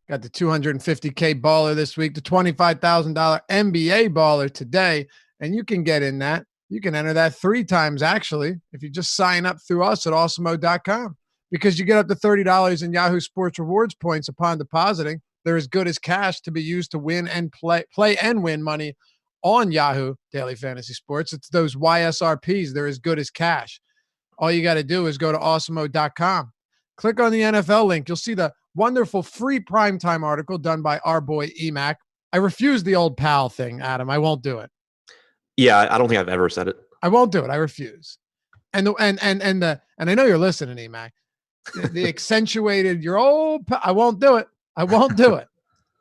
Got the $250K baller this week, the $25,000 NBA baller today, and you can get in that. You can enter that 3 times, actually, if you just sign up through us at awesemo.com, because you get up to $30 in Yahoo Sports Rewards points upon depositing. They're as good as cash to be used to win and play and win money on Yahoo Daily Fantasy Sports. It's those YSRPs. They're as good as cash. All you got to do is go to awesemo.com. Click on the NFL link. You'll see the wonderful free primetime article done by our boy Emac. I refuse the old pal thing, Adam. I won't do it. Yeah, I don't think I've ever said it. I won't do it. I refuse. And I know you're listening, Emac. The accentuated your old pal. I won't do it. I won't do it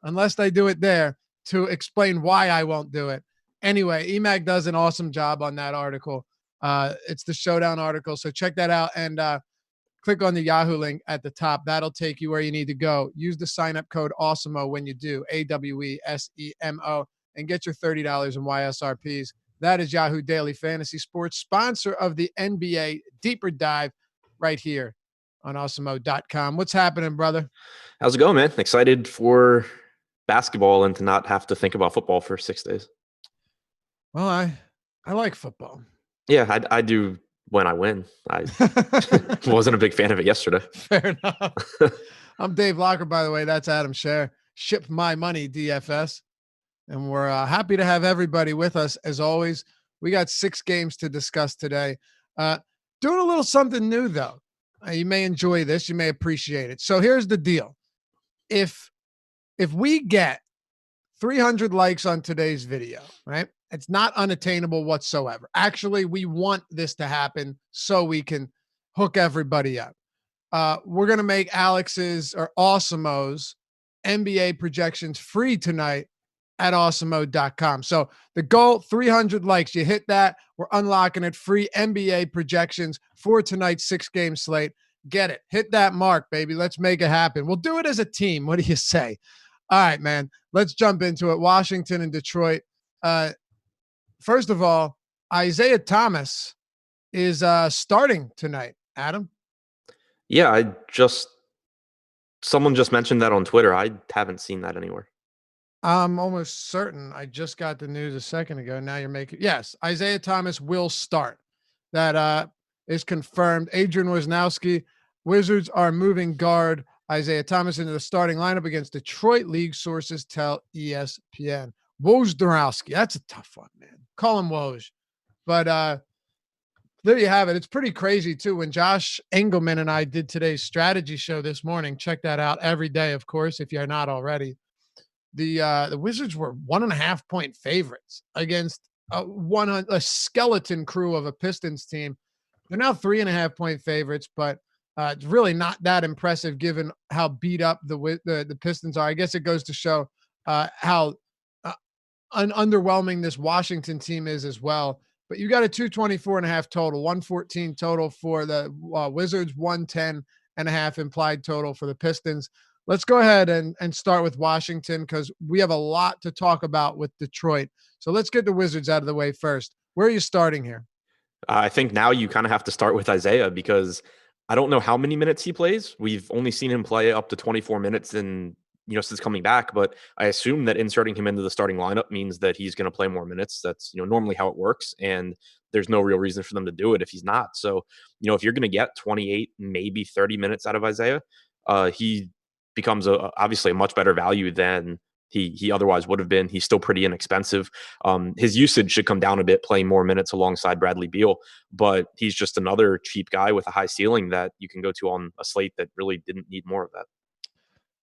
unless they do it there to explain why I won't do it. Anyway, Emac does an awesome job on that article. It's the Showdown article, so check that out and click on the Yahoo link at the top. That'll take you where you need to go. Use the sign-up code AWESEMO when you do, AWESEMO, and get your $30 in YSRPs. That is Yahoo Daily Fantasy Sports, sponsor of the NBA Deeper Dive right here on awesemo.com. What's happening, brother? How's it going, man? Excited for basketball and to not have to think about football for 6 days. Well, I like football. Yeah, I do when I win. I wasn't a big fan of it yesterday. Fair enough. I'm Dave Locker, by the way. That's Adam Scher. Ship my money, DFS. And we're happy to have everybody with us, as always. We got 6 games to discuss today. Doing a little something new, though. You may enjoy this. You may appreciate it. So here's the deal. If we get 300 likes on today's video, right? It's not unattainable whatsoever. Actually, we want this to happen so we can hook everybody up. We're going to make Alex's or Awesemo's NBA projections free tonight at awesemo.com. So the goal, 300 likes. You hit that, we're unlocking it. Free NBA projections for tonight's 6-game slate. Get it. Hit that mark, baby. Let's make it happen. We'll do it as a team. What do you say? All right, man. Let's jump into it. Washington and Detroit. First of all, Isiah Thomas is starting tonight. Adam? Yeah, someone just mentioned that on Twitter. I haven't seen that anywhere. I'm almost certain. I just got the news a second ago. Now you're making, yes, Isiah Thomas will start. That is confirmed. Adrian Wojnarowski, Wizards are moving guard Isiah Thomas into the starting lineup against Detroit. League sources tell ESPN. Wojnarowski, that's a tough one, man. Call him Woj. But there you have it. It's pretty crazy, too. When Josh Engelman and I did today's strategy show this morning, check that out every day, of course, if you're not already. The Wizards were 1.5-point favorites against a skeleton crew of a Pistons team. They're now 3.5-point favorites, but it's really not that impressive given how beat up the Pistons are. I guess it goes to show how underwhelming this Washington team is as well. But you got a 224.5 total, 114 total for the Wizards, 110.5 implied total for the Pistons. Let's go ahead and start with Washington because we have a lot to talk about with Detroit. So let's get the Wizards out of the way first. Where are you starting here? I think now you kind of have to start with Isiah because I don't know how many minutes he plays. We've only seen him play up to 24 minutes since coming back, but I assume that inserting him into the starting lineup means that he's going to play more minutes. That's, normally how it works. And there's no real reason for them to do it if he's not. So, if you're going to get 28, maybe 30 minutes out of Isiah, he becomes obviously a much better value than he otherwise would have been. He's still pretty inexpensive. His usage should come down a bit playing more minutes alongside Bradley Beal, but he's just another cheap guy with a high ceiling that you can go to on a slate that really didn't need more of that.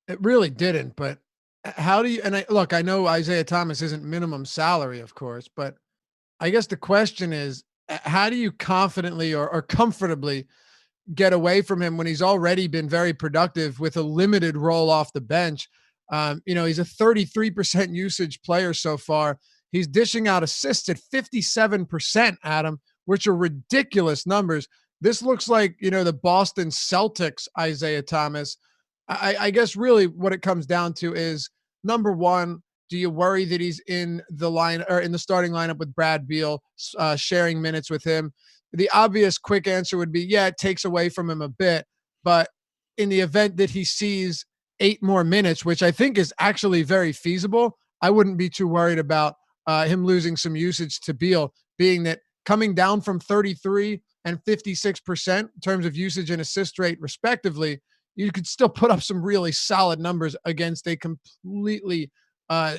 It really didn't, but how do you, and I know Isiah Thomas isn't minimum salary, of course, but I guess the question is, how do you confidently or comfortably get away from him when he's already been very productive with a limited role off the bench? He's a 33% usage player so far. He's dishing out assists at 57%, Adam, which are ridiculous numbers. This looks like, the Boston Celtics, Isiah Thomas. I guess really what it comes down to is, number one, do you worry that he's in the line or in the starting lineup with Brad Beal, sharing minutes with him? The obvious quick answer would be, yeah, it takes away from him a bit, but in the event that he sees 8 more minutes, which I think is actually very feasible, I wouldn't be too worried about him losing some usage to Beal, being that coming down from 33 and 56% in terms of usage and assist rate, respectively, you could still put up some really solid numbers against a completely a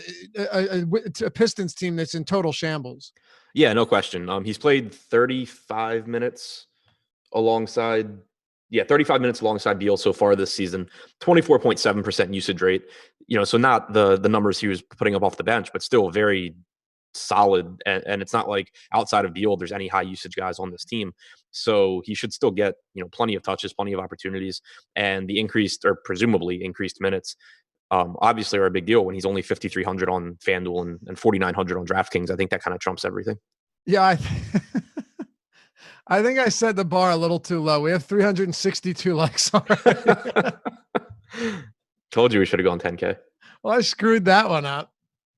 Pistons team that's in total shambles. Yeah, no question. He's played 35 minutes alongside, 35 minutes alongside Beal so far this season, 24.7% usage rate. So not the numbers he was putting up off the bench, but still very solid. And it's not like outside of Beal, there's any high usage guys on this team. So he should still get, plenty of touches, plenty of opportunities, and the increased or presumably increased minutes obviously are a big deal when he's only 5,300 on FanDuel and 4,900 on DraftKings. I think that kind of trumps everything. Yeah, I think I set the bar a little too low. We have 362 likes already. Told you we should have gone 10K. Well, I screwed that one up.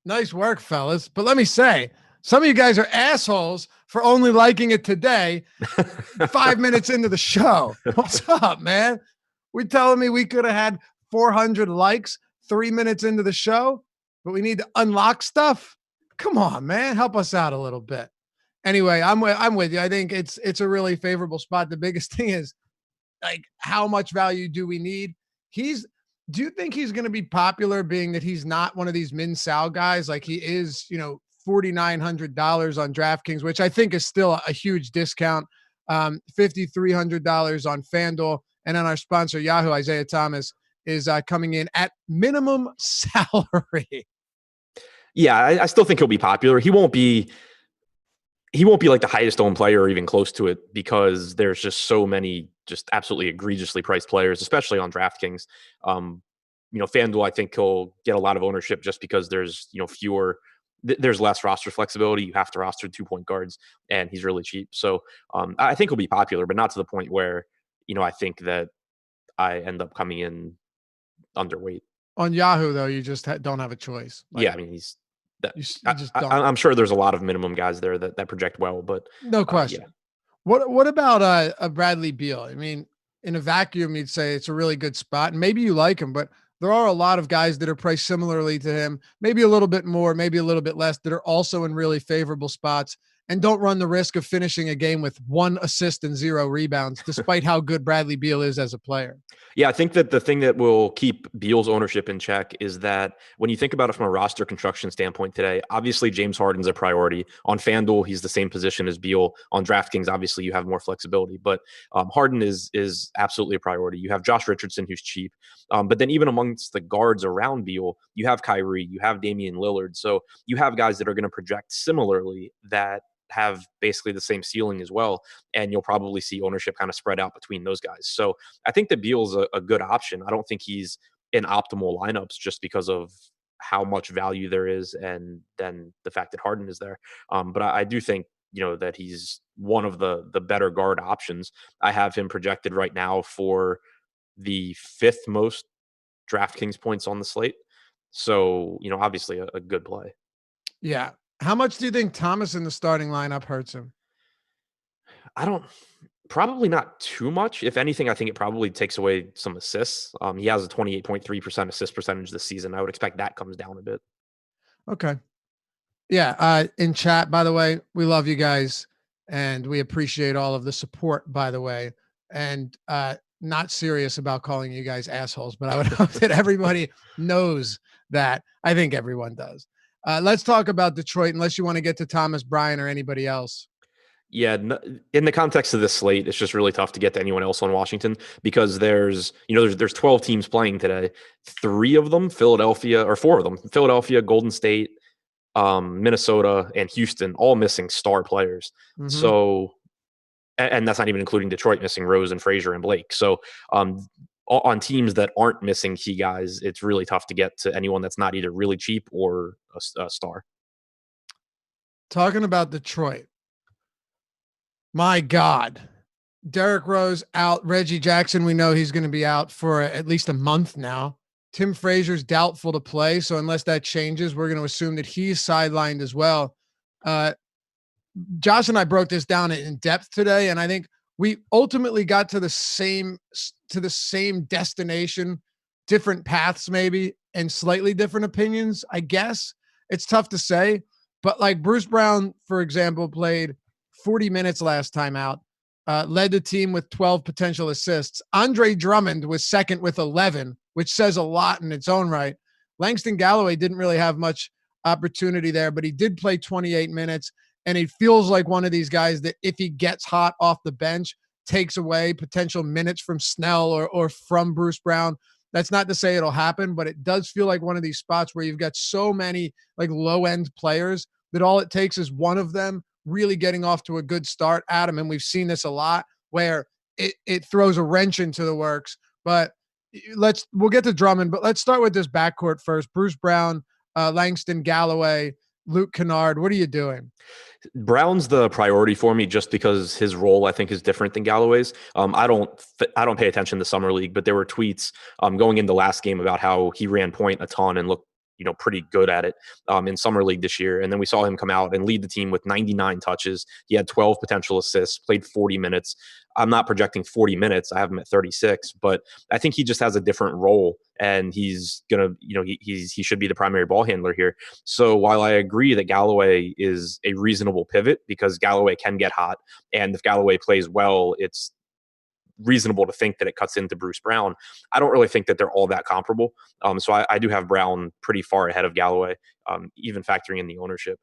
Nice work, fellas. But let me say, some of you guys are assholes for only liking it today, 5 minutes into the show. What's up, man? We telling me we could have had 400 likes 3 minutes into the show, but we need to unlock stuff? Come on, man. Help us out a little bit. Anyway, I'm with you. I think it's a really favorable spot. The biggest thing is, like, how much value do we need? Do you think he's going to be popular, being that he's not one of these Min Sal guys? Like, he is, $4,900 on DraftKings, which I think is still a huge discount. $5,300 on FanDuel, and then our sponsor Yahoo, Isiah Thomas, is coming in at minimum salary. Yeah, I still think he'll be popular. He won't be like the highest owned player or even close to it, because there's just so many just absolutely egregiously priced players, especially on DraftKings. FanDuel, I think he'll get a lot of ownership just because there's, there's less roster flexibility. You have to roster 2-point guards, and he's really cheap. So I think he'll be popular, but not to the point where, I think that I end up coming in underweight. On Yahoo, though, you just don't have a choice. Yeah, I mean, he's I'm sure there's a lot of minimum guys there that project well, but no question. Yeah. What about a Bradley Beal? I mean, in a vacuum, you'd say it's a really good spot, and maybe you like him, but there are a lot of guys that are priced similarly to him, maybe a little bit more, maybe a little bit less, that are also in really favorable spots and don't run the risk of finishing a game with 1 assist and 0 rebounds, despite how good Bradley Beal is as a player. Yeah, I think that the thing that will keep Beal's ownership in check is that when you think about it from a roster construction standpoint today, obviously James Harden's a priority. On FanDuel, he's the same position as Beal. On DraftKings, obviously you have more flexibility, but Harden is absolutely a priority. You have Josh Richardson, who's cheap. But then even amongst the guards around Beal, you have Kyrie, you have Damian Lillard. So you have guys that are going to project similarly that have basically the same ceiling as well, and you'll probably see ownership kind of spread out between those guys. So I think that Beal's a good option. I don't think he's in optimal lineups just because of how much value there is, and then the fact that Harden is there. But I do think that he's one of the better guard options. I have him projected right now for the 5th most DraftKings points on the slate. So obviously a good play. Yeah. How much do you think Thomas in the starting lineup hurts him? Probably not too much. If anything, I think it probably takes away some assists. He has a 28.3% assist percentage this season. I would expect that comes down a bit. Okay. Yeah. In chat, by the way, we love you guys and we appreciate all of the support, by the way, and not serious about calling you guys assholes, but I would hope that everybody knows that. I think everyone does. Let's talk about Detroit, unless you want to get to Thomas Bryant or anybody else. Yeah, in the context of this slate, it's just really tough to get to anyone else on Washington, because there's 12 teams playing today. 4 of them, Philadelphia, Golden State, Minnesota, and Houston, all missing star players. Mm-hmm. So, and that's not even including Detroit missing Rose and Frazier and Blake. So, on teams that aren't missing key guys, it's really tough to get to anyone that's not either really cheap or a star. Talking about Detroit, my God, Derrick Rose out. Reggie Jackson, we know he's going to be out for at least a month now. Tim Frazier's doubtful to play, so unless that changes, we're going to assume that he's sidelined as well. Josh and I broke this down in depth today, and I think we ultimately got to the same destination different paths maybe and slightly different opinions, I guess. It's tough to say, but like Bruce Brown, for example, played 40 minutes last time out, led the team with 12 potential assists. Andre Drummond was second with 11, which says a lot in its own right. Langston Galloway didn't really have much opportunity there, but he did play 28 minutes. And he feels like one of these guys that if he gets hot off the bench, takes away potential minutes from Snell or from Bruce Brown. That's not to say it'll happen, but it does feel like one of these spots where you've got so many like low end players that all it takes is one of them really getting off to a good start, Adam. And we've seen this a lot where it throws a wrench into the works. But we'll get to Drummond, but let's start with this backcourt first. Bruce Brown, Langston Galloway, Luke Kennard. What are you doing? Brown's the priority for me just because his role I think is different than Galloway's. I don't pay attention to summer league, but there were tweets going into last game about how he ran point a ton and looked pretty good at it in summer league this year. And then we saw him come out and lead the team with 99 touches. He had 12 potential assists, played 40 minutes. I'm not projecting 40 minutes. I have him at 36, but I think he just has a different role and he's going to, he should be the primary ball handler here. So while I agree that Galloway is a reasonable pivot because Galloway can get hot, and if Galloway plays well, it's reasonable to think that it cuts into Bruce Brown. I don't really think that they're all that comparable. So I do have Brown pretty far ahead of Galloway, even factoring in the ownership.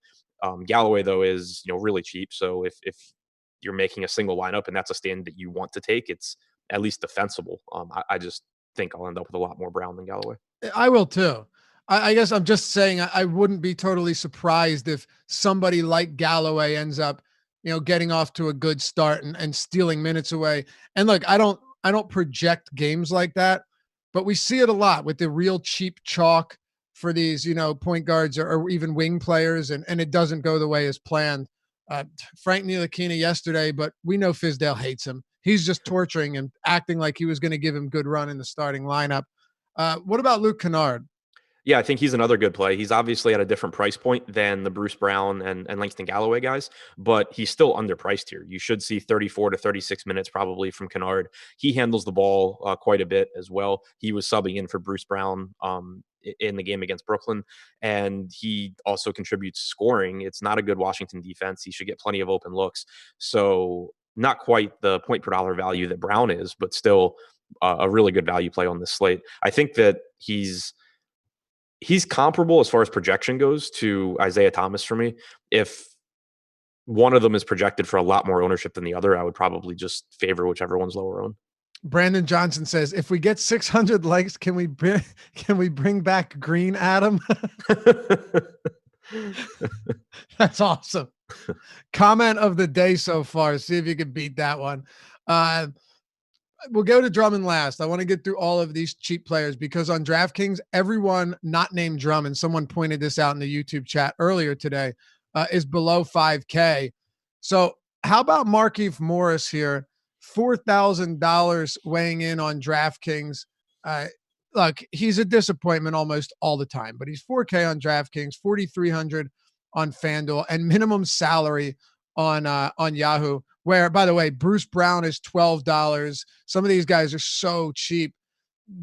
Galloway, though, is really cheap. So if you're making a single lineup and that's a stand that you want to take, it's at least defensible. I just think I'll end up with a lot more Brown than Galloway. I will too. I guess I'm just saying I wouldn't be totally surprised if somebody like Galloway ends up, getting off to a good start and stealing minutes away. And look, I don't project games like that, but we see it a lot with the real cheap chalk for these, point guards or even wing players, and it doesn't go the way as planned. Frank Ntilikina yesterday, but we know Fizdale hates him. He's just torturing him, acting like he was going to give him good run in the starting lineup. What about Luke Kennard? Yeah, I think he's another good play. He's obviously at a different price point than the Bruce Brown and Langston Galloway guys, but he's still underpriced here. You should see 34 to 36 minutes probably from Kennard. He handles the ball quite a bit as well. He was subbing in for Bruce Brown in the game against Brooklyn, and he also contributes scoring. It's not a good Washington defense. He should get plenty of open looks. So not quite the point per dollar value that Brown is, but still a really good value play on this slate. I think that he's comparable as far as projection goes to Isiah Thomas for me. If one of them is projected for a lot more ownership than the other, I would probably just favor whichever one's lower owned. Brandon Johnson says, if we get 600 likes, can we bring back Green Adam? That's awesome. Comment of the day so far. See if you can beat that one. We'll go to Drummond last. I want to get through all of these cheap players because on DraftKings, everyone not named Drummond, someone pointed this out in the YouTube chat earlier today, is below 5K. So how about Markieff Morris here? $4,000 weighing in on DraftKings. Look, he's a disappointment almost all the time, but he's 4K on DraftKings, 4,300 on FanDuel, and minimum salary on Yahoo. Where, by the way, Bruce Brown is $12. Some of these guys are so cheap.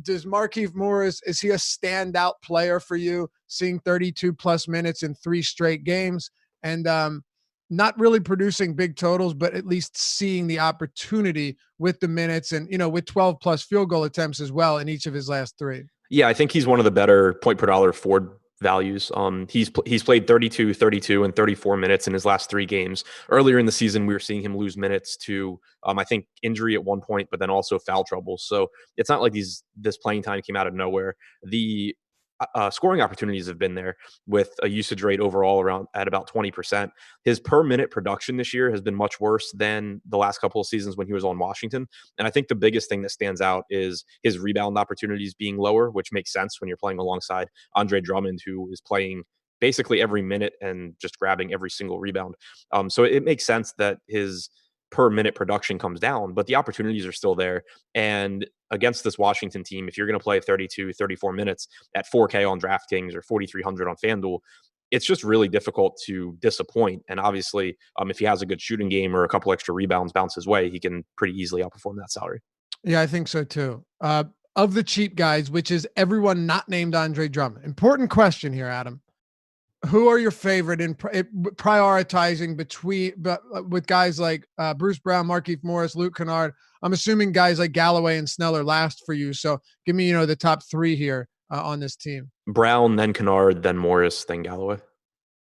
Does Markieff Morris, is he a standout player for you, seeing 32 plus minutes in 3 straight games and not really producing big totals, but at least seeing the opportunity with the minutes and, with 12 plus field goal attempts as well in each of his last 3? Yeah, I think he's one of the better point per dollar forward values. He's played 32, 32, and 34 minutes in his last 3 games. Earlier in the season, we were seeing him lose minutes to, I think, injury at one point, but then also foul trouble. So it's not like this playing time came out of nowhere. The scoring opportunities have been there with a usage rate overall around at about 20%. His per minute production this year has been much worse than the last couple of seasons when he was on Washington. And I think the biggest thing that stands out is his rebound opportunities being lower, which makes sense when you're playing alongside Andre Drummond, who is playing basically every minute and just grabbing every single rebound. So it makes sense that his per minute production comes down, but the opportunities are still there. And against this Washington team, if you're going to play 32, 34 minutes at 4K on DraftKings or 4,300 on FanDuel, it's just really difficult to disappoint. And obviously, if he has a good shooting game or a couple extra rebounds bounce his way, he can pretty easily outperform that salary. Yeah, I think so too. of the cheap guys, which is everyone not named Andre Drummond. Important question here, Adam. Who are your favorite in prioritizing with guys like Bruce Brown, Markieff Morris, Luke Kennard? I'm assuming guys like Galloway and Snell are last for you. So give me, the top three here on this team. Brown, then Kennard, then Morris, then Galloway.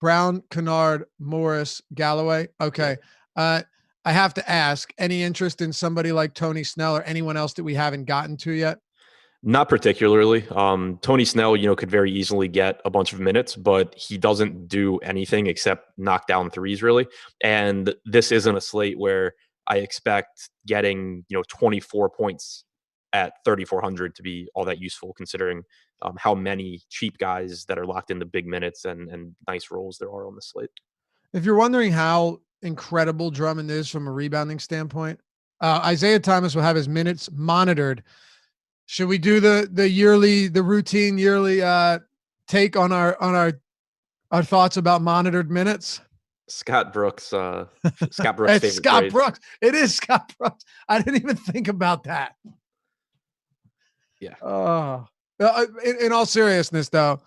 Brown, Kennard, Morris, Galloway. Okay. I have to ask, any interest in somebody like Tony Snell or anyone else that we haven't gotten to yet? Not particularly. Tony Snell, could very easily get a bunch of minutes, but he doesn't do anything except knock down threes, really. And this isn't a slate where I expect getting, 24 points at 3,400 to be all that useful, considering how many cheap guys that are locked into big minutes and nice roles there are on the slate. If you're wondering how incredible Drummond is from a rebounding standpoint, Isiah Thomas will have his minutes monitored. Should we do the routine yearly take on our thoughts about monitored minutes? Scott Brooks. Scott Brooks. It's Scott grades. Brooks. It is Scott Brooks. I didn't even think about that. Yeah. In all seriousness, though,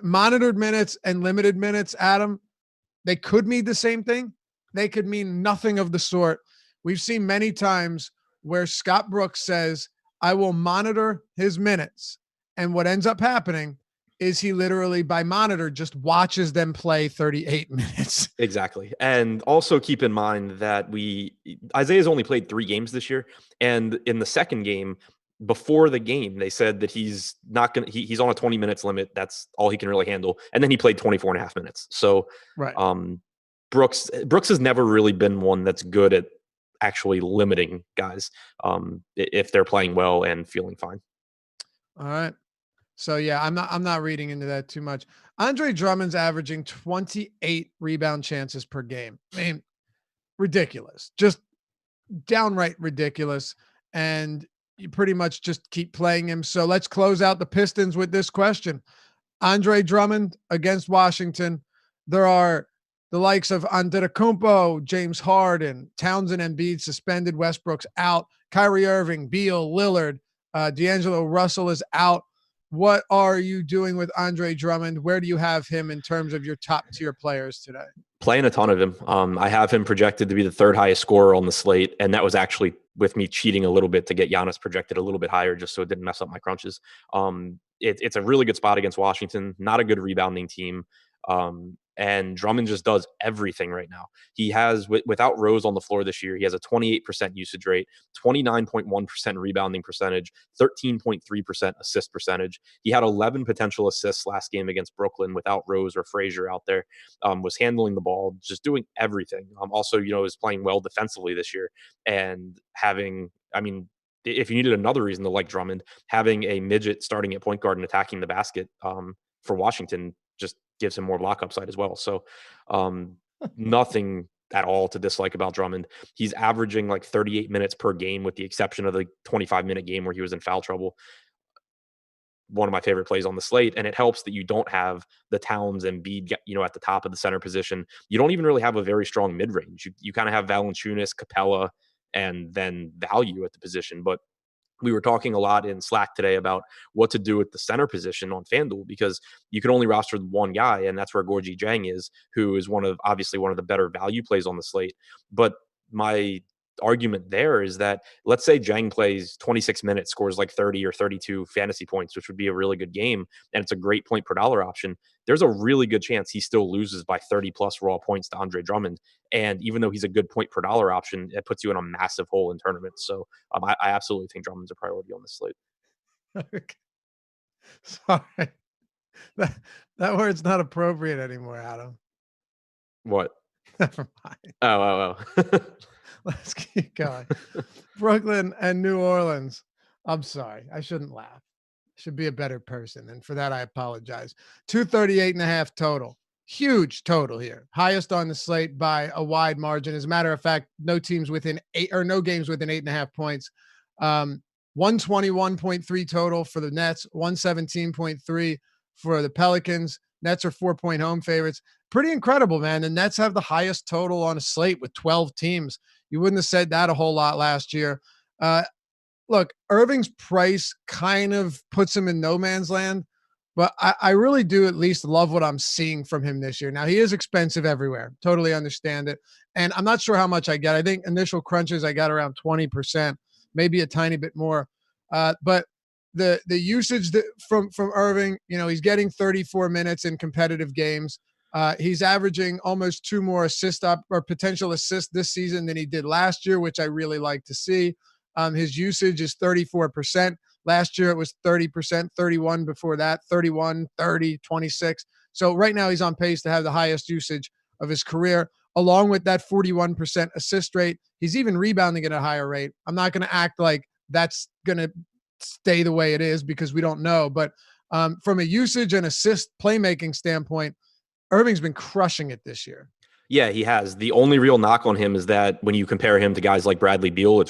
monitored minutes and limited minutes, Adam, they could mean the same thing. They could mean nothing of the sort. We've seen many times where Scott Brooks says, I will monitor his minutes. And what ends up happening is he literally, by monitor, just watches them play 38 minutes. Exactly. And also keep in mind that Isaiah's only played 3 games this year. And in the second game, before the game, they said that he's on a 20 minutes limit. That's all he can really handle. And then he played 24 and a half minutes. So right. Brooks has never really been one that's good at actually limiting guys if they're playing well and feeling fine. All right. So yeah, I'm not reading into that too much. Andre Drummond's averaging 28 rebound chances per game. I mean, ridiculous. Just downright ridiculous. And you pretty much just keep playing him. So let's close out the Pistons with this question. Andre Drummond against Washington. There are the likes of Antetokounmpo, James Harden, Townsend, Embiid suspended, Westbrook's out, Kyrie Irving, Beal, Lillard, D'Angelo Russell is out. What are you doing with Andre Drummond? Where do you have him in terms of your top tier players today? Playing a ton of him. I have him projected to be the 3rd highest scorer on the slate, and that was actually with me cheating a little bit to get Giannis projected a little bit higher just so it didn't mess up my crunches. It's a really good spot against Washington, not a good rebounding team. And Drummond just does everything right now. He has, without Rose on the floor this year, he has a 28% usage rate, 29.1% rebounding percentage, 13.3% assist percentage. He had 11 potential assists last game against Brooklyn without Rose or Frazier out there. Was handling the ball, just doing everything. Also, is playing well defensively this year and if you needed another reason to like Drummond, having a midget starting at point guard and attacking the basket for Washington just gives him more block upside as well. So nothing at all to dislike about Drummond. He's averaging like 38 minutes per game with the exception of the 25-minute game where he was in foul trouble. One of my favorite plays on the slate. And it helps that you don't have the Towns and Embiid, at the top of the center position. You don't even really have a very strong mid-range. You kind of have Valanciunas, Capela, and then value at the position. But we were talking a lot in Slack today about what to do with the center position on FanDuel because you can only roster one guy, and that's where Gorgie Jang is, who is obviously one of the better value plays on the slate. But my argument there is that let's say Jang plays 26 minutes, scores like 30 or 32 fantasy points, which would be a really good game, and it's a great point per dollar option. There's a really good chance he still loses by 30 plus raw points to Andre Drummond. And even though he's a good point per dollar option, it puts you in a massive hole in tournaments. So I absolutely think Drummond's a priority on this slate. Okay. Sorry. That word's not appropriate anymore, Adam. What? Never mind. Oh. Let's keep going. Brooklyn and New Orleans. I'm sorry. I shouldn't laugh. I should be a better person. And for that, I apologize. 238.5 total. Huge total here. Highest on the slate by a wide margin. As a matter of fact, no games within 8.5 points. 121.3 total for the Nets, 117.3 for the Pelicans. Nets are 4-point home favorites. Pretty incredible, man. The Nets have the highest total on a slate with 12 teams. You wouldn't have said that a whole lot last year. look, Irving's price kind of puts him in no man's land, but I really do at least love what I'm seeing from him this year. Now, he is expensive everywhere. Totally understand it. And I'm not sure how much I get. I think initial crunches, I got around 20%, maybe a tiny bit more. But the usage from Irving, he's getting 34 minutes in competitive games. He's averaging almost 2 more or potential assists this season than he did last year, which I really like to see. His usage is 34%. Last year it was 30%, 31 before that, 31, 30, 26. So right now he's on pace to have the highest usage of his career, along with that 41% assist rate. He's even rebounding at a higher rate. I'm not going to act like that's going to stay the way it is because we don't know. But from a usage and assist playmaking standpoint, Irving's been crushing it this year. Yeah, he has. The only real knock on him is that when you compare him to guys like Bradley Beal,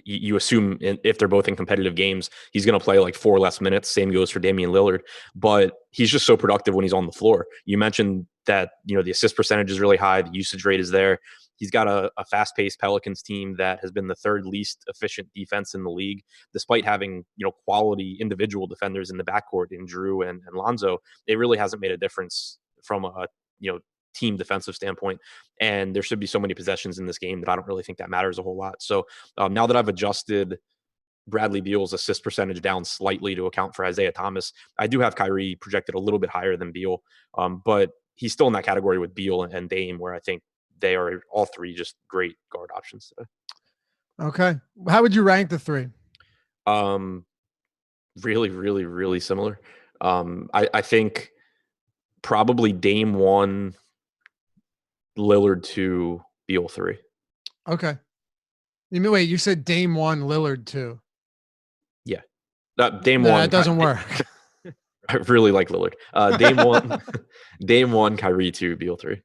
you assume if they're both in competitive games, he's going to play like 4 less minutes. Same goes for Damian Lillard, but he's just so productive when he's on the floor. You mentioned that, the assist percentage is really high. The usage rate is there. He's got a fast-paced Pelicans team that has been the third least efficient defense in the league, despite having, quality individual defenders in the backcourt in Drew and Lonzo. It really hasn't made a difference from a, team defensive standpoint. And there should be so many possessions in this game that I don't really think that matters a whole lot. So now that I've adjusted Bradley Beal's assist percentage down slightly to account for Isiah Thomas, I do have Kyrie projected a little bit higher than Beal, but he's still in that category with Beal and Dame, where I think they are all three just great guard options today. Okay. How would you rank the three? Really, really, really similar. I think probably Dame 1, Lillard 2, Beal 3. Okay. Wait, you said Dame 1, Lillard 2. Yeah. Dame 1. It doesn't work. I really like Lillard. Dame 1, Dame 1, Kyrie 2, Beal 3.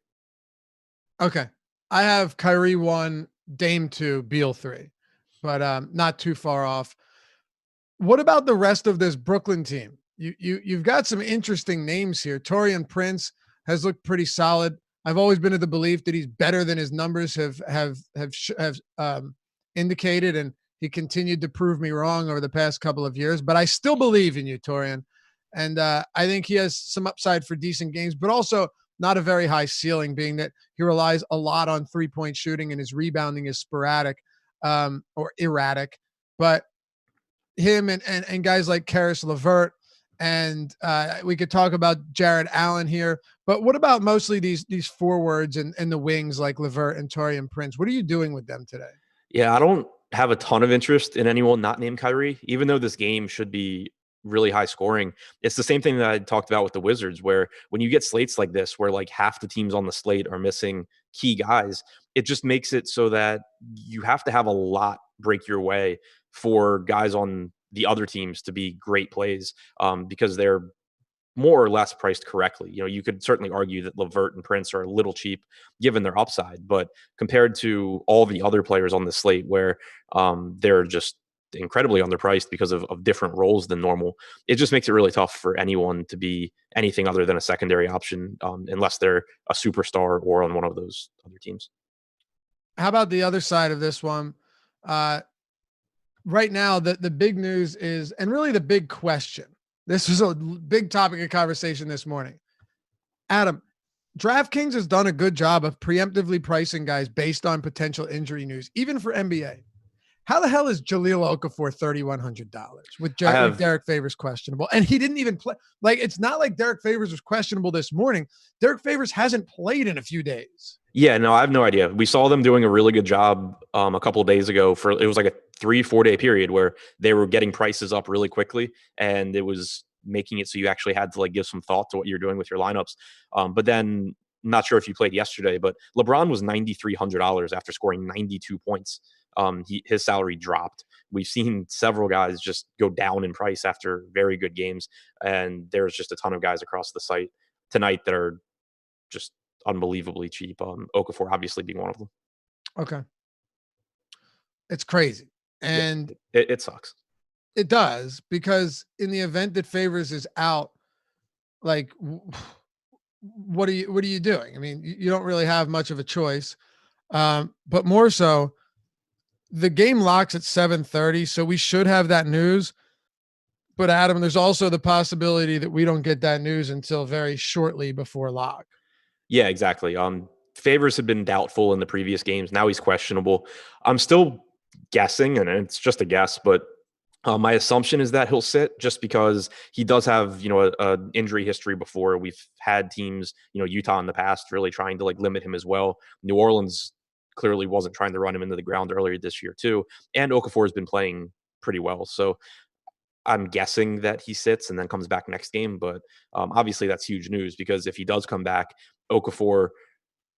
Okay. I have Kyrie 1, Dame 2, Beal 3, but not too far off. What about the rest of this Brooklyn team? You've got some interesting names here. Torian Prince has looked pretty solid. I've always been of the belief that he's better than his numbers have indicated, and he continued to prove me wrong over the past couple of years. But I still believe in you, Torian, and I think he has some upside for decent games, but also not a very high ceiling, being that he relies a lot on 3-point shooting and his rebounding is sporadic or erratic. But him and guys like Karis LeVert, and we could talk about Jared Allen here, but what about mostly these forwards and the wings like LeVert and Torian Prince? What are you doing with them today? Yeah, I don't have a ton of interest in anyone not named Kyrie, even though this game should be really high scoring. It's the same thing that I talked about with the Wizards, where when you get slates like this, where like half the teams on the slate are missing key guys, it just makes it so that you have to have a lot break your way for guys on the other teams to be great plays, because they're more or less priced correctly. You could certainly argue that LeVert and Prince are a little cheap given their upside, but compared to all the other players on the slate where they're just incredibly underpriced because of different roles than normal, it just makes it really tough for anyone to be anything other than a secondary option, unless they're a superstar or on one of those other teams. How about the other side of this one? Right now, the big news is, and really the big question, this was a big topic of conversation this morning. Adam, DraftKings has done a good job of preemptively pricing guys based on potential injury news, even for NBA. How the hell is Jahlil Okafor $3,100 with Derek Favors questionable? And he didn't even play. Like, it's not like Derek Favors was questionable this morning. Derek Favors hasn't played in a few days. Yeah, no, I have no idea. We saw them doing a really good job a couple of days ago. It was like a 3-4 day period where they were getting prices up really quickly, and it was making it so you actually had to like give some thought to what you're doing with your lineups. But then, not sure if you played yesterday, but LeBron was $9,300 after scoring 92 points. His salary dropped. We've seen several guys just go down in price after very good games, and there's just a ton of guys across the site tonight that are just unbelievably cheap. Okafor obviously being one of them. Okay. It's crazy. And yeah, it sucks. It does, because in the event that Favors is out, like, what are you doing? I mean, you don't really have much of a choice. But more so, The game locks at 7:30, so we should have that news. But Adam, there's also the possibility that we don't get that news until very shortly before lock. Yeah, exactly. Favors had been doubtful in the previous games. Now he's questionable. I'm still guessing, and it's just a guess, but my assumption is that he'll sit just because he does have, a injury history before. We've had teams, Utah in the past, really trying to like limit him as well. New Orleans clearly wasn't trying to run him into the ground earlier this year too, and Okafor has been playing pretty well. So I'm guessing that he sits and then comes back next game. But obviously that's huge news because if he does come back, Okafor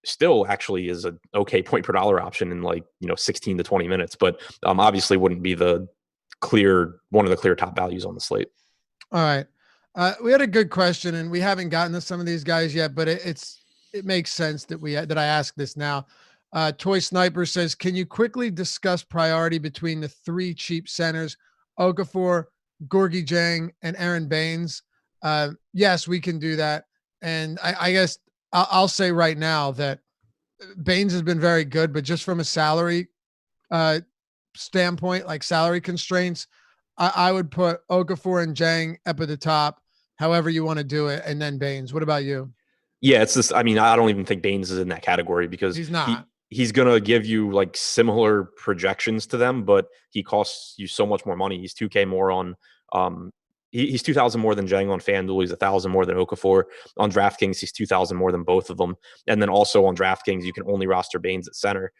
still actually is an okay point per dollar option in 16 to 20 minutes, but obviously wouldn't be one of the clear top values on the slate. All right. We had a good question and we haven't gotten to some of these guys yet, but it makes sense that I ask this now. Toy Sniper says, can you quickly discuss priority between the three cheap centers, Okafor, Gorgie Jang, and Aaron Baines? Yes, we can do that. And I guess I'll say right now that Baines has been very good, but just from a salary standpoint, like salary constraints, I would put Okafor and Jang up at the top, however you want to do it, and then Baines. What about you? Yeah, it's just, I mean, I don't even think Baines is in that category because He's not. He's going to give you like similar projections to them, but he costs you so much more money. He's 2K more on, he's 2,000 more than Jang on FanDuel. He's 1,000 more than Okafor on DraftKings. He's 2,000 more than both of them. And then also on DraftKings, you can only roster Baines at center.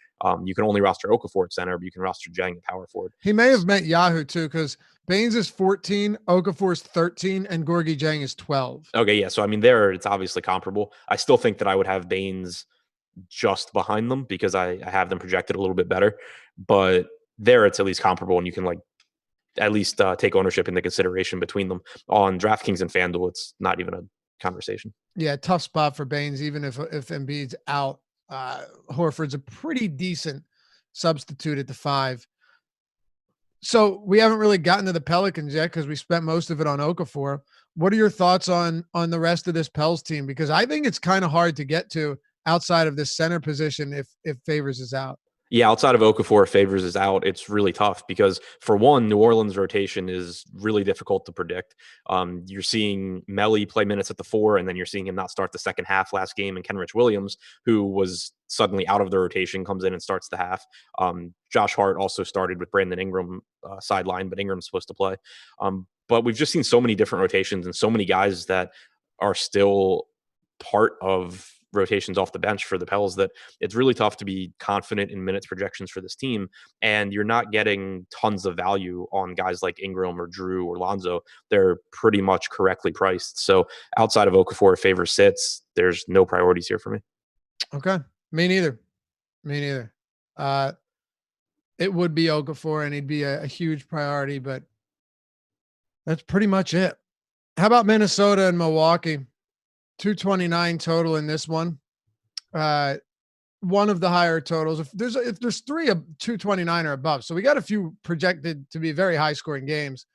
You can only roster Okafor at center, but you can roster Jang at power forward. He may have meant Yahoo too, because Baines is 14, Okafor is 13, and Gorgie Jang is 12. Okay, yeah. So I mean, there it's obviously comparable. I still think that I would have Baines just behind them because I have them projected a little bit better, but there it's at least comparable, and you can at least take ownership into consideration between them. On DraftKings and FanDuel, it's not even a conversation. Yeah, tough spot for Baines, even if Embiid's out. Horford's a pretty decent substitute at the 5. So we haven't really gotten to the Pelicans yet because we spent most of it on Okafor. What are your thoughts on the rest of this Pels team? Because I think it's kind of hard to get to outside of this center position if Favors is out. Yeah, outside of Okafor, Favors is out. It's really tough because, for one, New Orleans' rotation is really difficult to predict. You're seeing Melly play minutes at the 4, and then you're seeing him not start the second half last game. And Kenrich Williams, who was suddenly out of the rotation, comes in and starts the half. Josh Hart also started with Brandon Ingram sideline, but Ingram's supposed to play. But we've just seen so many different rotations and so many guys that are still part of rotations off the bench for the Pels that it's really tough to be confident in minutes projections for this team. And you're not getting tons of value on guys like Ingram or Drew or Lonzo. They're pretty much correctly priced. So outside of Okafor, Favor sits, there's no priorities here for me. Okay. Me neither. It would be Okafor and he'd be a huge priority, but that's pretty much it. How about Minnesota and Milwaukee? 229 total in this one. One of the higher totals. If there's 3 of 229 or above, so we got a few projected to be very high scoring games.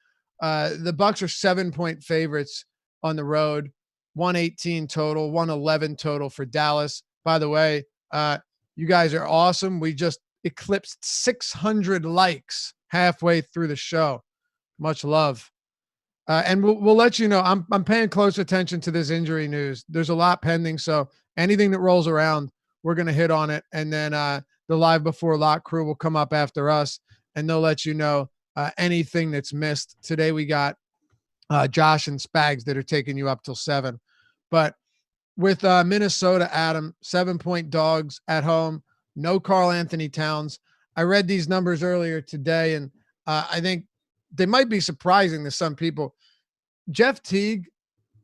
The Bucks are 7-point favorites on the road. 118 total, 111 total for Dallas. By the way, you guys are awesome. We just eclipsed 600 likes halfway through the show. Much love. And we'll let you know. I'm paying close attention to this injury news. There's a lot pending, so anything that rolls around, we're gonna hit on it. And then the live before lock crew will come up after us, and they'll let you know anything that's missed. Today we got Josh and Spags that are taking you up till 7. But with Minnesota, Adam, 7-point dogs at home. No Karl Anthony Towns. I read these numbers earlier today, and I think they might be surprising to some people. Jeff Teague,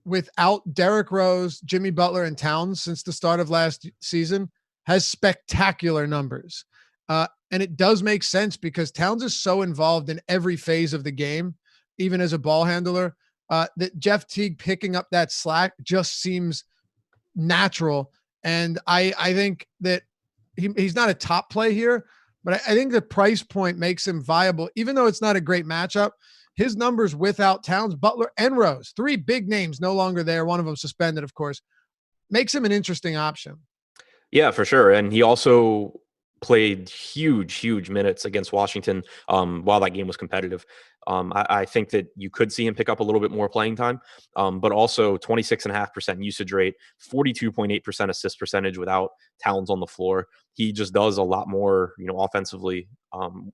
without Derrick Rose, Jimmy Butler, and Towns since the start of last season, has spectacular numbers. And it does make sense because Towns is so involved in every phase of the game, even as a ball handler, that Jeff Teague picking up that slack just seems natural. And I think that he's not a top play here, but I think the price point makes him viable, even though it's not a great matchup. His numbers without Towns, Butler, and Rose, 3 big names no longer there, one of them suspended, of course, makes him an interesting option. Yeah, for sure. And he also played huge minutes against Washington while that game was competitive. I think that you could see him pick up a little bit more playing time, but also 26.5% usage rate, 42.8% assist percentage without Towns on the floor. He just does a lot more, offensively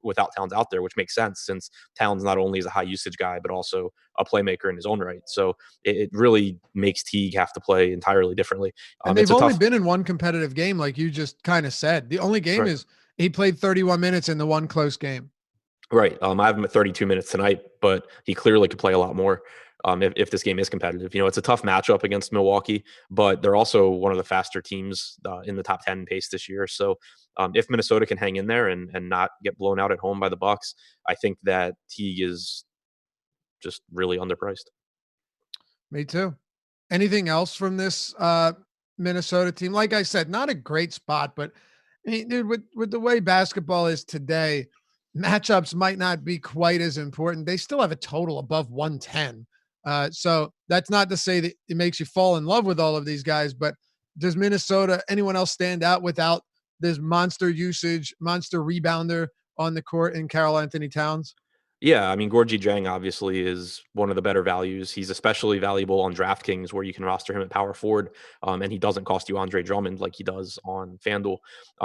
without Towns out there, which makes sense since Towns not only is a high usage guy, but also a playmaker in his own right. So it really makes Teague have to play entirely differently. And they've only been in one competitive game, like you just kind of said. The only game is he played 31 minutes in the one close game. Right. I have him at 32 minutes tonight, but he clearly could play a lot more if this game is competitive. It's a tough matchup against Milwaukee, but they're also one of the faster teams in the top 10 pace this year. So if Minnesota can hang in there and not get blown out at home by the Bucks, I think that Teague is just really underpriced. Me too. Anything else from this Minnesota team? Like I said, not a great spot, but I mean, dude, with the way basketball is today, matchups might not be quite as important. They still have a total above 110. So that's not to say that it makes you fall in love with all of these guys, but does Minnesota, anyone else stand out without this monster usage, monster rebounder on the court in Karl Anthony Towns? Yeah, I mean, Gorgie Jang obviously is one of the better values. He's especially valuable on DraftKings where you can roster him at power forward, and he doesn't cost you Andre Drummond like he does on FanDuel.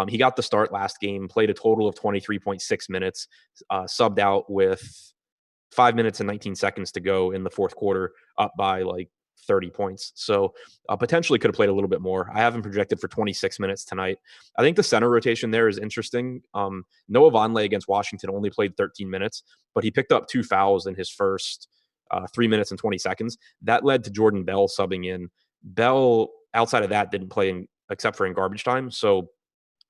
He got the start last game, played a total of 23.6 minutes, subbed out with 5 minutes and 19 seconds to go in the fourth quarter, up by like 30 points. So potentially could have played a little bit more. I have him projected for 26 minutes tonight. I think the center rotation there is interesting. Noah Vonleh against Washington only played 13 minutes, but he picked up 2 fouls in his first 3 minutes and 20 seconds. That led to Jordan Bell subbing in. Bell, outside of that, didn't play except for in garbage time. So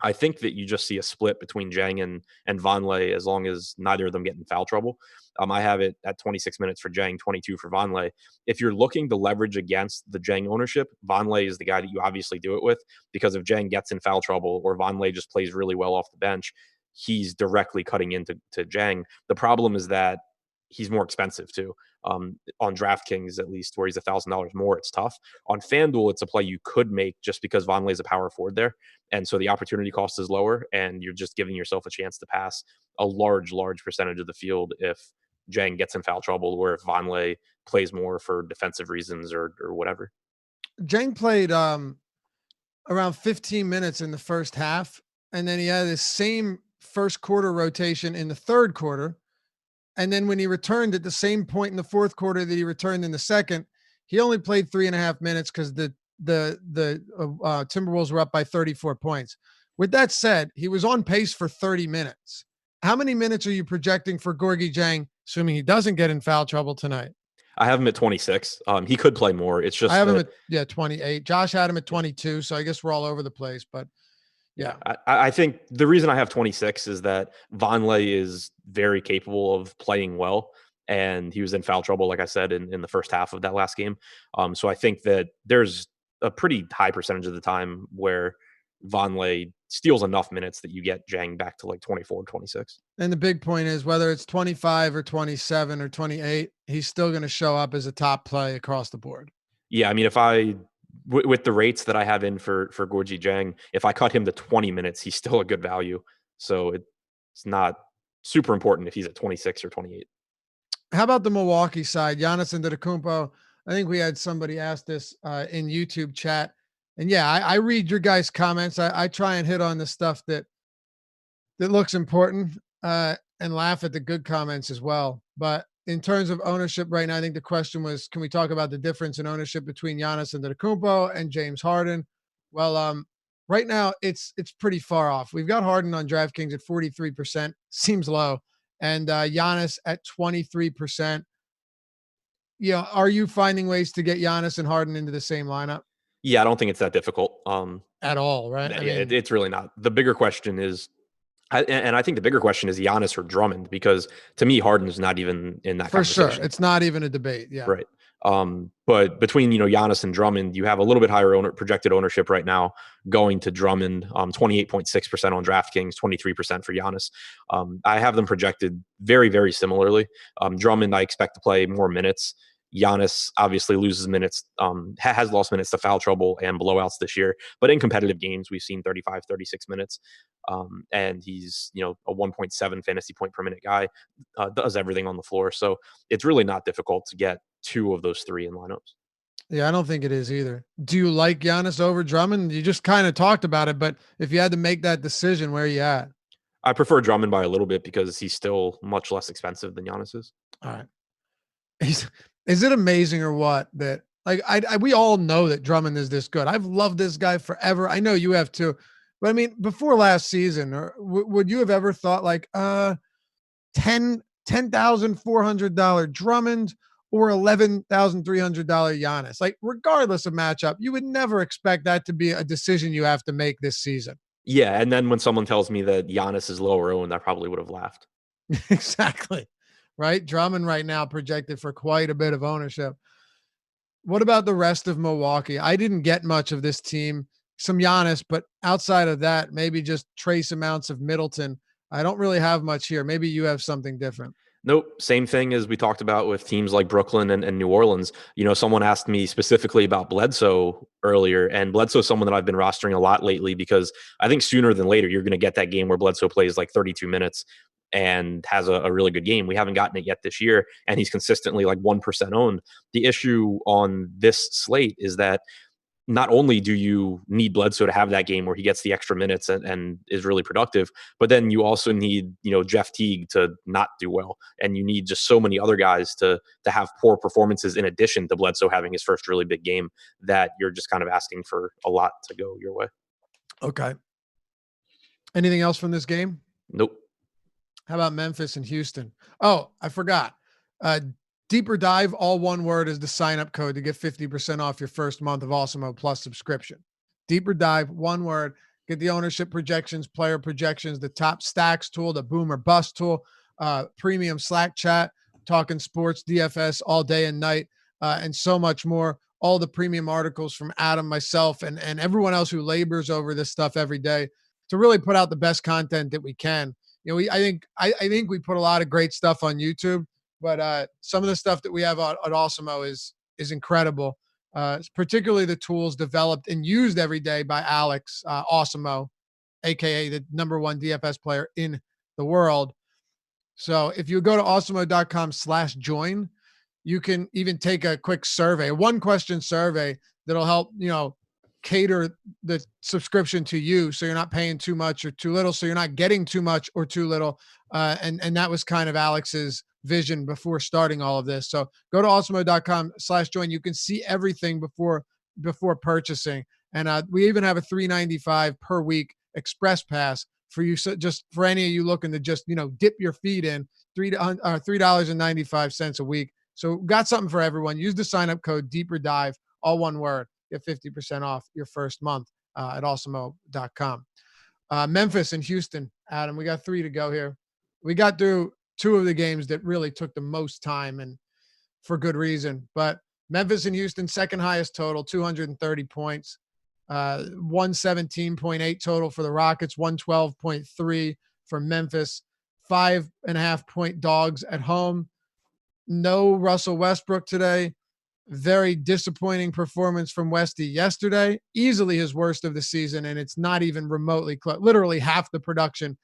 I think that you just see a split between Jang and Vonleh as long as neither of them get in foul trouble. I have it at 26 minutes for Jang, 22 for Vonleh. If you're looking to leverage against the Jang ownership, Vonleh is the guy that you obviously do it with, because if Jang gets in foul trouble or Vonleh just plays really well off the bench, he's directly cutting into Jang. The problem is that he's more expensive too. On DraftKings, at least, where he's $1,000 more, it's tough. On FanDuel, it's a play you could make just because Vonleh is a power forward there. And so the opportunity cost is lower, and you're just giving yourself a chance to pass a large percentage of the field if Jang gets in foul trouble or if Vonleh plays more for defensive reasons or whatever. Jang played around 15 minutes in the first half, and then he had the same first quarter rotation in the third quarter. And then when he returned at the same point in the fourth quarter that he returned in the second, he only played 3.5 minutes because the Timberwolves were up by 34 points. With that said, he was on pace for 30 minutes. How many minutes are you projecting for Gorgie Jang, assuming he doesn't get in foul trouble tonight? I have him at 26. He could play more. It's just I have him at 28. Josh had him at 22, so I guess we're all over the place. But yeah, I think the reason I have 26 is that Vonleh is very capable of playing well, and he was in foul trouble, like I said, in the first half of that last game. So I think that there's a pretty high percentage of the time where Vonleh steals enough minutes that you get Jang back to like 24, 26. And the big point is whether it's 25 or 27 or 28, he's still going to show up as a top play across the board. Yeah, I mean, with the rates that I have in for Gorgie Jang, if I cut him to 20 minutes, he's still a good value. So it's not super important if he's at 26 or 28. How about the Milwaukee side? Giannis Antetokounmpo. I think we had somebody ask this in YouTube chat. And yeah, I read your guys' comments. I try and hit on the stuff that looks important and laugh at the good comments as well. But in terms of ownership right now, I think the question was, can we talk about the difference in ownership between Giannis Antetokounmpo and James Harden? Well, right now it's pretty far off. We've got Harden on DraftKings at 43%, seems low, and Giannis at 23%. Are you finding ways to get Giannis and Harden into the same lineup? Yeah, I don't think it's that difficult. At all, right? It's really not. The bigger question is, and I think the bigger question is Giannis or Drummond, because to me, Harden is not even in that conversation. For sure. It's not even a debate. Yeah. Right. But between, Giannis and Drummond, you have a little bit higher projected ownership right now going to Drummond, 28.6% on DraftKings, 23% for Giannis. I have them projected very, very similarly. Drummond, I expect to play more minutes. Giannis obviously loses minutes, has lost minutes to foul trouble and blowouts this year. But in competitive games, we've seen 35, 36 minutes. And he's, a 1.7 fantasy point per minute guy, does everything on the floor. So it's really not difficult to get 2 of those 3 in lineups. Yeah, I don't think it is either. Do you like Giannis over Drummond? You just kind of talked about it, but if you had to make that decision, where are you at? I prefer Drummond by a little bit because he's still much less expensive than Giannis is. All right. Is it amazing or what that we all know that Drummond is this good. I've loved this guy forever. I know you have too, but I mean, before last season, or would you have ever thought like $10,400 Drummond or $11,300 Giannis? Like, regardless of matchup, you would never expect that to be a decision you have to make this season. Yeah, and then when someone tells me that Giannis is lower owned, I probably would have laughed. Exactly. Right? Drummond right now projected for quite a bit of ownership. What about the rest of Milwaukee? I didn't get much of this team. Some Giannis, but outside of that, maybe just trace amounts of Middleton. I don't really have much here. Maybe you have something different. Nope. Same thing as we talked about with teams like Brooklyn and New Orleans. Someone asked me specifically about Bledsoe earlier, and Bledsoe is someone that I've been rostering a lot lately because I think sooner than later, you're going to get that game where Bledsoe plays like 32 minutes and has a really good game. We haven't gotten it yet this year, and he's consistently like 1% owned. The issue on this slate is that not only do you need Bledsoe to have that game where he gets the extra minutes and is really productive, but then you also need, Jeff Teague to not do well. And you need just so many other guys to have poor performances in addition to Bledsoe having his first really big game that you're just kind of asking for a lot to go your way. Okay. Anything else from this game? Nope. How about Memphis and Houston? Oh, I forgot. Deeper Dive, all one word, is the sign-up code to get 50% off your first month of Awesemo Plus subscription. Deeper Dive, one word. Get the ownership projections, player projections, the top stacks tool, the boom or bust tool, premium Slack chat, talking sports, DFS all day and night, and so much more. All the premium articles from Adam, myself, and everyone else who labors over this stuff every day to really put out the best content that we can. I think we put a lot of great stuff on YouTube, but some of the stuff that we have at Awesemo is incredible. Particularly the tools developed and used every day by Alex Awesemo, aka the #1 DFS player in the world. So if you go to awesemo.com/join, you can even take a quick survey, a 1-question survey that'll help, cater the subscription to you. So you're not paying too much or too little. So you're not getting too much or too little. And that was kind of Alex's vision before starting all of this. So go to awesemo.com/join. You can see everything before purchasing. And we even have a $3.95 per week express pass for you. So just for any of you looking to just, dip your feet in, $3.95 a week. So got something for everyone. Use the sign up code Deeper Dive, all one word. Get 50% off your first month at awesemo.com. Memphis and Houston, Adam, we got 3 to go here. We got through 2 of the games that really took the most time, and for good reason. But Memphis and Houston, second highest total, 230 points, 117.8 total for the Rockets, 112.3 for Memphis, 5.5 point dogs at home. No Russell Westbrook today. Very disappointing performance from Westy yesterday. Easily his worst of the season, and it's not even remotely close. Literally half the production.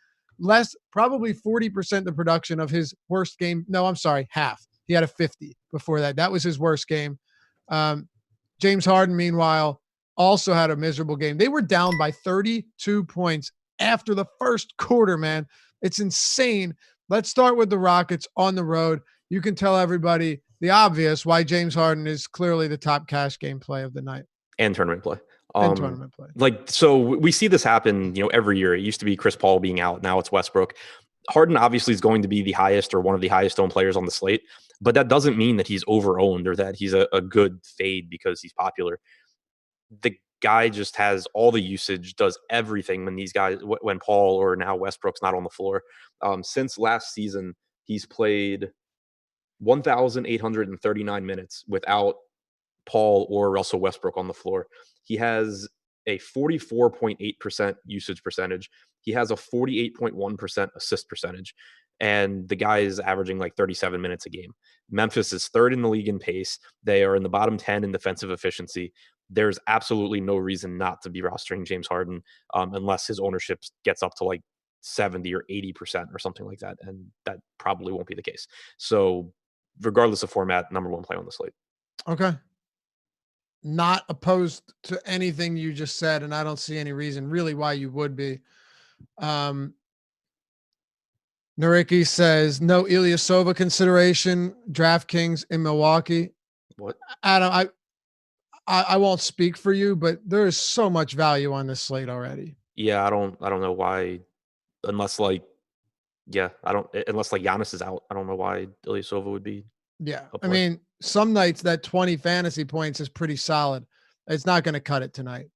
Probably 40% the production of his worst game. No, I'm sorry, half. He had a 50 before that. That was his worst game. James Harden, meanwhile, also had a miserable game. They were down by 32 points after the first quarter, man. It's insane. Let's start with the Rockets on the road. You can tell everybody the obvious why James Harden is clearly the top cash game play of the night. And tournament play. So we see this happen, every year. It used to be Chris Paul being out. Now it's Westbrook. Harden obviously is going to be the highest or one of the highest owned players on the slate, but that doesn't mean that he's over owned or that he's a good fade because he's popular. The guy just has all the usage, does everything when Paul or now Westbrook's not on the floor. Since last season, he's played 1,839 minutes without Paul or Russell Westbrook on the floor. He has a 44.8% usage percentage. He has a 48.1% assist percentage. and the guy is averaging like 37 minutes a game. Memphis is third in the league in pace. They are in the bottom 10 in defensive efficiency. There's absolutely no reason not to be rostering James Harden unless his ownership gets up to like 70 or 80% or something like that. And that probably won't be the case. So regardless of format, number one play on the slate. Okay. Not opposed to anything you just said, and I don't see any reason really why you would be. Nariki says no Ilyasova consideration. DraftKings in Milwaukee. What? Adam, I won't speak for you, but there is so much value on this slate already. Yeah, I don't know why, unless like Giannis is out. I don't know why Ilyasova would be. Yeah. I mean, some nights that 20 fantasy points is pretty solid. It's not going to cut it tonight.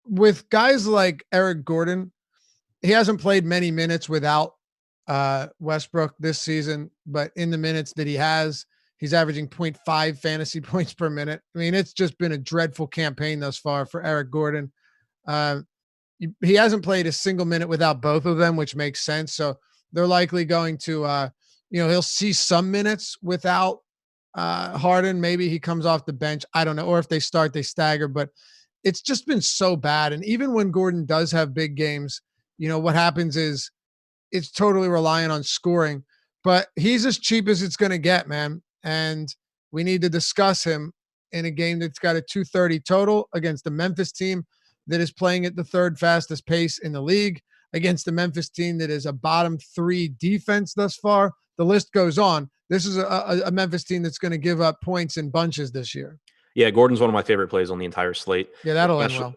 With guys like Eric Gordon, he hasn't played many minutes without Westbrook this season, but in the minutes that he has, he's averaging 0.5 fantasy points per minute. I mean, it's just been a dreadful campaign thus far for Eric Gordon. He hasn't played a single minute without both of them, which makes sense. So they're likely going to, he'll see some minutes without Harden. Maybe he comes off the bench. I don't know. Or if they start, they stagger. But it's just been so bad. And even when Gordon does have big games, what happens is it's totally reliant on scoring. But he's as cheap as it's going to get, man. And we need to discuss him in a game that's got a 230 total against the Memphis team that is playing at the third fastest pace in the league, against the Memphis team that is a bottom 3 defense thus far. The list goes on. This is a Memphis team that's going to give up points in bunches this year. Yeah, Gordon's one of my favorite plays on the entire slate. Yeah, that'll end well.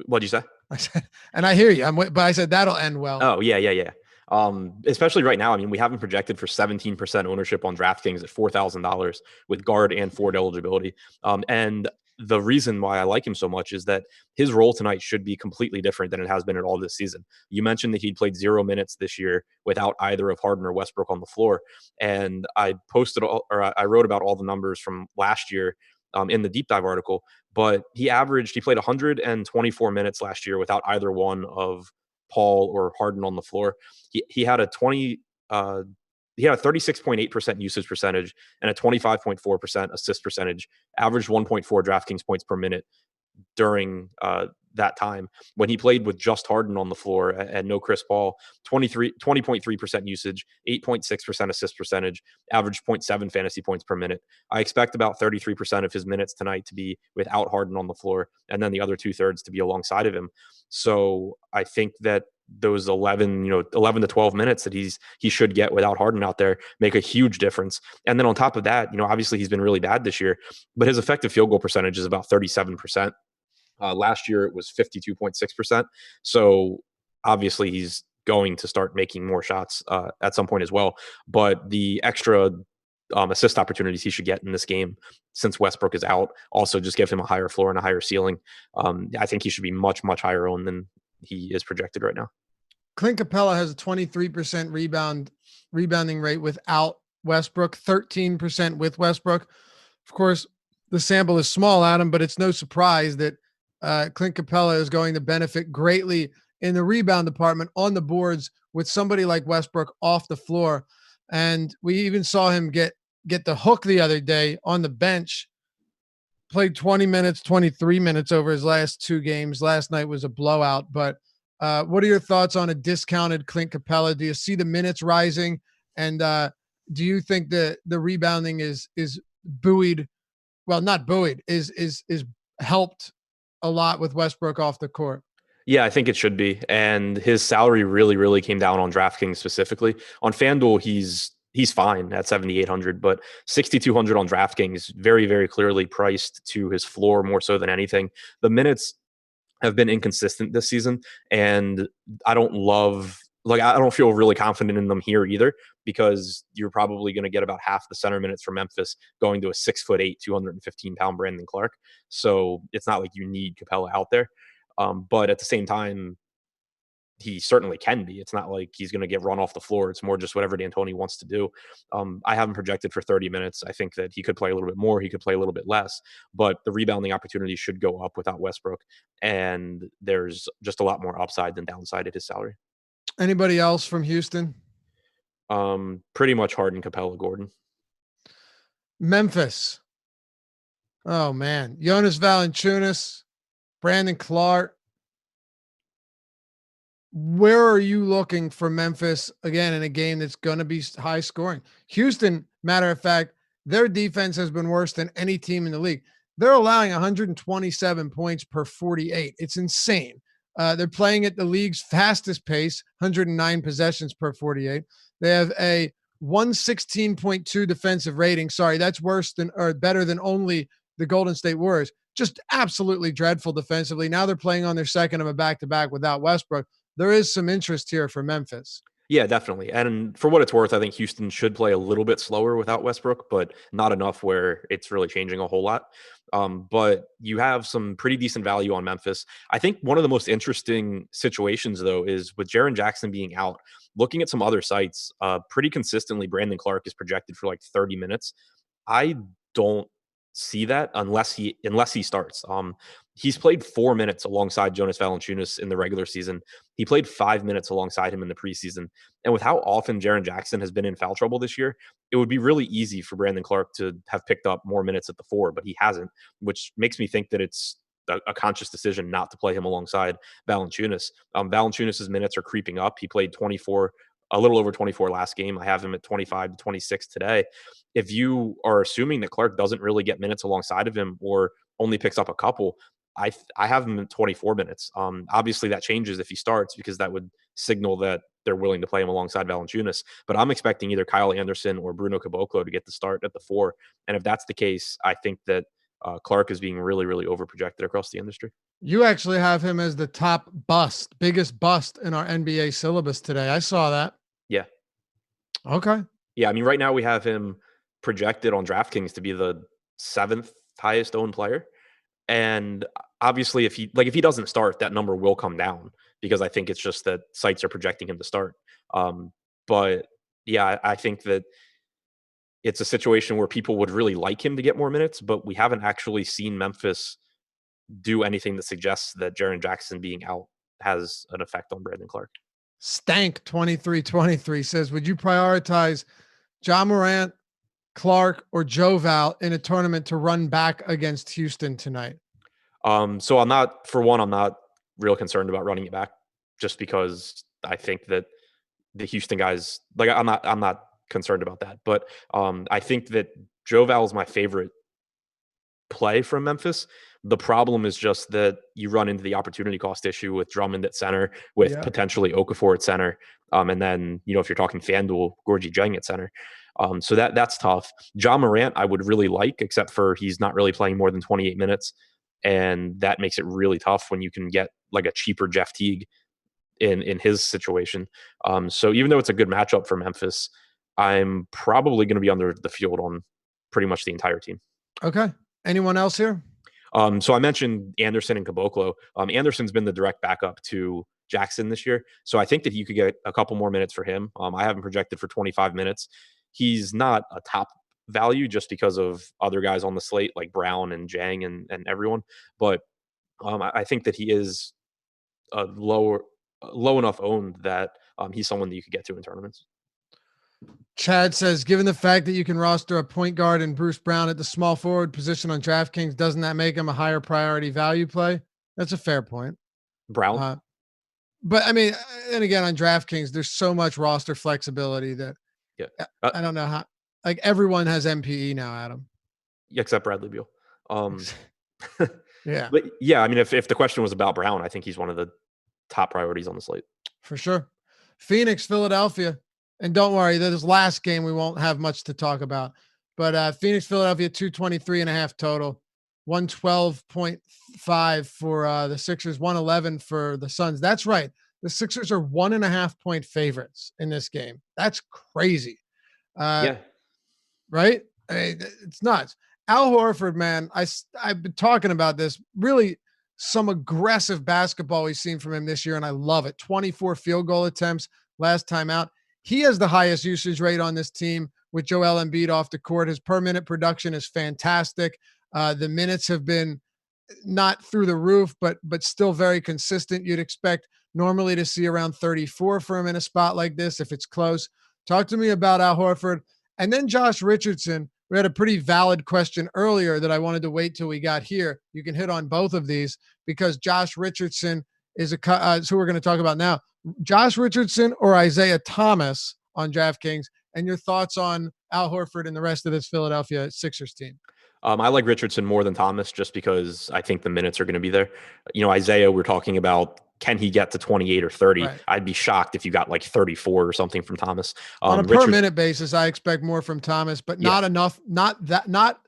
What'd you say? I said, and I hear you. But I said that'll end well. Oh, yeah. Especially right now. I mean, we haven't projected for 17% ownership on DraftKings at $4,000 with guard and forward eligibility. And the reason why I like him so much is that his role tonight should be completely different than it has been at all this season. You mentioned that he'd played 0 minutes this year without either of Harden or Westbrook on the floor. And I wrote about all the numbers from last year in the deep dive article, but he played 124 minutes last year without either one of Paul or Harden on the floor. He had a 36.8% usage percentage and a 25.4% assist percentage, averaged 1.4 DraftKings points per minute during that time. When he played with just Harden on the floor and no Chris Paul, 20.3% usage, 8.6% assist percentage, averaged 0.7 fantasy points per minute. I expect about 33% of his minutes tonight to be without Harden on the floor, and then the other 2/3 to be alongside of him. So I think that those 11 to 12 minutes that he should get without Harden out there make a huge difference. And then on top of that, obviously he's been really bad this year, but his effective field goal percentage is about 37%. Last year it was 52.6%. So obviously he's going to start making more shots at some point as well. But the extra assist opportunities he should get in this game, since Westbrook is out, also just give him a higher floor and a higher ceiling. I think he should be much, much higher owned than he is projected right now. Clint Capela has a 23% rebounding rate without Westbrook, 13% with Westbrook. Of course, the sample is small, Adam, but it's no surprise that Clint Capela is going to benefit greatly in the rebound department on the boards with somebody like Westbrook off the floor. And we even saw him get the hook the other day on the bench. Played 20 minutes, 23 minutes over his last 2 games. Last night was a blowout. But what are your thoughts on a discounted Clint Capela? Do you see the minutes rising? And do you think the rebounding is buoyed? Well, not buoyed, is helped a lot with Westbrook off the court? Yeah, I think it should be. And his salary really, really came down on DraftKings specifically. On FanDuel, he's fine at 7,800, but 6,200 on DraftKings, very, very clearly priced to his floor more so than anything. The minutes have been inconsistent this season, and I don't feel really confident in them here either, because you're probably going to get about half the center minutes for Memphis going to a 6'8", 215-pound Brandon Clark. So it's not like you need Capela out there. But at the same time, he certainly can be. It's not like he's going to get run off the floor. It's more just whatever D'Antoni wants to do. I haven't projected for 30 minutes. I think that he could play a little bit more. He could play a little bit less. But the rebounding opportunities should go up without Westbrook. And there's just a lot more upside than downside at his salary. Anybody else from Houston? Pretty much Harden, Capela, Gordon. Memphis. Oh man, Jonas Valanciunas, Brandon Clark. Where are you looking for Memphis again in a game that's going to be high scoring? Houston, matter of fact, their defense has been worse than any team in the league. They're allowing 127 points per 48. It's insane. They're playing at the league's fastest pace, 109 possessions per 48. They have a 116.2 defensive rating. Sorry, that's worse than or better than only the Golden State Warriors. Just absolutely dreadful defensively. Now they're playing on their second of a back-to-back without Westbrook. There is some interest here for Memphis. Yeah, definitely. And for what it's worth, I think Houston should play a little bit slower without Westbrook, but not enough where it's really changing a whole lot. But you have some pretty decent value on Memphis. I think one of the most interesting situations, though, is with Jaren Jackson being out. Looking at some other sites, pretty consistently, Brandon Clark is projected for like 30 minutes. I don't see that unless he starts. He's played 4 minutes alongside Jonas Valanciunas in the regular season. He played 5 minutes alongside him in the preseason. And with how often Jaren Jackson has been in foul trouble this year, it would be really easy for Brandon Clark to have picked up more minutes at the 4, but he hasn't, which makes me think that it's a conscious decision not to play him alongside Valanciunas. Valanciunas' minutes are creeping up. He played 24, a little over 24 last game. I have him at 25 to 26 today. If you are assuming that Clark doesn't really get minutes alongside of him or only picks up a couple, I have him in 24 minutes. Obviously, that changes if he starts because that would signal that they're willing to play him alongside Valanciunas. But I'm expecting either Kyle Anderson or Bruno Caboclo to get the start at the 4. And if that's the case, I think that Clark is being really, really overprojected across the industry. You actually have him as the top bust, biggest bust in our NBA syllabus today. I saw that. Yeah. Okay. Yeah, I mean, right now we have him projected on DraftKings to be the 7th highest owned player. And obviously, if he doesn't start, that number will come down because I think it's just that sites are projecting him to start. But yeah, I think that it's a situation where people would really like him to get more minutes, but we haven't actually seen Memphis do anything that suggests that Jaren Jackson being out has an effect on Brandon Clark. Stank 2323 says, would you prioritize Ja Morant, Clark, or Joe Val in a tournament to run back against Houston tonight? So I'm not real concerned about running it back just because I think that the Houston guys, like I'm not concerned about that. But I think that Joe Val is my favorite play from Memphis. The problem is just that you run into the opportunity cost issue with Drummond at center, with potentially Okafor at center. And then, if you're talking FanDuel, Gorgie Jang at center. So that's tough. Ja Morant, I would really like, except for he's not really playing more than 28 minutes. And that makes it really tough when you can get like a cheaper Jeff Teague in his situation. So even though it's a good matchup for Memphis, I'm probably going to be under the field on pretty much the entire team. Okay. Anyone else here? So I mentioned Anderson and Caboclo. Anderson's been the direct backup to Jackson this year. So I think that you could get a couple more minutes for him. I have him projected for 25 minutes. He's not a top value just because of other guys on the slate like Brown and Jang and everyone. But I think that he is a low enough owned that he's someone that you could get to in tournaments. Chad says, given the fact that you can roster a point guard and Bruce Brown at the small forward position on DraftKings, doesn't that make him a higher priority value play? That's a fair point. Brown. But I mean, and again, on DraftKings, there's so much roster flexibility that I don't know how, like everyone has MPE now, Adam. Except Bradley Beal. Yeah. But yeah, I mean, if the question was about Brown, I think he's one of the top priorities on the slate. For sure. Phoenix, Philadelphia. And don't worry, this last game, we won't have much to talk about. But Phoenix, Philadelphia, 223.5 total. 112.5 for the Sixers, 111 for the Suns. That's right. The Sixers are 1.5 point favorites in this game. That's crazy. Yeah. Right? I mean, it's nuts. Al Horford, man, I've been talking about this. Really some aggressive basketball we've seen from him this year, and I love it. 24 field goal attempts last time out. He has the highest usage rate on this team with Joel Embiid off the court. His per minute production is fantastic. The minutes have been not through the roof, but still very consistent. You'd expect normally to see around 34 for him in a spot like this if it's close. Talk to me about Al Horford. And then Josh Richardson. We had a pretty valid question earlier that I wanted to wait till we got here. You can hit on both of these because Josh Richardson is who we're going to talk about now. Josh Richardson or Isiah Thomas on DraftKings, and your thoughts on Al Horford and the rest of this Philadelphia Sixers team. I like Richardson more than Thomas just because I think the minutes are going to be there. Isiah, we're talking about, can he get to 28 or 30? Right. I'd be shocked if you got like 34 or something from Thomas. On a per minute basis, I expect more from Thomas, but not enough, not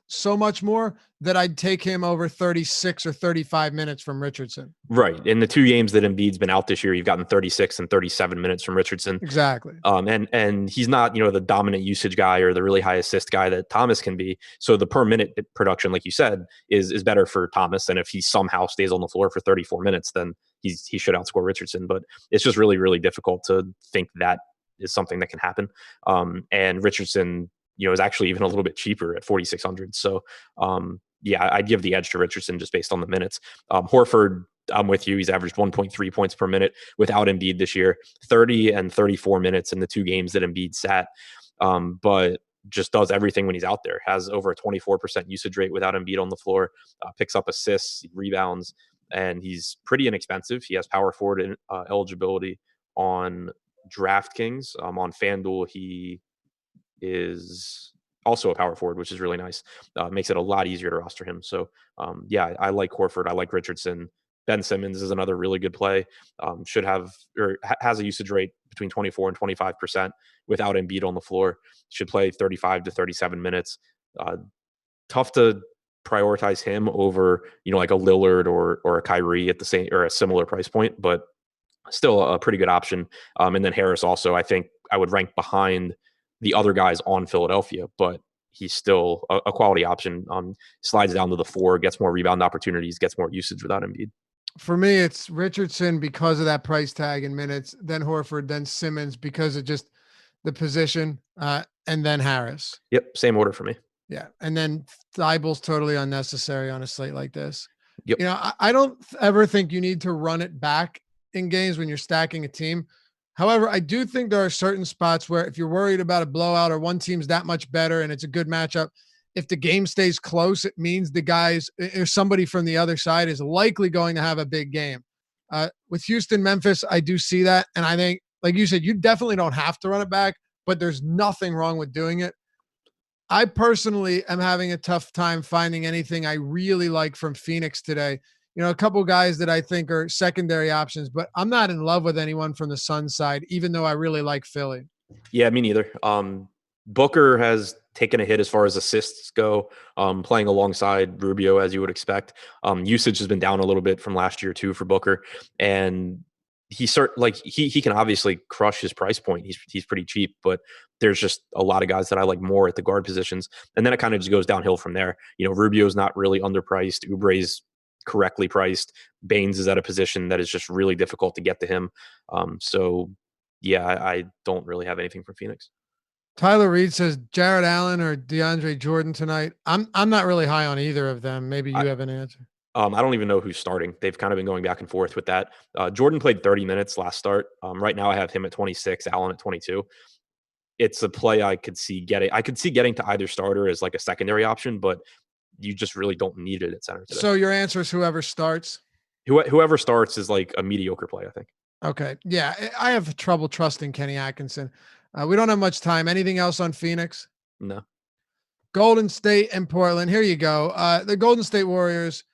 so much more that I'd take him over 36 or 35 minutes from Richardson. Right. In the 2 games that Embiid's been out this year, you've gotten 36 and 37 minutes from Richardson. Exactly. And he's not, the dominant usage guy or the really high assist guy that Thomas can be. So the per minute production, like you said, is better for Thomas. And if he somehow stays on the floor for 34 minutes, then he should outscore Richardson. But it's just really, really difficult to think that is something that can happen. And Richardson, is actually even a little bit cheaper at 4,600. So, I'd give the edge to Richardson just based on the minutes. Horford, I'm with you. He's averaged 1.3 points per minute without Embiid this year, 30 and 34 minutes in the 2 games that Embiid sat. But just does everything when he's out there, has over a 24% usage rate without Embiid on the floor, picks up assists, rebounds, and he's pretty inexpensive. He has power forward eligibility on DraftKings. On FanDuel, he is also a power forward, which is really nice. Makes it a lot easier to roster him. So, I like Horford. I like Richardson. Ben Simmons is another really good play. Should have or has a usage rate between 24 and 25% without Embiid on the floor. Should play 35 to 37 minutes. Tough to prioritize him over, like a Lillard or a Kyrie at the same or a similar price point, but still a pretty good option. And then Harris also, I think I would rank behind the other guys on Philadelphia, but he's still a quality option. Slides down to the 4, gets more rebound opportunities, gets more usage without Embiid. For me, it's Richardson because of that price tag in minutes, then Horford, then Simmons because of just the position, and then Harris. Yep, same order for me. Yeah, and then Thybulle's totally unnecessary on a slate like this. Yep. I don't ever think you need to run it back in games when you're stacking a team. However, I do think there are certain spots where if you're worried about a blowout or one team's that much better and it's a good matchup, if the game stays close, it means the guys or somebody from the other side is likely going to have a big game. With Houston, Memphis, I do see that. And I think, like you said, you definitely don't have to run it back, but there's nothing wrong with doing it. I personally am having a tough time finding anything I really like from Phoenix today. A couple guys that I think are secondary options, but I'm not in love with anyone from the Suns side, even though I really like Philly. Yeah, me neither. Booker has taken a hit as far as assists go, playing alongside Rubio, as you would expect. Usage has been down a little bit from last year too for Booker, and he can obviously crush his price point. He's pretty cheap, but there's just a lot of guys that I like more at the guard positions, and then it kind of just goes downhill from there. Rubio's not really underpriced. Oubre's correctly priced. Baines is at a position that is just really difficult to get to him. I don't really have anything from Phoenix. Tyler Reed says Jared Allen or DeAndre Jordan tonight. I'm not really high on either of them. Maybe you have an answer. I don't even know who's starting. They've kind of been going back and forth with that. Jordan played 30 minutes last start. Right now I have him at 26, Allen at 22. It's a play I could see getting. I could see getting to either starter as like a secondary option, but you just really don't need it at center today. So your answer is whoever starts? Whoever starts is like a mediocre play, I think. Okay. Yeah, I have trouble trusting Kenny Atkinson. We don't have much time. Anything else on Phoenix? No. Golden State and Portland. Here you go. The Golden State Warriors,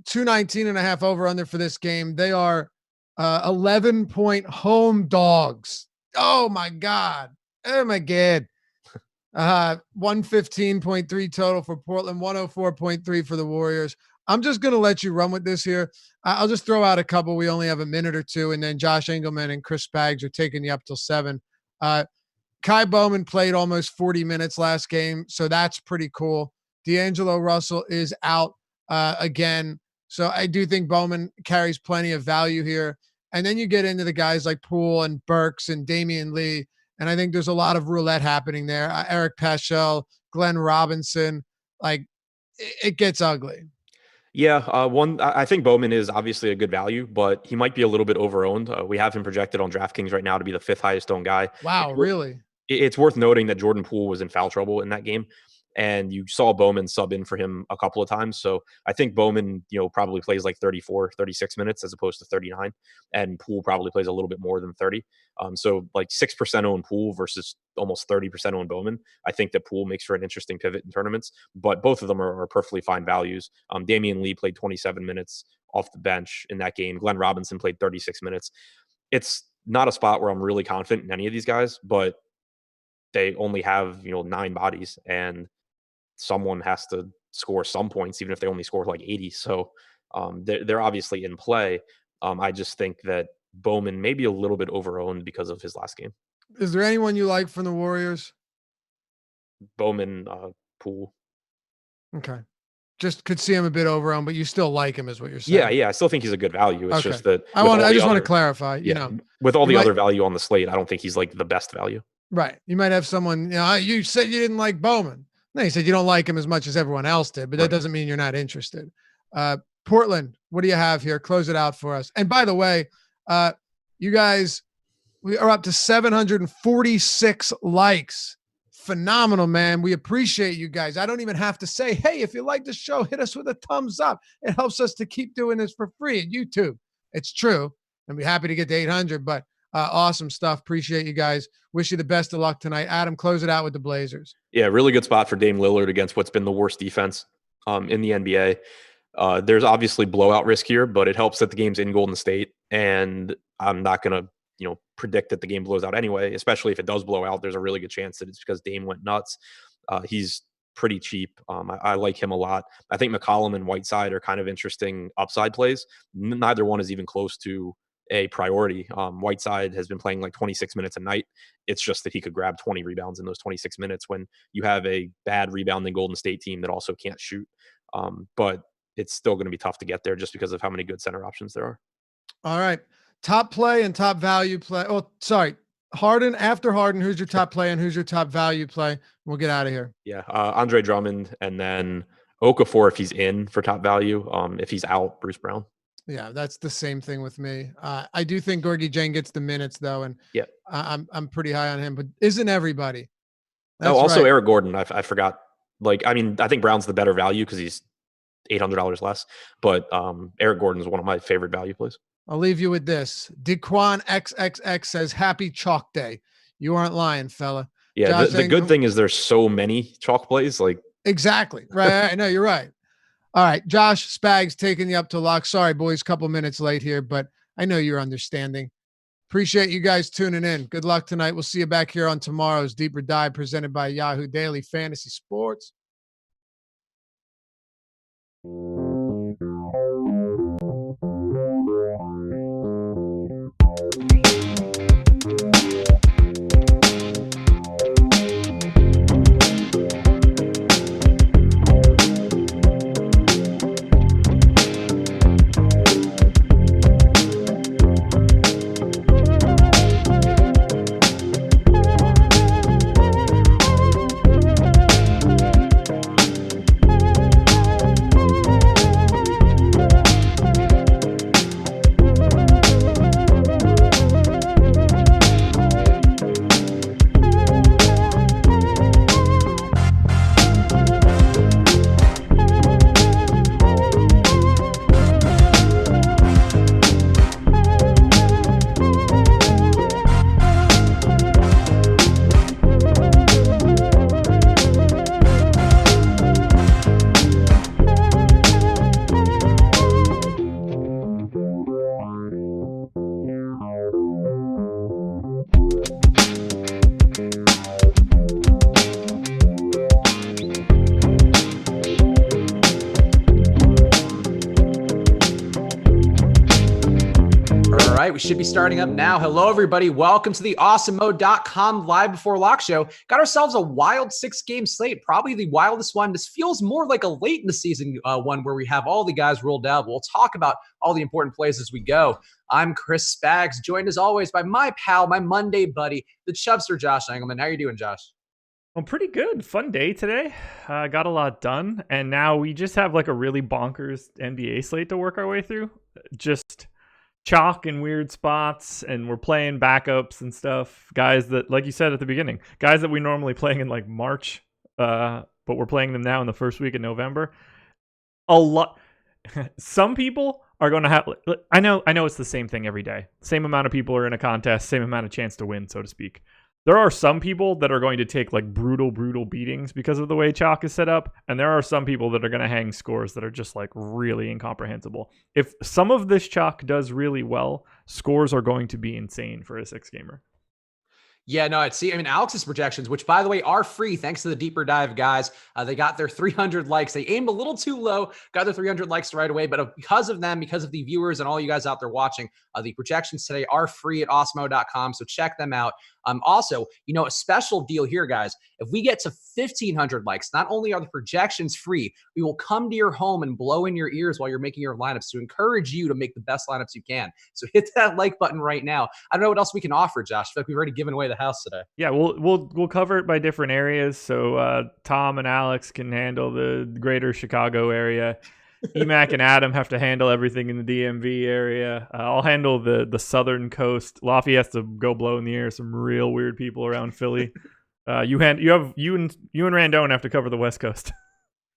219.5 over under for this game. They are 11-point home dogs. Oh my God. 115.3 total for Portland, 104.3 for the Warriors. I'm just going to let you run with this here. I'll just throw out a couple. We only have a minute or two, and then Josh Engelman and Chris Spags are taking you up till 7. Kai Bowman played almost 40 minutes last game, so that's pretty cool. D'Angelo Russell is out again, so I do think Bowman carries plenty of value here. And then you get into the guys like Poole and Burks and Damian Lee, and I think there's a lot of roulette happening there. Eric Paschall, Glenn Robinson, it gets ugly. Yeah, I think Bowman is obviously a good value, but he might be a little bit overowned. We have him projected on DraftKings right now to be the 5th highest owned guy. Wow, really? it's worth noting that Jordan Poole was in foul trouble in that game, and you saw Bowman sub in for him a couple of times. So I think Bowman, probably plays like 34, 36 minutes as opposed to 39, and Poole probably plays a little bit more than 30. So like 6% own Poole versus almost 30% own Bowman. I think that Poole makes for an interesting pivot in tournaments, but both of them are perfectly fine values. Damian Lee played 27 minutes off the bench in that game. Glenn Robinson played 36 minutes. It's not a spot where I'm really confident in any of these guys, but they only have 9 bodies, and someone has to score some points, even if they only score like 80. So they're obviously in play. I just think that Bowman may be a little bit overowned because of his last game. Is there anyone you like from the Warriors? Bowman, Poole. Okay. Just could see him a bit overowned, but you still like him, is what you're saying. Yeah. I still think he's a good value. It's just that I just want to clarify. With all the other value on the slate, I don't think he's like the best value. Right. You might have someone. You said you didn't like Bowman. No, you said you don't like him as much as everyone else did, but that doesn't mean you're not interested. Portland, what do you have here? Close it out for us. And by the way, you guys, we are up to 746 likes. Phenomenal, man. We appreciate you guys. I don't even have to say, hey, if you like the show, hit us with a thumbs up. It helps us to keep doing this for free at YouTube. It's true. And we're happy to get to 800, but awesome stuff. Appreciate you guys. Wish you the best of luck tonight. Adam, close it out with the Blazers. Yeah, really good spot for Dame Lillard against what's been the worst defense in the NBA. There's obviously blowout risk here, but it helps that the game's in Golden State, and I'm not going to predict that the game blows out anyway, especially if it does blow out. There's a really good chance that it's because Dame went nuts. He's pretty cheap. I like him a lot. I think McCollum and Whiteside are kind of interesting upside plays. Neither one is even close to a priority. Whiteside has been playing like 26 minutes a night. It's just that he could grab 20 rebounds in those 26 minutes when you have a bad rebounding Golden State team that also can't shoot. But it's still going to be tough to get there just because of how many good center options there are. All right. Top play and top value play. Oh, sorry. Harden, after Harden, who's your top play and who's your top value play? We'll get out of here. Yeah. Andre Drummond, and then Okafor if he's in for top value. If he's out, Bruce Brown. Yeah, that's the same thing with me. I do think Gorgie Jane gets the minutes though, and yeah, I'm pretty high on him, but isn't everybody? That's also right. Eric Gordon. I forgot. I think Brown's the better value because he's $800 less, but Eric Gordon is one of my favorite value plays. I'll leave you with this. Dequan XXX says, happy chalk day. You aren't lying, fella. Yeah. The good thing is there's so many chalk plays. Exactly. Right. No, you're right. All right. Josh Spags taking you up to lock. Sorry, boys, couple minutes late here, but I know you're understanding. Appreciate you guys tuning in. Good luck tonight. We'll see you back here on tomorrow's Deeper Dive presented by Yahoo Daily Fantasy Sports. We should be starting up now. Hello, everybody. Welcome to the awesomemode.com live before lock show. Got ourselves a wild 6-game slate, probably the wildest one. This feels more like a late in the season one where we have all the guys rolled out. We'll talk about all the important plays as we go. I'm Chris Spags, joined as always by my pal, my Monday buddy, the Chubster Josh Engelman. How are you doing, Josh? Well, pretty good. Fun day today. Got a lot done. And now we just have like a really bonkers NBA slate to work our way through. Just chalk in weird spots, and we're playing backups and stuff. Guys that, like you said at the beginning, guys that we normally play in like March, but we're playing them now in the first week of November. A lot. Some people are going to have. I know it's the same thing every day. Same amount of people are in a contest, same amount of chance to win, so to speak. There are some people that are going to take like brutal beatings because of the way chalk is set up, and there are some people that are going to hang scores that are just like really incomprehensible. If some of this chalk does really well, scores are going to be insane for a 6-gamer. Yeah, no, Alex's projections, which by the way are free thanks to the deeper dive guys. They got their 300 likes. They aimed a little too low, got their 300 likes right away. But because of them, because of the viewers and all you guys out there watching, the projections today are free at awesemo.com. So check them out. Also, a special deal here, guys. If we get to 1,500 likes, not only are the projections free, we will come to your home and blow in your ears while you're making your lineups to encourage you to make the best lineups you can. So hit that like button right now. I don't know what else we can offer, Josh. I feel like we've already given away the house today. Yeah, we'll cover it by different areas. So Tom and Alex can handle the greater Chicago area. Emac and Adam have to handle everything in the DMV area. I'll handle the southern coast. Lafayette has to go blow in the air some real weird people around Philly. You and Randone have to cover the West Coast.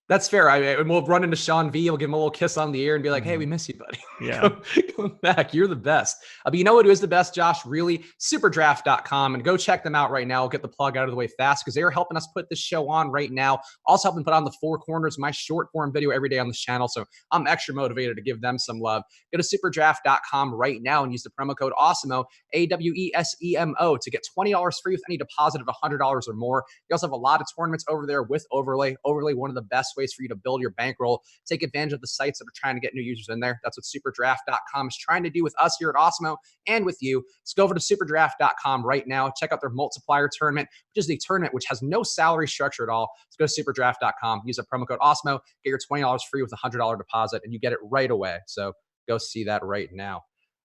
That's fair. And we'll run into Sean V. We'll give him a little kiss on the ear and be like, hey, we miss you, buddy. Yeah. Come back. You're the best. But you know what is the best, Josh? Really? Superdraft.com. And go check them out right now. I'll get the plug out of the way fast because they are helping us put this show on right now. Also helping put on the Four Corners, my short form video every day on this channel. So I'm extra motivated to give them some love. Go to superdraft.com right now and use the promo code AWESEMO, AWESEMO, to get $20 free with any deposit of $100 or more. You also have a lot of tournaments over there with Overlay. Overlay, one of the best ways for you to build your bankroll. Take advantage of the sites that are trying to get new users in there. That's what superdraft.com is trying to do with us here at Awesemo and with you. So go over to superdraft.com right now. Check out their multiplier tournament, which is the tournament which has no salary structure at all. So go to superdraft.com, use a promo code Awesemo, get your $20 free with a $100 deposit, and you get it right away. So go see that right now.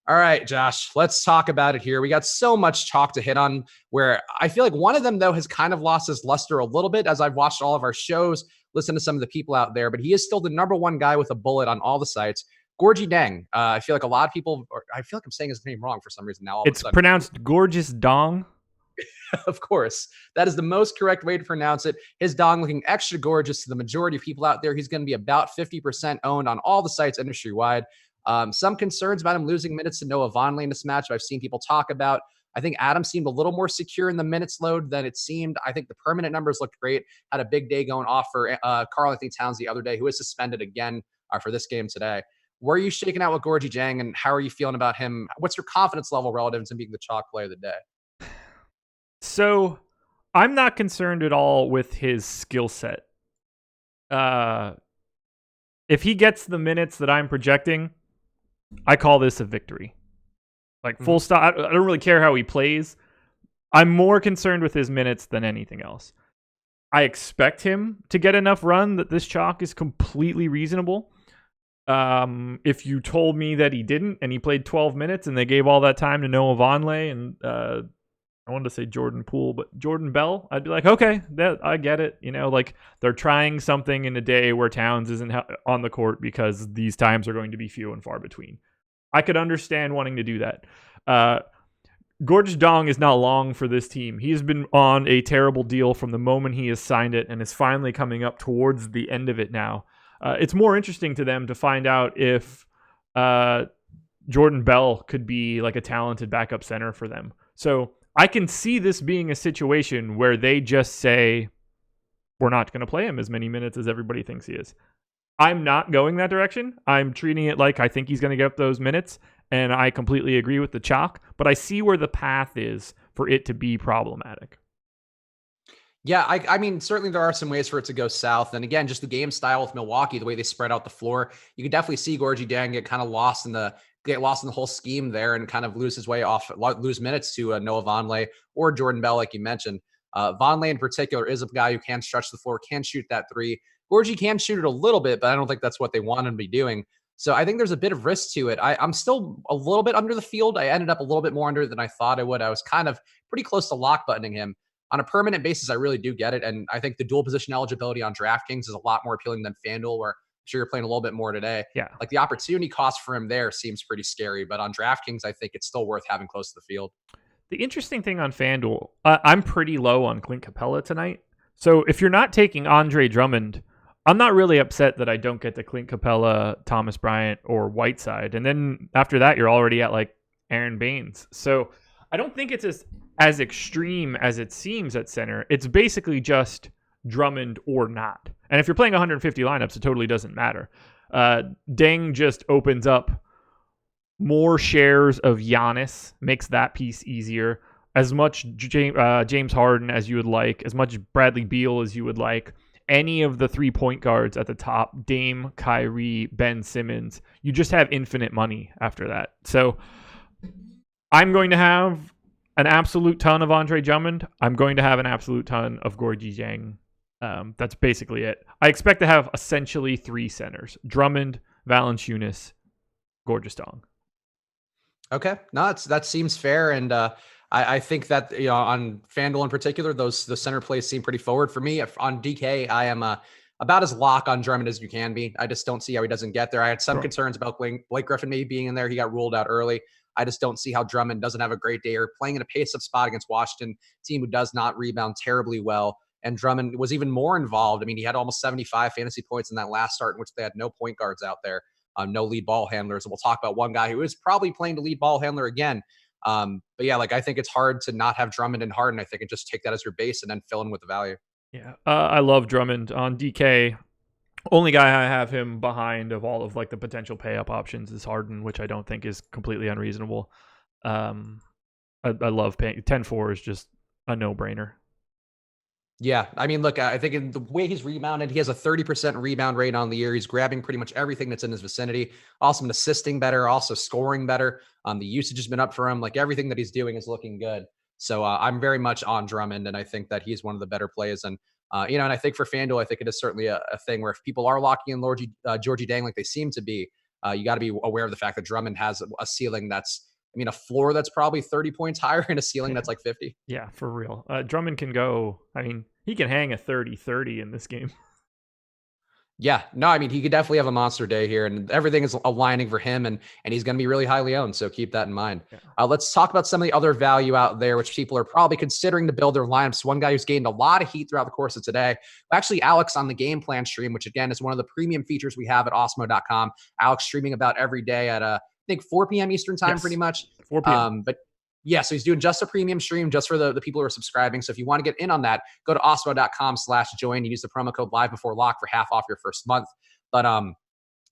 All right, Josh, let's talk about it here. We got so much chalk to hit on where I feel like one of them, though, has kind of lost his luster a little bit as I've watched all of our shows, listen to some of the people out there, but he is still the number one guy with a bullet on all the sites. Gorgie Dang. I feel like a lot of people, I feel like I'm saying his name wrong for some reason now. It's pronounced Gorgeous Dong. Of course. That is the most correct way to pronounce it. His dong looking extra gorgeous to the majority of people out there. He's going to be about 50% owned on all the sites industry-wide. Some concerns about him losing minutes to Noah Vonleh in this match I've seen people talk about. I think Adam seemed a little more secure in the minutes load than it seemed. I think the permanent numbers looked great. Had a big day going off for Karl-Anthony Towns the other day, who is suspended again for this game today. Where are you shaking out with Gorgie Dang, and how are you feeling about him? What's your confidence level relative to being the chalk player of the day? So I'm not concerned at all with his skill set. If he gets the minutes that I'm projecting, I call this a victory. Like, full stop. I don't really care how he plays. I'm more concerned with his minutes than anything else. I expect him to get enough run that this chalk is completely reasonable. If you told me that he didn't and he played 12 minutes and they gave all that time to Noah Vonleh and I wanted to say Jordan Poole, but Jordan Bell, I'd be like, okay, I get it. Like, they're trying something in a day where Towns isn't on the court because these times are going to be few and far between. I could understand wanting to do that. Gorgeous Dong is not long for this team. He's been on a terrible deal from the moment he has signed it and is finally coming up towards the end of it now. It's more interesting to them to find out if Jordan Bell could be like a talented backup center for them. So I can see this being a situation where they just say, we're not going to play him as many minutes as everybody thinks he is. I'm not going that direction. I'm treating it like I think he's going to get up those minutes, and I completely agree with the chalk, but I see where the path is for it to be problematic. Yeah, I mean, certainly there are some ways for it to go south. And again, just the game style with Milwaukee, the way they spread out the floor, you can definitely see Gorgie Dang get lost in the whole scheme there and kind of lose his way off, lose minutes to Noah Vonleh or Jordan Bell, like you mentioned. Vonleh in particular is a guy who can stretch the floor, can shoot that three. Gorgie can shoot it a little bit, but I don't think that's what they want him to be doing. So I think there's a bit of risk to it. I'm still a little bit under the field. I ended up a little bit more under than I thought I would. I was kind of pretty close to lock buttoning him. On a permanent basis, I really do get it. And I think the dual position eligibility on DraftKings is a lot more appealing than FanDuel, where sure you're playing a little bit more today. Yeah. Like the opportunity cost for him there seems pretty scary, but on DraftKings, I think it's still worth having close to the field. The interesting thing on FanDuel, I'm pretty low on Clint Capela tonight. So if you're not taking Andre Drummond, I'm not really upset that I don't get the Clint Capela, Thomas Bryant, or Whiteside. And then after that, you're already at like Aaron Baines. So I don't think it's as extreme as it seems at center. It's basically just Drummond or not. And if you're playing 150 lineups, it totally doesn't matter. Deng just opens up more shares of Giannis, makes that piece easier. As much James Harden as you would like, as much Bradley Beal as you would like, any of the 3-point guards at the top, Dame, Kyrie, Ben Simmons, you just have infinite money after that. So I'm going to have an absolute ton of Andre Drummond. I'm going to have an absolute ton of Gorgui Dieng. That's basically it. I expect to have essentially 3 centers: Drummond, Valanciunas, Gorgeous Dong. Okay, no, that seems fair, and I think that on FanDuel in particular, the center plays seem pretty forward for me. On DK, I am about as lock on Drummond as you can be. I just don't see how he doesn't get there. I had some concerns about Blake Griffin maybe being in there. He got ruled out early. I just don't see how Drummond doesn't have a great day or playing in a pace-up spot against Washington, team who does not rebound terribly well. And Drummond was even more involved. I mean, he had almost 75 fantasy points in that last start in which they had no point guards out there, no lead ball handlers. And we'll talk about one guy who is probably playing the lead ball handler again. But yeah, like I think it's hard to not have Drummond and Harden. I think, and just take that as your base and then fill in with the value. Yeah, I love Drummond on DK. Only guy I have him behind of all of like the potential pay up options is Harden, which I don't think is completely unreasonable. I love paying 10-4 is just a no brainer. Yeah, I mean, look, I think in the way he's rebounded, he has a 30% rebound rate on the year. He's grabbing pretty much everything that's in his vicinity. Also been assisting better, also scoring better. The usage has been up for him. Like everything that he's doing is looking good. So I'm very much on Drummond, and I think that he's one of the better plays. And and I think for FanDuel, I think it is certainly a thing where if people are locking in Gorgui Dieng like they seem to be, you got to be aware of the fact that Drummond has a ceiling that's, a floor that's probably 30 points higher and a ceiling that's like 50. Yeah, for real. Drummond can go, he can hang a 30-30 in this game. Yeah, no, he could definitely have a monster day here, and everything is aligning for him, and he's going to be really highly owned, so keep that in mind. Yeah. Let's talk about some of the other value out there, which people are probably considering to build their lineups. One guy who's gained a lot of heat throughout the course of today, actually Alex on the Game Plan stream, which again is one of the premium features we have at awesemo.com. Alex streaming about every day at, I think 4 p.m. Eastern time, pretty much. 4 p.m. But yeah, so he's doing just a premium stream just for the people who are subscribing. So if you want to get in on that, go to awesemo.com/join and use the promo code LiveBeforeLock for half off your first month. But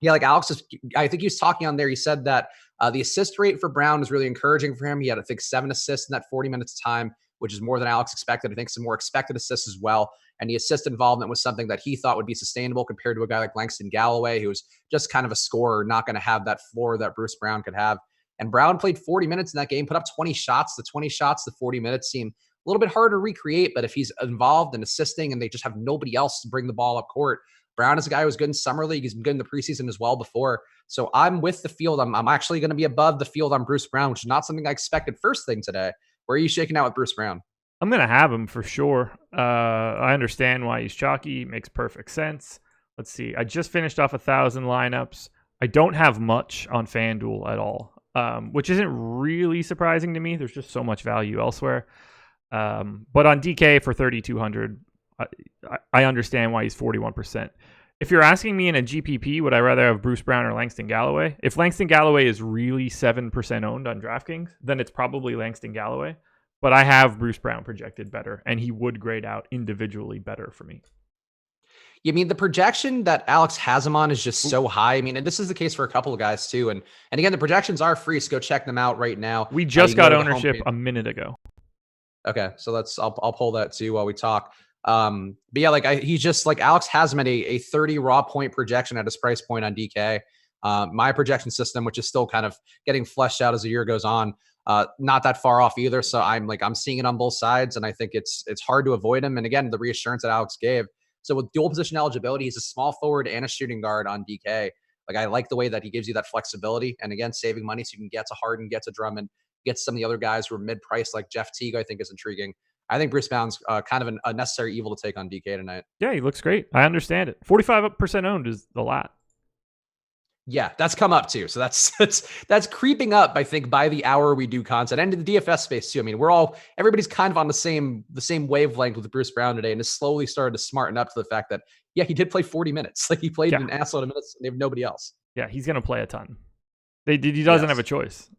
yeah, like Alex I think he was talking on there. He said that the assist rate for Brown is really encouraging for him. He had, I think, 7 assists in that 40 minutes of time, which is more than Alex expected. I think some more expected assists as well. And the assist involvement was something that he thought would be sustainable compared to a guy like Langston Galloway, who was just kind of a scorer, not going to have that floor that Bruce Brown could have. And Brown played 40 minutes in that game, put up 20 shots. The 20 shots, the 40 minutes seem a little bit hard to recreate, but if he's involved and assisting and they just have nobody else to bring the ball up court, Brown is a guy who was good in Summer League. He's been good in the preseason as well before. So I'm with the field. I'm actually going to be above the field on Bruce Brown, which is not something I expected first thing today. Where are you shaking out with Bruce Brown? I'm going to have him for sure. I understand why he's chalky. Makes perfect sense. Let's see. I just finished off 1,000 lineups. I don't have much on FanDuel at all. Which isn't really surprising to me. There's just so much value elsewhere. But on DK for 3,200, I understand why he's 41%. If you're asking me in a GPP, would I rather have Bruce Brown or Langston Galloway? If Langston Galloway is really 7% owned on DraftKings, then it's probably Langston Galloway. But I have Bruce Brown projected better, and he would grade out individually better for me. The projection that Alex has him on is just so high. And this is the case for a couple of guys too. And again, the projections are free, so go check them out right now. We just got ownership a minute ago. Okay, so I'll pull that too while we talk. But yeah, he's just like Alex has him at a 30 raw point projection at his price point on DK. My projection system, which is still kind of getting fleshed out as the year goes on, not that far off either. So I'm seeing it on both sides, and I think it's hard to avoid him. And again, the reassurance that Alex gave. So with dual position eligibility, he's a small forward and a shooting guard on DK. I like the way that he gives you that flexibility. And again, saving money so you can get to Harden, get to Drummond, get to some of the other guys who are mid-price like Jeff Teague, I think is intriguing. I think Bruce Brown's kind of a necessary evil to take on DK tonight. Yeah, he looks great. I understand it. 45% owned is a lot. Yeah, that's come up too. So that's creeping up, I think, by the hour we do content, and in the DFS space too. I mean, everybody's kind of on the same wavelength with Bruce Brown today, and has slowly started to smarten up to the fact that he did play 40 minutes. Like, he played an assload of minutes. And they have nobody else. Yeah, he's gonna play a ton. He doesn't have a choice.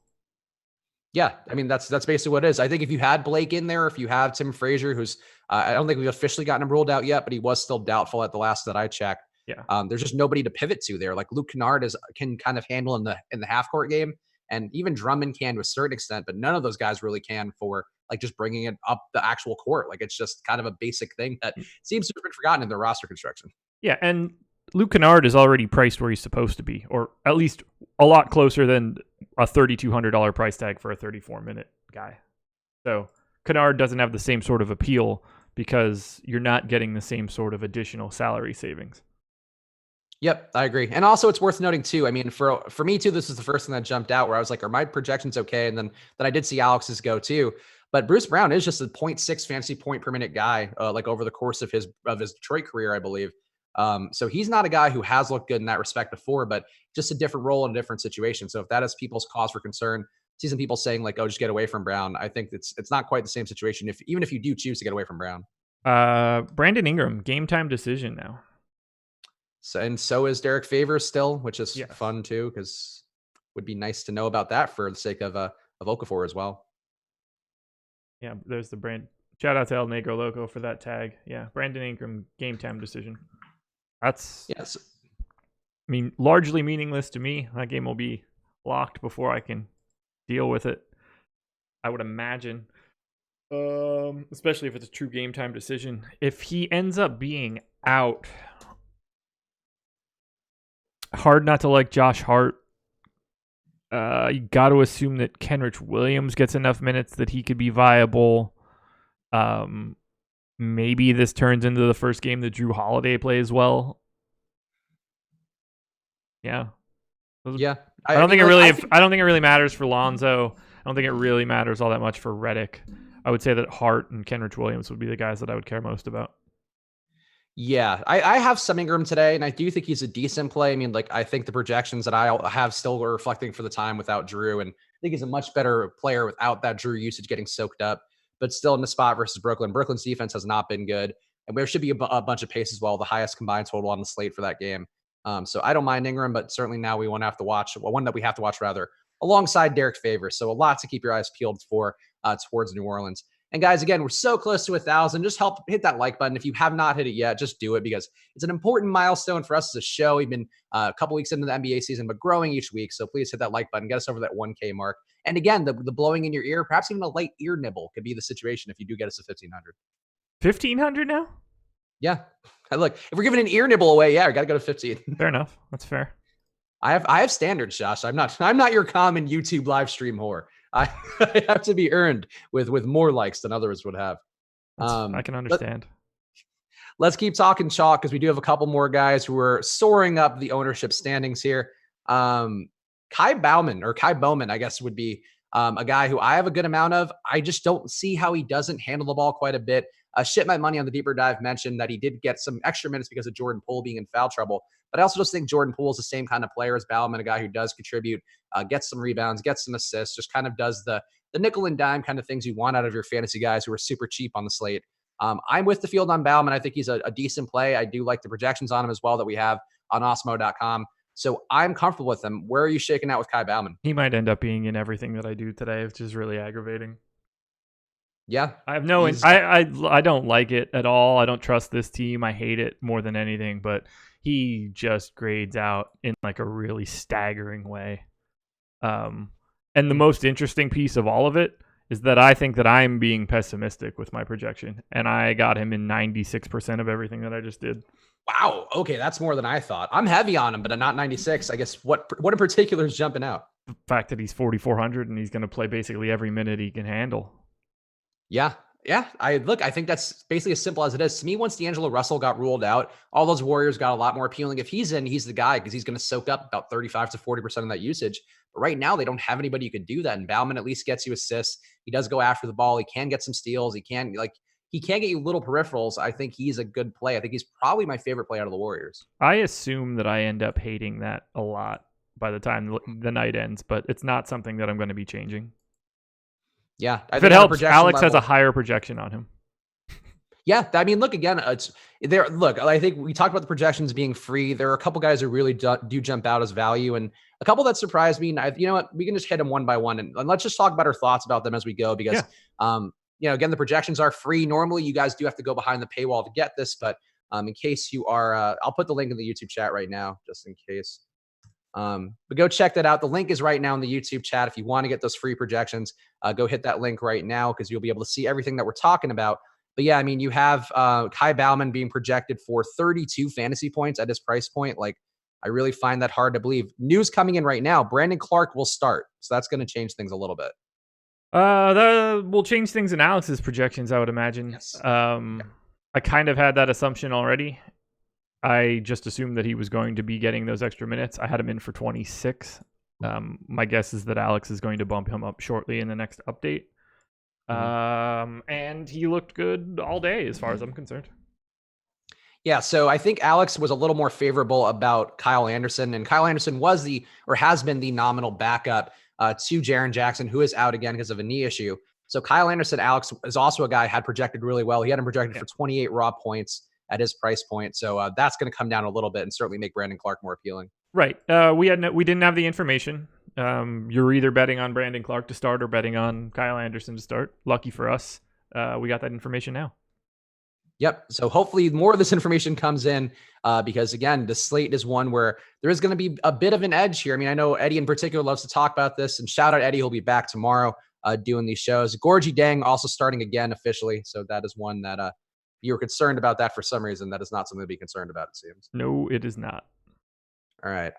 Yeah, I mean, that's basically what it is. I think if you had Blake in there, if you have Tim Frazier, who's I don't think we've officially gotten him ruled out yet, but he was still doubtful at the last that I checked. Yeah. There's just nobody to pivot to there. Like, Luke Kennard can kind of handle in the half court game, and even Drummond can to a certain extent, but none of those guys really can for like just bringing it up the actual court. Like, it's just kind of a basic thing that seems to have been forgotten in their roster construction. Yeah, and Luke Kennard is already priced where he's supposed to be, or at least a lot closer than a $3,200 price tag for a 34-minute guy. So Kennard doesn't have the same sort of appeal because you're not getting the same sort of additional salary savings. Yep, I agree. And also, it's worth noting too, I mean, for me too, this is the first thing that jumped out where I was like, are my projections okay? And then I did see Alex's go too. But Bruce Brown is just a 0.6 fantasy point per minute guy, like over the course of his Detroit career, I believe. So he's not a guy who has looked good in that respect before, but just a different role in a different situation. So if that is people's cause for concern, see some people saying like, oh, just get away from Brown. I think it's not quite the same situation. Even if you do choose to get away from Brown. Brandon Ingram, game time decision now. So is Derek Favors still, which is Yes. fun too, because would be nice to know about that for the sake of Okafor as well. Yeah, there's the brand. Shout out to El Negro Loco for that tag. Yeah, Brandon Ingram, game time decision. That's, yes. I mean, largely meaningless to me. That game will be locked before I can deal with it, I would imagine. Especially if it's a true game time decision. If he ends up being out, hard not to like Josh Hart. You got to assume that Kenrich Williams gets enough minutes that he could be viable. Maybe this turns into the first game that Drew Holiday plays well. Yeah. Yeah. I don't think it really matters for Lonzo. I don't think it really matters all that much for Redick. I would say that Hart and Kenrich Williams would be the guys that I would care most about. Yeah, I have some Ingram today, and I do think he's a decent play. I mean, like, I think the projections that I have still were reflecting for the time without Drew, and I think he's a much better player without that Drew usage getting soaked up, but still in the spot versus Brooklyn. Brooklyn's defense has not been good, and there should be a bunch of pace as well, the highest combined total on the slate for that game. So I don't mind Ingram, but certainly now we want to have to watch, one that we have to watch rather, alongside Derek Favors. So a lot to keep your eyes peeled for towards New Orleans. And guys, again, we're so close to 1,000. Just hit that like button. If you have not hit it yet, just do it, because it's an important milestone for us as a show. We've been a couple weeks into the NBA season, but growing each week. So please hit that like button. Get us over that 1K mark. And again, the blowing in your ear, perhaps even a light ear nibble could be the situation if you do get us to 1,500. 1,500 now? Yeah. Look, if we're giving an ear nibble away, we got to go to 15. Fair enough. That's fair. I have standards, Josh. I'm not your common YouTube live stream whore. I have to be earned with more likes than others would have. I can understand. Let's keep talking chalk, because we do have a couple more guys who are soaring up the ownership standings here. Kai Bowman, I guess, would be a guy who I have a good amount of. I just don't see how he doesn't handle the ball quite a bit. Shit My Money on the Deeper Dive mentioned that he did get some extra minutes because of Jordan Poole being in foul trouble. But I also just think Jordan Poole is the same kind of player as Bowman, a guy who does contribute, gets some rebounds, gets some assists, just kind of does the nickel and dime kind of things you want out of your fantasy guys who are super cheap on the slate. I'm with the field on Bowman. I think he's a decent play. I do like the projections on him as well that we have on awesemo.com. So I'm comfortable with him. Where are you shaking out with Kai Bowman? He might end up being in everything that I do today, which is really aggravating. Yeah. I have no, I don't like it at all. I don't trust this team. I hate it more than anything, but he just grades out in like a really staggering way. And the most interesting piece of all of it is that I think that I'm being pessimistic with my projection, and I got him in 96% of everything that I just did. Wow. Okay. That's more than I thought. I'm heavy on him, but I'm not 96. I guess what in particular is jumping out? The fact that he's 4,400 and he's going to play basically every minute he can handle. Yeah. I think that's basically as simple as it is. To me, once D'Angelo Russell got ruled out, all those Warriors got a lot more appealing. If he's in, he's the guy, because he's going to soak up about 35 to 40% of that usage. But right now, they don't have anybody who can do that. And Bowman at least gets you assists. He does go after the ball. He can get some steals. He can get you little peripherals. I think he's a good play. I think he's probably my favorite play out of the Warriors. I assume that I end up hating that a lot by the time the night ends, but it's not something that I'm going to be changing. Yeah. If it helps, Alex has a higher projection on him. Yeah, I mean, look again. It's there. Look, I think we talked about the projections being free. There are a couple guys who really do jump out as value, and a couple that surprised me. And you know what? We can just hit them one by one, and let's just talk about our thoughts about them as we go. Because, again, the projections are free. Normally, you guys do have to go behind the paywall to get this, but in case you are, I'll put the link in the YouTube chat right now, just in case. But go check that out. The link is right now in the YouTube chat. If you want to get those free projections, go hit that link right now because you'll be able to see everything that we're talking about. But yeah, I mean, you have Kai Bauman being projected for 32 fantasy points at his price point. Like, I really find that hard to believe. News coming in right now, Brandon Clark will start. So that's going to change things a little bit. That will change things in Alex's projections, I would imagine. Yes. I kind of had that assumption already. I just assumed that he was going to be getting those extra minutes. I had him in for 26. My guess is that Alex is going to bump him up shortly in the next update. And he looked good all day as far as I'm concerned. Yeah, so I think Alex was a little more favorable about Kyle Anderson, and Kyle Anderson has been the nominal backup to Jaren Jackson, who is out again because of a knee issue. So Kyle Anderson, Alex, is also a guy had projected really well. He had him projected for 28 raw points at his price point. So that's going to come down a little bit and certainly make Brandon Clark more appealing. Right. We didn't have the information. You're either betting on Brandon Clark to start or betting on Kyle Anderson to start. Lucky for us, we got that information now. Yep. So hopefully more of this information comes in because, again, the slate is one where there is going to be a bit of an edge here. I mean, I know Eddie in particular loves to talk about this, and shout out Eddie. He'll be back tomorrow doing these shows. Gorgie Dang also starting again officially. So that is one that you were concerned about that for some reason. That is not something to be concerned about, it seems. No, it is not. All right.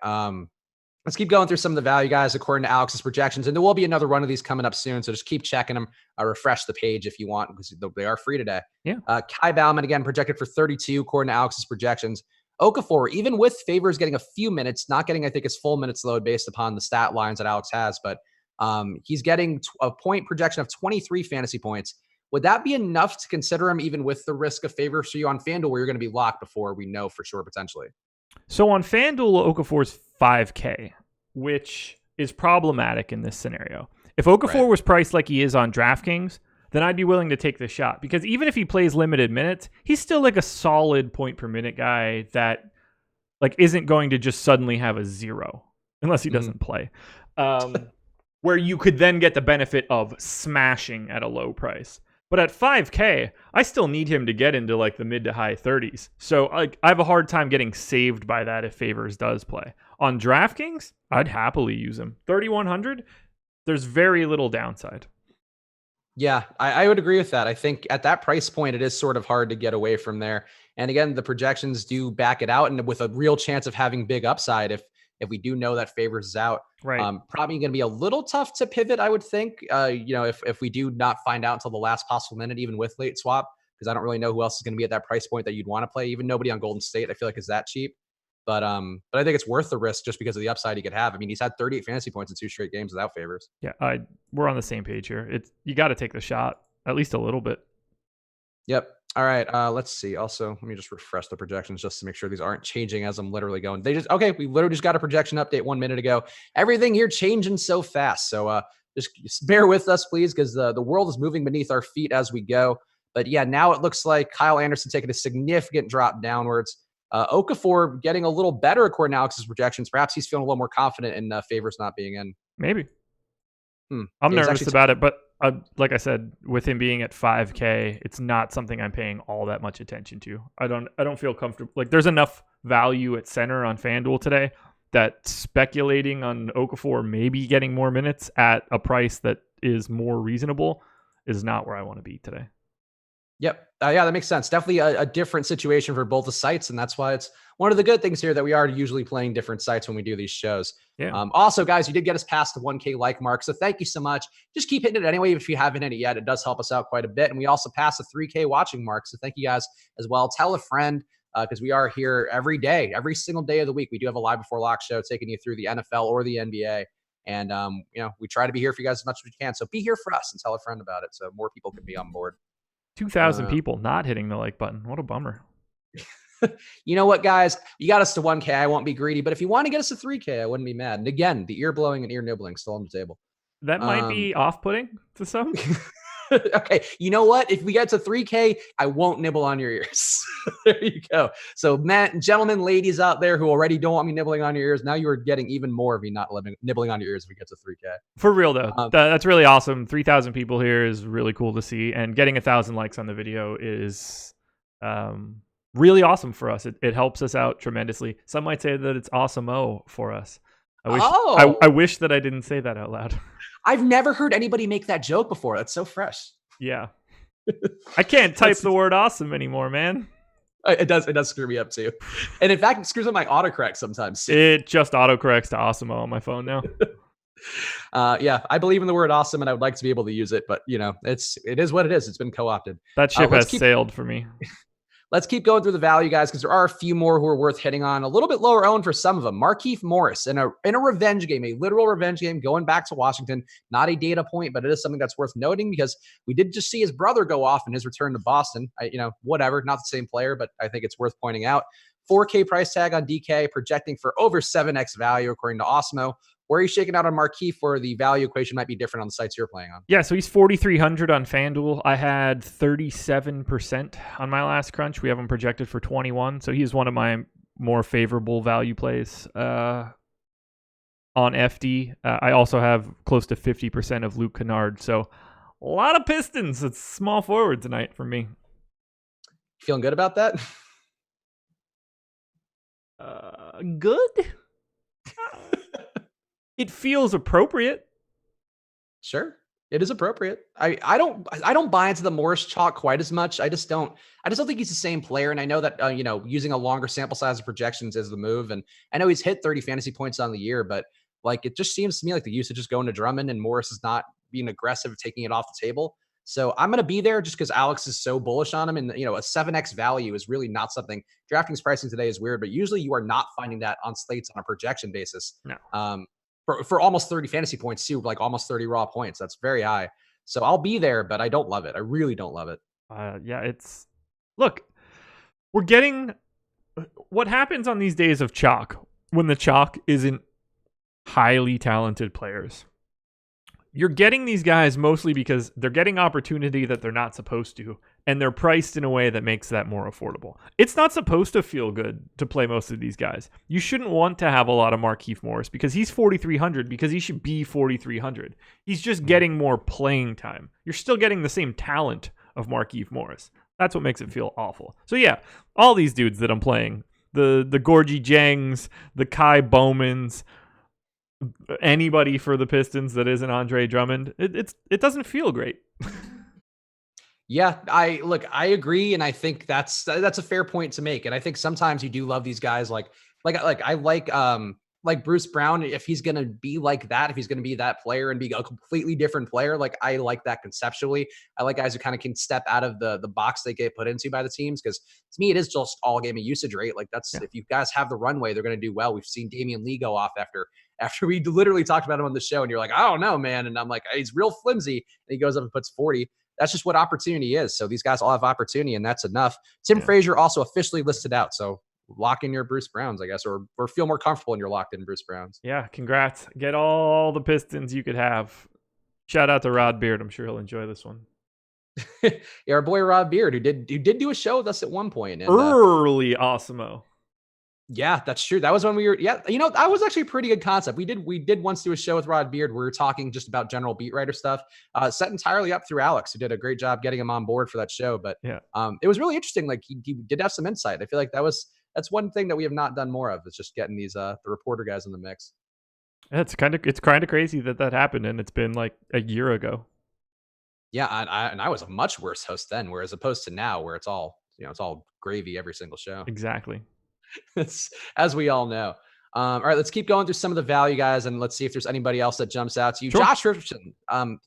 Let's keep going through some of the value guys according to Alex's projections. And there will be another one of these coming up soon. So just keep checking them. Refresh the page if you want because they are free today. Yeah. Kai Bauman, again, projected for 32 according to Alex's projections. Okafor, even with Favors getting a few minutes, not getting, I think, his full minutes load based upon the stat lines that Alex has, but he's getting a point projection of 23 fantasy points. Would that be enough to consider him even with the risk of Favors for you on FanDuel where you're going to be locked before we know for sure potentially? So on FanDuel, Okafor's 5K, which is problematic in this scenario. If Okafor was priced like he is on DraftKings, then I'd be willing to take the shot because even if he plays limited minutes, he's still like a solid point per minute guy that like isn't going to just suddenly have a 0 unless he doesn't play. Where you could then get the benefit of smashing at a low price. But at 5K, I still need him to get into like the mid to high 30s. So like I have a hard time getting saved by that if Favors does play. On DraftKings, I'd happily use him. 3,100, there's very little downside. Yeah, I would agree with that. I think at that price point, it is sort of hard to get away from there. And again, the projections do back it out and with a real chance of having big upside if we do know that Favors is out. Right. Probably going to be a little tough to pivot, I would think, if we do not find out until the last possible minute, even with late swap, because I don't really know who else is going to be at that price point that you'd want to play. Even nobody on Golden State, I feel like is that cheap. But I think it's worth the risk just because of the upside he could have. I mean, he's had 38 fantasy points in 2 straight games without Favors. Yeah, we're on the same page here. You got to take the shot, at least a little bit. Yep. All right. Let's see. Also, let me just refresh the projections just to make sure these aren't changing as I'm literally going. We literally just got a projection update 1 minute ago. Everything here changing so fast. So just bear with us, please, because the world is moving beneath our feet as we go. But yeah, now it looks like Kyle Anderson taking a significant drop downwards. Okafor getting a little better according to Alex's projections. Perhaps he's feeling a little more confident in Favors not being in. Maybe. I'm nervous about it, but like I said, with him being at 5K, it's not something I'm paying all that much attention to. I don't feel comfortable. Like there's enough value at center on FanDuel today that speculating on Okafor maybe getting more minutes at a price that is more reasonable is not where I want to be today. Yep. Yeah, that makes sense. Definitely a different situation for both the sites. And that's why it's one of the good things here that we are usually playing different sites when we do these shows. Yeah. Also, guys, you did get us past the 1K like mark. So thank you so much. Just keep hitting it anyway. If you haven't hit it yet, it does help us out quite a bit. And we also passed the 3K watching mark. So thank you guys as well. Tell a friend because we are here every day, every single day of the week. We do have a live before lock show taking you through the NFL or the NBA. And, we try to be here for you guys as much as we can. So be here for us and tell a friend about it so more people can be on board. 2,000 people not hitting the like button. What a bummer. You know what, guys? You got us to 1K. I won't be greedy, but if you want to get us to 3K, I wouldn't be mad. And again, the ear blowing and ear nibbling still on the table. That might be off-putting to some. Okay, you know what? If we get to 3K, I won't nibble on your ears. There you go. So, gentlemen, ladies out there who already don't want me nibbling on your ears, now you are getting even more of me not nibbling on your ears if we get to 3K. For real, though. That's really awesome. 3,000 people here is really cool to see. And getting 1,000 likes on the video is really awesome for us. It helps us out tremendously. Some might say that it's awesome-o for us. I wish that I didn't say that out loud. I've never heard anybody make that joke before. That's so fresh. Yeah. I can't type the word awesome anymore, man. It does screw me up too. And in fact, it screws up my autocorrect sometimes. It just autocorrects to awesome on my phone now. Yeah, I believe in the word awesome and I would like to be able to use it, but it is what it is. It's been co-opted. That ship has sailed for me. Let's keep going through the value, guys, because there are a few more who are worth hitting on. A little bit lower owned for some of them. Markieff Morris in a revenge game, a literal revenge game, going back to Washington. Not a data point, but it is something that's worth noting because we did just see his brother go off in his return to Boston. Whatever, not the same player, but I think it's worth pointing out. 4K price tag on DK, projecting for over 7x value according to Osmo. Where are you shaking out on Markieff where the value equation might be different on the sites you're playing on? Yeah, so he's 4,300 on FanDuel. I had 37% on my last crunch. We have him projected for 21, so he's one of my more favorable value plays on FD. I also have close to 50% of Luke Kennard, so a lot of Pistons. It's small forward tonight for me. Feeling good about that? Good? It feels appropriate. Sure, it is appropriate. I don't buy into the Morris chalk quite as much. I just don't think he's the same player. And I know that using a longer sample size of projections is the move. And I know he's hit 30 fantasy points on the year, but like it just seems to me like the usage is going to Drummond and Morris is not being aggressive, taking it off the table. So I'm going to be there just because Alex is so bullish on him. And, a 7x value is really not something. DraftKings pricing today is weird, but usually you are not finding that on slates on a projection basis. No. For almost 30 fantasy points too, like almost 30 raw points. That's very high. So I'll be there, but I don't love it. I really don't love it. Look, we're getting what happens on these days of chalk when the chalk isn't highly talented players. You're getting these guys mostly because they're getting opportunity that they're not supposed to, and they're priced in a way that makes that more affordable. It's not supposed to feel good to play most of these guys. You shouldn't want to have a lot of Markieff Morris because he's 4,300 because he should be 4,300. He's just getting more playing time. You're still getting the same talent of Markieff Morris. That's what makes it feel awful. So yeah, all these dudes that I'm playing, the Gorgie Jangs, the Kai Bowmans, anybody for the Pistons that isn't Andre Drummond, it doesn't feel great. Yeah, I agree, and I think that's a fair point to make. And I think sometimes you do love these guys like I like Bruce Brown. If he's gonna be like that, if he's gonna be that player and be a completely different player, like I like that conceptually. I like guys who kind of can step out of the box they get put into by the teams because to me it is just all game of usage rate. Like if you guys have the runway, they're gonna do well. We've seen Damian Lee go off after we literally talked about him on the show, and you're like, I don't know, man. And I'm like, he's real flimsy, and he goes up and puts 40. That's just what opportunity is. So these guys all have opportunity, and that's enough. Tim Frazier also officially listed out. So lock in your Bruce Browns, I guess, or feel more comfortable when you're locked in Bruce Browns. Yeah, congrats. Get all the Pistons you could have. Shout out to Rod Beard. I'm sure he'll enjoy this one. Yeah, our boy Rod Beard, who did do a show with us at one point. And, early Awesome-o. Yeah, that's true. That was when we were, that was actually a pretty good concept. We did once do a show with Rod Beard. We were talking just about general beat writer stuff, set entirely up through Alex, who did a great job getting him on board for that show. But it was really interesting. Like he did have some insight. I feel like that's one thing that we have not done more of is just getting these, the reporter guys in the mix. It's kind of crazy that happened. And it's been like a year ago. Yeah. And I was a much worse host then, whereas opposed to now where it's all gravy every single show. Exactly. As we all know. All right, let's keep going through some of the value guys, and let's see if there's anybody else that jumps out to you. Sure. Josh Richardson.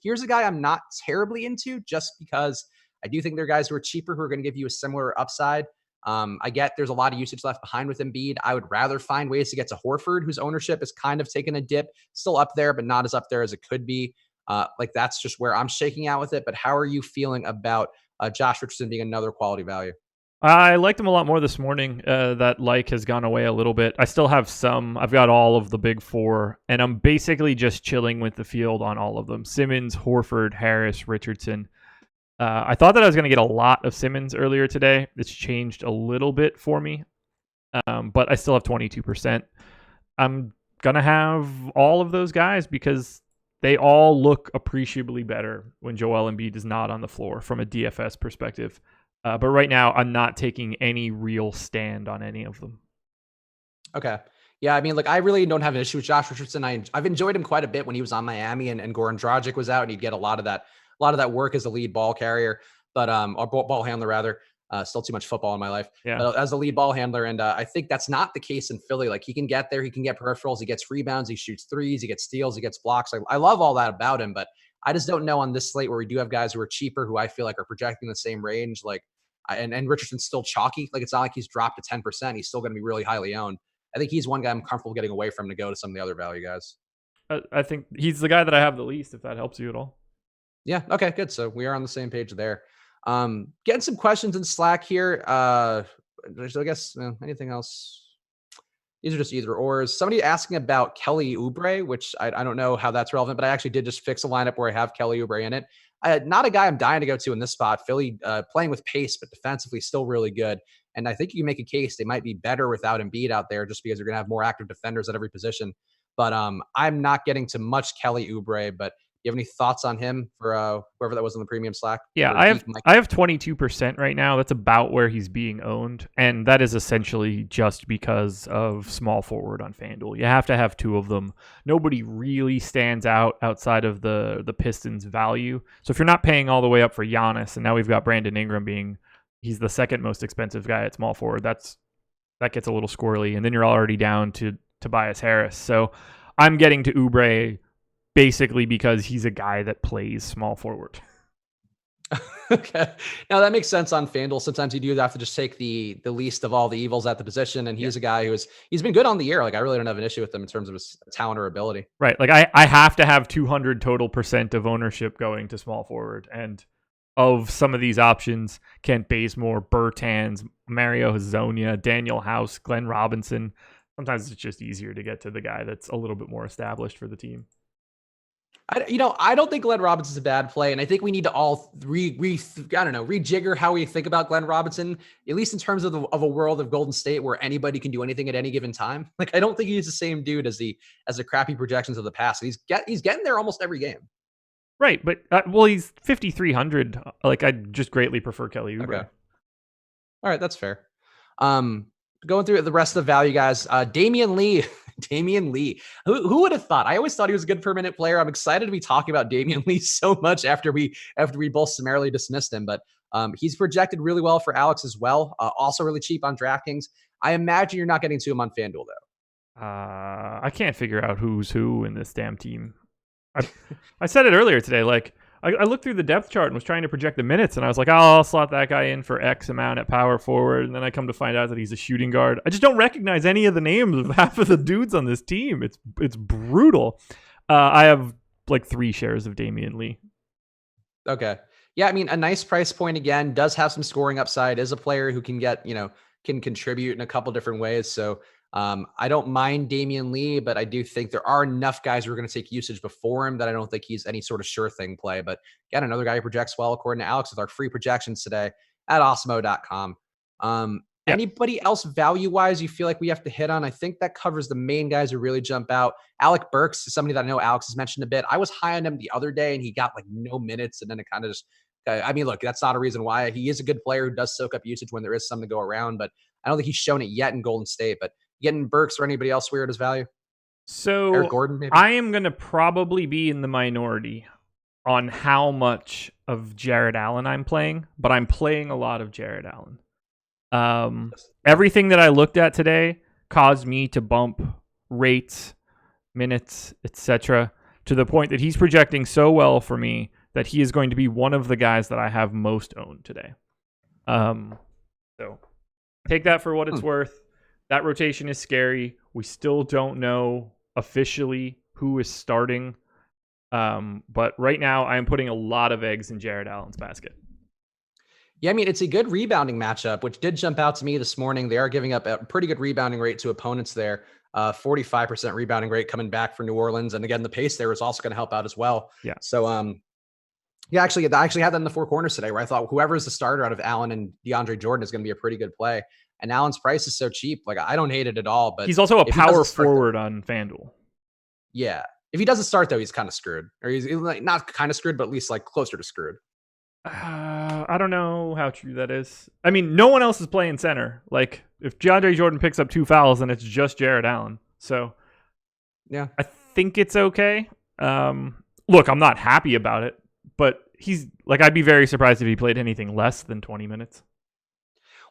Here's a guy I'm not terribly into just because I do think there are guys who are cheaper who are going to give you a similar upside. I get there's a lot of usage left behind with Embiid. I would rather find ways to get to Horford, whose ownership has kind of taken a dip, still up there, but not as up there as it could be. That's just where I'm shaking out with it. But how are you feeling about Josh Richardson being another quality value? I liked him a lot more this morning. That like has gone away a little bit. I still have some. I've got all of the big four, and I'm basically just chilling with the field on all of them. Simmons, Horford, Harris, Richardson. I thought that I was going to get a lot of Simmons earlier today. It's changed a little bit for me, but I still have 22%. I'm going to have all of those guys because they all look appreciably better when Joel Embiid is not on the floor from a DFS perspective. But right now, I'm not taking any real stand on any of them. Okay. Yeah, I mean, like, I really don't have an issue with Josh Richardson. I've enjoyed him quite a bit when he was on Miami and Goran Dragic was out, and he'd get a lot of that work as a lead ball carrier, but or ball handler rather. Still too much football in my life. Yeah. But as a lead ball handler, and I think that's not the case in Philly. Like, he can get there, he can get peripherals, he gets rebounds, he shoots threes, he gets steals, he gets blocks. I love all that about him, but I just don't know on this slate where we do have guys who are cheaper who I feel like are projecting the same range. Like, and Richardson's still chalky. Like, it's not like he's dropped to 10%. He's still going to be really highly owned. I think he's one guy I'm comfortable getting away from to go to some of the other value guys. I think he's the guy that I have the least, if that helps you at all. Yeah. Okay, good. So we are on the same page there. Getting some questions in Slack here. I guess anything else? These are just either ors. Somebody asking about Kelly Oubre, which I don't know how that's relevant, but I actually did just fix a lineup where I have Kelly Oubre in it. Not a guy I'm dying to go to in this spot. Philly playing with pace, but defensively still really good. And I think you can make a case they might be better without Embiid out there just because you're going to have more active defenders at every position. But I'm not getting to much Kelly Oubre, but you have any thoughts on him for whoever that was in the premium Slack? Yeah, I have 22% right now. That's about where he's being owned, and that is essentially just because of small forward on FanDuel. You have to have two of them. Nobody really stands out outside of the Pistons' value. So if you're not paying all the way up for Giannis, and now we've got Brandon Ingram he's the second most expensive guy at small forward. That gets a little squirrely, and then you're already down to Tobias Harris. So I'm getting to Oubre basically because he's a guy that plays small forward. Okay. Now that makes sense on FanDuel. Sometimes you do have to just take the least of all the evils at the position. And he's a guy he's been good on the year. Like, I really don't have an issue with him in terms of his talent or ability. Right. Like I have to have 200 total % of ownership going to small forward. And of some of these options, Kent Bazemore, Bertans, Mario Hezonja, Daniel House, Glenn Robinson. Sometimes it's just easier to get to the guy that's a little bit more established for the team. I don't think Glenn Robinson's a bad play, and I think we need to all rejigger how we think about Glenn Robinson, at least in terms of a world of Golden State where anybody can do anything at any given time. Like, I don't think he's the same dude as the crappy projections of the past. He's getting there almost every game. Right, but he's 5,300. Like, I just greatly prefer Kelly Oubre. Okay. All right, that's fair. Going through the rest of the value guys, Damian Lee. Who would have thought? I always thought he was a good per minute player. I'm excited to be talking about Damian Lee so much after we both summarily dismissed him. But he's projected really well for Alex as well. Also really cheap on DraftKings. I imagine you're not getting to him on FanDuel though. I can't figure out who's who in this damn team. I said it earlier today. Like, I looked through the depth chart and was trying to project the minutes, and I was like, I'll slot that guy in for X amount at power forward, and then I come to find out that he's a shooting guard. I just don't recognize any of the names of half of the dudes on this team. It's brutal. I have like 3 shares of Damian Lee. Okay. Yeah, I mean, a nice price point again, does have some scoring upside, is a player who can can contribute in a couple different ways. So I don't mind Damian Lee, but I do think there are enough guys who are going to take usage before him that I don't think he's any sort of sure thing play. But again, another guy who projects well, according to Alex, with our free projections today at awesemo.com. Anybody else value-wise you feel like we have to hit on? I think that covers the main guys who really jump out. Alec Burks is somebody that I know Alex has mentioned a bit. I was high on him the other day, and he got like no minutes, and then it kind of just I mean, look, that's not a reason why. He is a good player who does soak up usage when there is some to go around, but I don't think he's shown it yet in Golden State. But getting Burks or anybody else weird as value? So Eric Gordon, maybe? I am going to probably be in the minority on how much of Jared Allen I'm playing, but I'm playing a lot of Jared Allen. Everything that I looked at today caused me to bump rates, minutes, etc., to the point that he's projecting so well for me that he is going to be one of the guys that I have most owned today. So take that for what it's worth. That rotation is scary. We still don't know officially who is starting. But right now, I'm putting a lot of eggs in Jared Allen's basket. Yeah, I mean, it's a good rebounding matchup, which did jump out to me this morning. They are giving up a pretty good rebounding rate to opponents there. 45% rebounding rate coming back for New Orleans. And again, the pace there is also going to help out as well. Yeah. So, yeah, actually, I actually had that in the four corners today where I thought whoever is the starter out of Allen and DeAndre Jordan is going to be a pretty good play. And Allen's price is so cheap. Like, I don't hate it at all. But he's also a if he power doesn't start, forward on FanDuel. yeah. If he doesn't start, though, he's kind of screwed. Or he's like, not kind of screwed, but at least like closer to screwed. I don't know how true that is. I mean, no one else is playing center. Like, if DeAndre Jordan picks up 2 fouls, then it's just Jared Allen. So, yeah, I think it's okay. Look, I'm not happy about it, but he's like, I'd be very surprised if he played anything less than 20 minutes.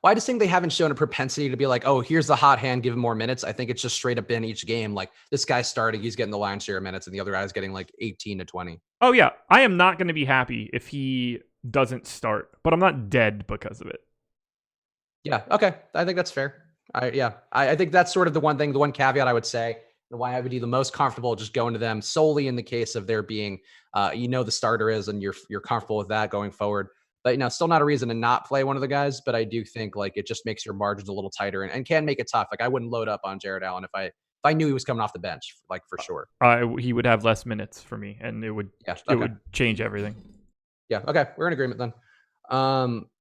Well, I just think they haven't shown a propensity to be like, oh, here's the hot hand, give him more minutes. I think it's just straight up in each game. Like, this guy's starting, he's getting the lion's share of minutes, and the other guy's getting like 18 to 20. Oh, yeah. I am not going to be happy if he doesn't start, but I'm not dead because of it. Yeah. Okay. I think that's fair. I think that's sort of the one thing, the one caveat I would say, and why I would be the most comfortable just going to them solely in the case of there being, the starter is, and you're comfortable with that going forward. But, still not a reason to not play one of the guys. But I do think like it just makes your margins a little tighter and can make it tough. Like I wouldn't load up on Jared Allen if I knew he was coming off the bench, like for sure. He would have less minutes for me, and it would change everything. Yeah. Okay. We're in agreement then.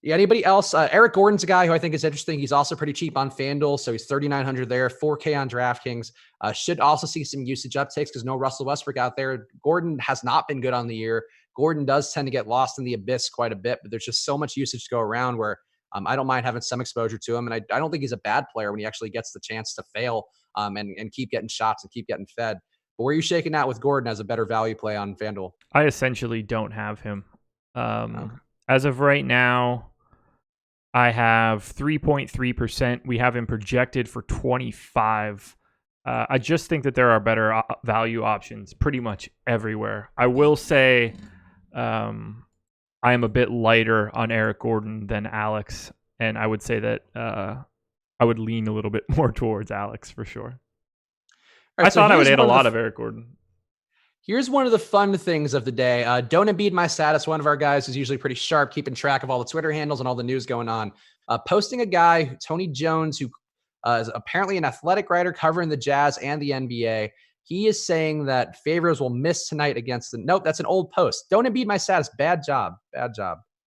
Anybody else? Eric Gordon's a guy who I think is interesting. He's also pretty cheap on FanDuel. So he's 3,900 there, 4K on DraftKings. Should also see some usage uptakes because no Russell Westbrook out there. Gordon has not been good on the year. Gordon does tend to get lost in the abyss quite a bit, but there's just so much usage to go around where I don't mind having some exposure to him. And I don't think he's a bad player when he actually gets the chance to fail and keep getting shots and keep getting fed. But where are you shaking out with Gordon as a better value play on FanDuel? I essentially don't have him. As of right now, I have 3.3%. We have him projected for 25. I just think that there are better value options pretty much everywhere. I will say I am a bit lighter on Eric Gordon than Alex, and I would say that I would lean a little bit more towards Alex for sure. Right, I thought I would add a lot of Eric Gordon. Here's one of the fun things of the day. Don't Embiid My Status, one of our guys who's usually pretty sharp, keeping track of all the Twitter handles and all the news going on. Posting a guy, Tony Jones, who is apparently an athletic writer covering the Jazz and the NBA. He is saying that Favors will miss tonight against the... Nope, that's an old post. Don't Embiid My Status. Bad job. Bad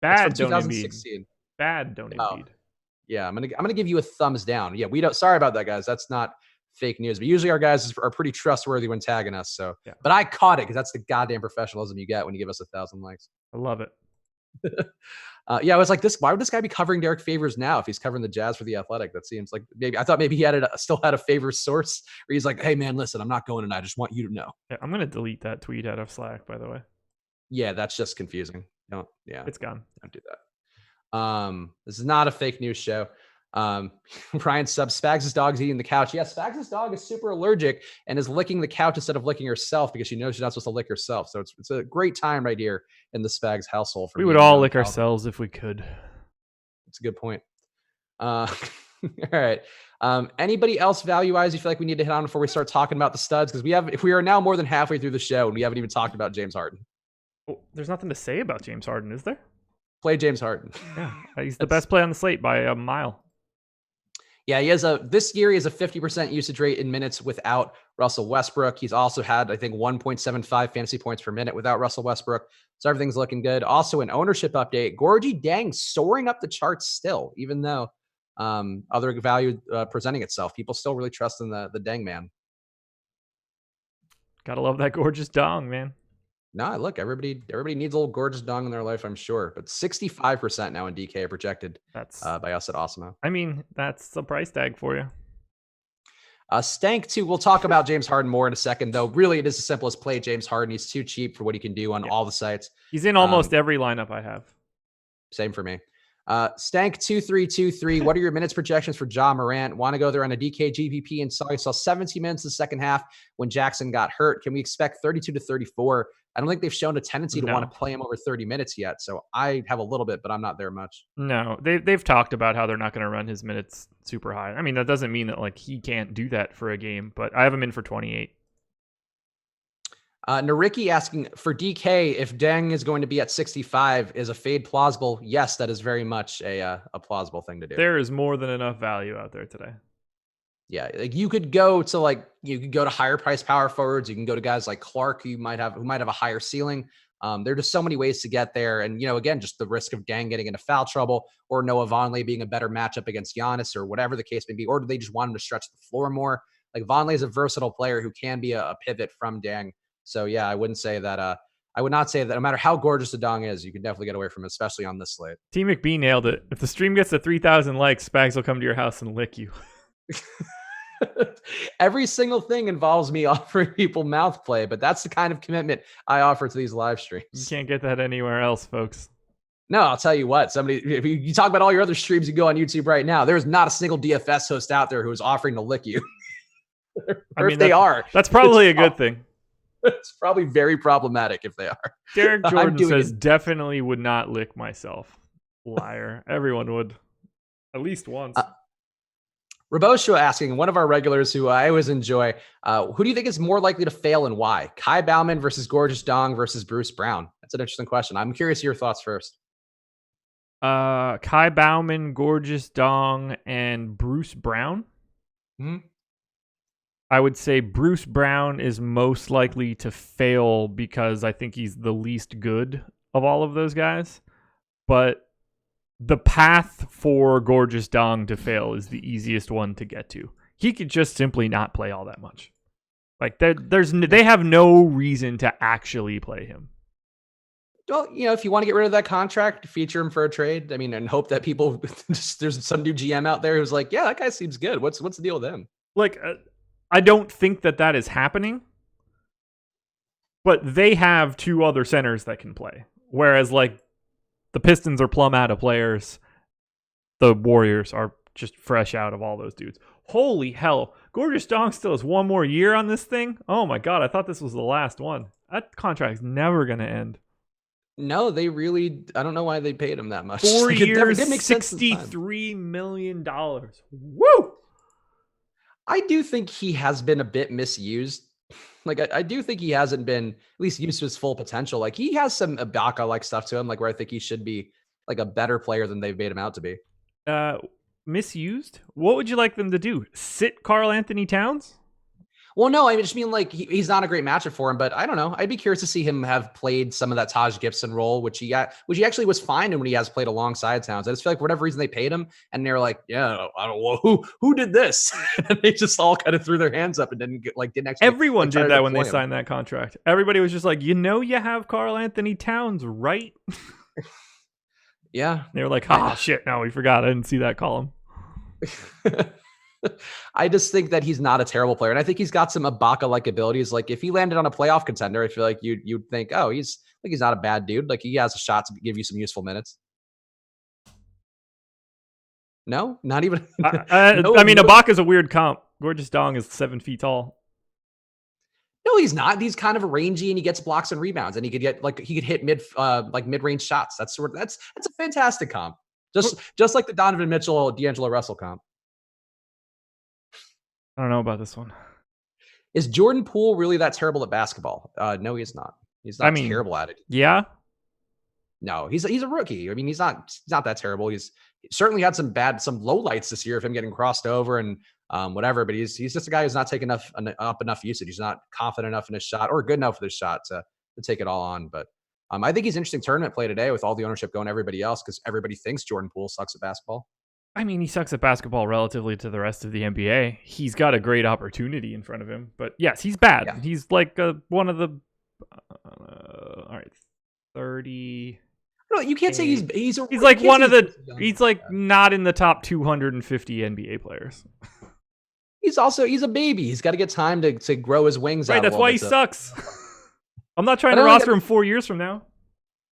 That's don't from 2016. Embiid. Bad don't Embiid. Yeah, I'm gonna give you a thumbs down. Yeah, we don't... Sorry about that, guys. That's not fake news, but usually our guys are pretty trustworthy when tagging us. So, yeah. But I caught it because that's the goddamn professionalism you get when you give us 1,000 likes. I love it. I was like, why would this guy be covering Derek Favors now if he's covering the Jazz for the Athletic? That seems like I thought maybe he still had a Favors source where he's like, hey man, listen, I'm not going tonight. I just want you to know. Yeah, I'm gonna delete that tweet out of Slack, by the way. Yeah, that's just confusing. It's gone. Don't do that. This is not a fake news show. Ryan Sub, Spags' dog's eating the couch. Yeah, Spags' dog is super allergic and is licking the couch instead of licking herself because she knows she's not supposed to lick herself. So it's a great time right here in the Spags household. We would all lick ourselves if we could. That's a good point. All right. Anybody else value-wise you feel like we need to hit on before we start talking about the studs? Because we are now more than halfway through the show and we haven't even talked about James Harden. Well, there's nothing to say about James Harden, is there? Play James Harden. Yeah, he's the best play on the slate by a mile. Yeah, this year he has a 50% usage rate in minutes without Russell Westbrook. He's also had, I think, 1.75 fantasy points per minute without Russell Westbrook. So everything's looking good. Also, an ownership update. Gorgie Dang soaring up the charts still, even though other value presenting itself. People still really trust in the Dang man. Gotta love that gorgeous dong, man. No, look, everybody needs a little gorgeous dong in their life, I'm sure. But 65% now in DK projected by us at Awesemo. I mean, that's the price tag for you. Stank too. We'll talk about James Harden more in a second, though. Really, it is as simple as play James Harden. He's too cheap for what he can do on all the sites. He's in almost every lineup I have. Same for me. Stank 2323. What are your minutes projections for Ja Morant? Want to go there on a DK GPP and saw 17 minutes in the second half when Jackson got hurt. Can we expect 32 to 34? I don't think they've shown a tendency to want to play him over 30 minutes yet. So I have a little bit, but I'm not there much. No, they've talked about how they're not going to run his minutes super high. I mean, that doesn't mean that like he can't do that for a game, but I have him in for 28. Nariki asking for DK, if Deng is going to be at 65, is a fade plausible? Yes, that is very much a plausible thing to do. There is more than enough value out there today. Yeah, like you could go to higher price power forwards. You can go to guys like Clark, who might have a higher ceiling. There are just so many ways to get there. And, again, just the risk of Deng getting into foul trouble or Noah Vonleh being a better matchup against Giannis or whatever the case may be. Or do they just want him to stretch the floor more? Like Vonleh is a versatile player who can be a pivot from Deng. So, yeah, I would not say that no matter how gorgeous the Dong is, you can definitely get away from it, especially on this slate. T McBee nailed it. If the stream gets to 3,000 likes, Spags will come to your house and lick you. Every single thing involves me offering people mouth play, but that's the kind of commitment I offer to these live streams. You can't get that anywhere else, folks. No, I'll tell you what. If you talk about all your other streams you go on YouTube right now, there's not a single DFS host out there who is offering to lick you. If they are, that's probably a good thing. It's probably very problematic if they are. Derek Jordan says, definitely would not lick myself. Liar. Everyone would. At least once. Rabosho asking, one of our regulars who I always enjoy, who do you think is more likely to fail and why? Kai Bauman versus Gorgeous Dong versus Bruce Brown? That's an interesting question. I'm curious your thoughts first. Kai Bauman, Gorgeous Dong, and Bruce Brown? Mm-hmm. I would say Bruce Brown is most likely to fail because I think he's the least good of all of those guys. But the path for Gorgeous Dong to fail is the easiest one to get to. He could just simply not play all that much. Like they have no reason to actually play him. Well, if you want to get rid of that contract, feature him for a trade. I mean, and hope that people there's some new GM out there who's like, yeah, that guy seems good. What's the deal with him? Like, I don't think that is happening. But they have two other centers that can play. Whereas, like, the Pistons are plumb out of players. The Warriors are just fresh out of all those dudes. Holy hell. Gorgeous Dong still has one more year on this thing? Oh my god, I thought this was the last one. That contract's never going to end. No, I don't know why they paid him that much. 4 years, $63 million. Woo! I do think he has been a bit misused. Like, I do think he hasn't been at least used to his full potential. Like, he has some Ibaka-like stuff to him, like where I think he should be like a better player than they've made him out to be. Misused? What would you like them to do? Sit Karl Anthony Towns? Well, no, I just mean like he's not a great matchup for him, but I don't know. I'd be curious to see him have played some of that Taj Gibson role, which he actually was fine in when he has played alongside Towns. I just feel like for whatever reason they paid him, and they're like, yeah, I don't know who did this, and they just all kind of threw their hands up and didn't actually. Everyone did that when they signed that contract. Everybody was just like, you have Karl Anthony Towns, right? Yeah, they were like, shit, no, we forgot. I didn't see that column. I just think that he's not a terrible player. And I think he's got some Ibaka-like abilities. Like if he landed on a playoff contender, I feel like you'd think, oh, he's not a bad dude. Like he has a shot to give you some useful minutes. No, not even. I mean, Ibaka's a weird comp. Gorgeous Dong is 7 feet tall. No, he's not. He's kind of rangy and he gets blocks and rebounds and he could hit mid-range shots. That's a fantastic comp. Just like the Donovan Mitchell, D'Angelo Russell comp. I don't know about this one. Is Jordan Poole really that terrible at basketball? No, he's not. He's not terrible at it. Yeah. No, he's a rookie. I mean, he's not that terrible. He certainly had some lowlights this year of him getting crossed over and whatever. But he's just a guy who's not taking up enough usage. He's not confident enough in his shot or good enough with his shot to take it all on. But I think he's an interesting tournament play today with all the ownership going to everybody else because everybody thinks Jordan Poole sucks at basketball. I mean, he sucks at basketball relatively to the rest of the NBA. He's got a great opportunity in front of him. But yes, he's bad. Yeah. He's like one of the... all right, 30... No, you can't say he's like one of the... He's like not in the top 250 NBA players. He's a baby. He's got to get time to grow his wings out. Right, that's why he sucks. I'm not trying to roster him 4 years from now.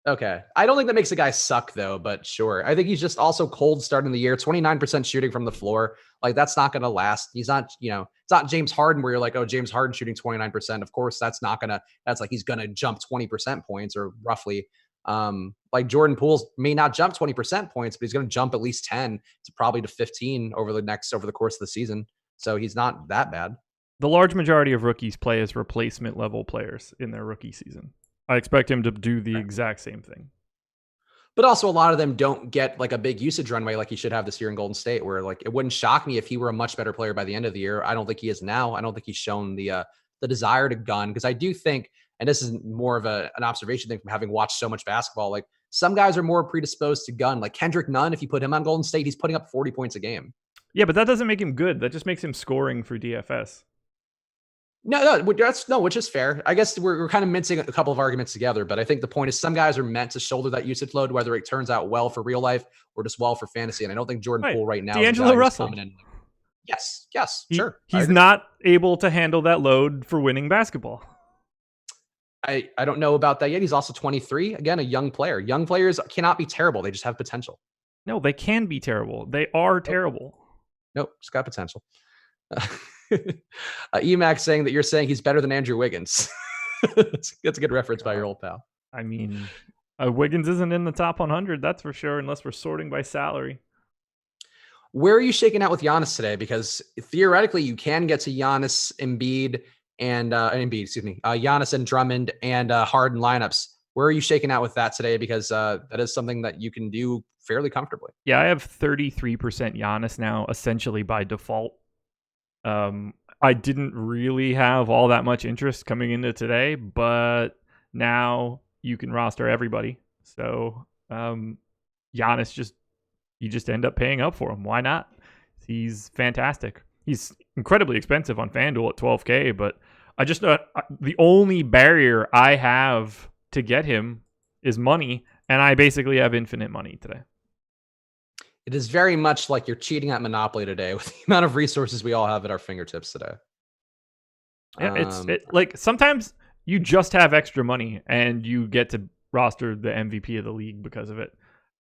Okay. I don't think that makes a guy suck, though, but sure. I think he's just also cold starting the year. 29% shooting from the floor. Like, that's not going to last. He's not, it's not James Harden where you're like, oh, James Harden shooting 29%. Of course, that's like he's going to jump 20% points or roughly. Like Jordan Poole may not jump 20% points, but he's going to jump at least 10 to probably to 15 over the course of the season. So he's not that bad. The large majority of rookies play as replacement level players in their rookie season. I expect him to do the exact same thing. But also a lot of them don't get like a big usage runway like he should have this year in Golden State, where like it wouldn't shock me if he were a much better player by the end of the year. I don't think he is now. I don't think he's shown the desire to gun, because I do think, and this is more of an observation thing from having watched so much basketball, like some guys are more predisposed to gun. Like Kendrick Nunn, if you put him on Golden State, he's putting up 40 points a game. Yeah, but that doesn't make him good. That just makes him scoring for DFS. No, which is fair. I guess we're kind of mincing a couple of arguments together, but I think the point is some guys are meant to shoulder that usage load, whether it turns out well for real life or just well for fantasy. And I don't think Jordan Poole right now. D'Angelo Russell. Yes, sure. He's not able to handle that load for winning basketball. I don't know about that yet. He's also 23. Again, a young player. Young players cannot be terrible. They just have potential. No, they can be terrible. They are terrible. Nope, just got potential. Emac saying that you're saying he's better than Andrew Wiggins. That's a good reference by your old pal. I mean, Wiggins isn't in the top 100, that's for sure, unless we're sorting by salary. Where are you shaking out with Giannis today? Because theoretically, you can get to Giannis, Embiid, and Giannis and Drummond and Harden lineups. Where are you shaking out with that today? Because that is something that you can do fairly comfortably. Yeah, I have 33% Giannis now, essentially by default. I didn't really have all that much interest coming into today, but now you can roster everybody. So Giannis you just end up paying up for him. Why not? He's fantastic. He's incredibly expensive on FanDuel at $12K, but the only barrier I have to get him is money, and I basically have infinite money today. It is very much like you're cheating at Monopoly today with the amount of resources we all have at our fingertips today. Yeah, like sometimes you just have extra money and you get to roster the MVP of the league because of it.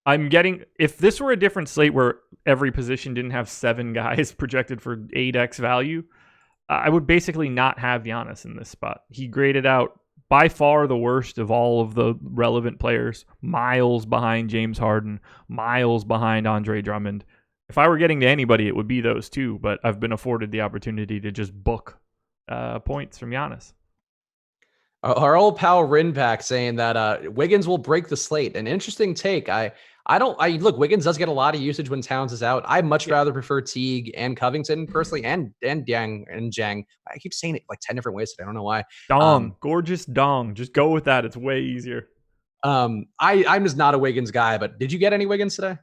If this were a different slate where every position didn't have 7 guys projected for 8x value, I would basically not have Giannis in this spot. He graded out by far the worst of all of the relevant players, miles behind James Harden, miles behind Andre Drummond. If I were getting to anybody, it would be those two, but I've been afforded the opportunity to just book points from Giannis. Our old pal Rinpack saying that Wiggins will break the slate. An interesting take. Look, Wiggins does get a lot of usage when Towns is out. I'd much rather prefer Teague and Covington personally, and Yang and Jang. I keep saying it like 10 different ways today. I don't know why. Gorgeous dong. Just go with that. It's way easier. I'm just not a Wiggins guy, but did you get any Wiggins today?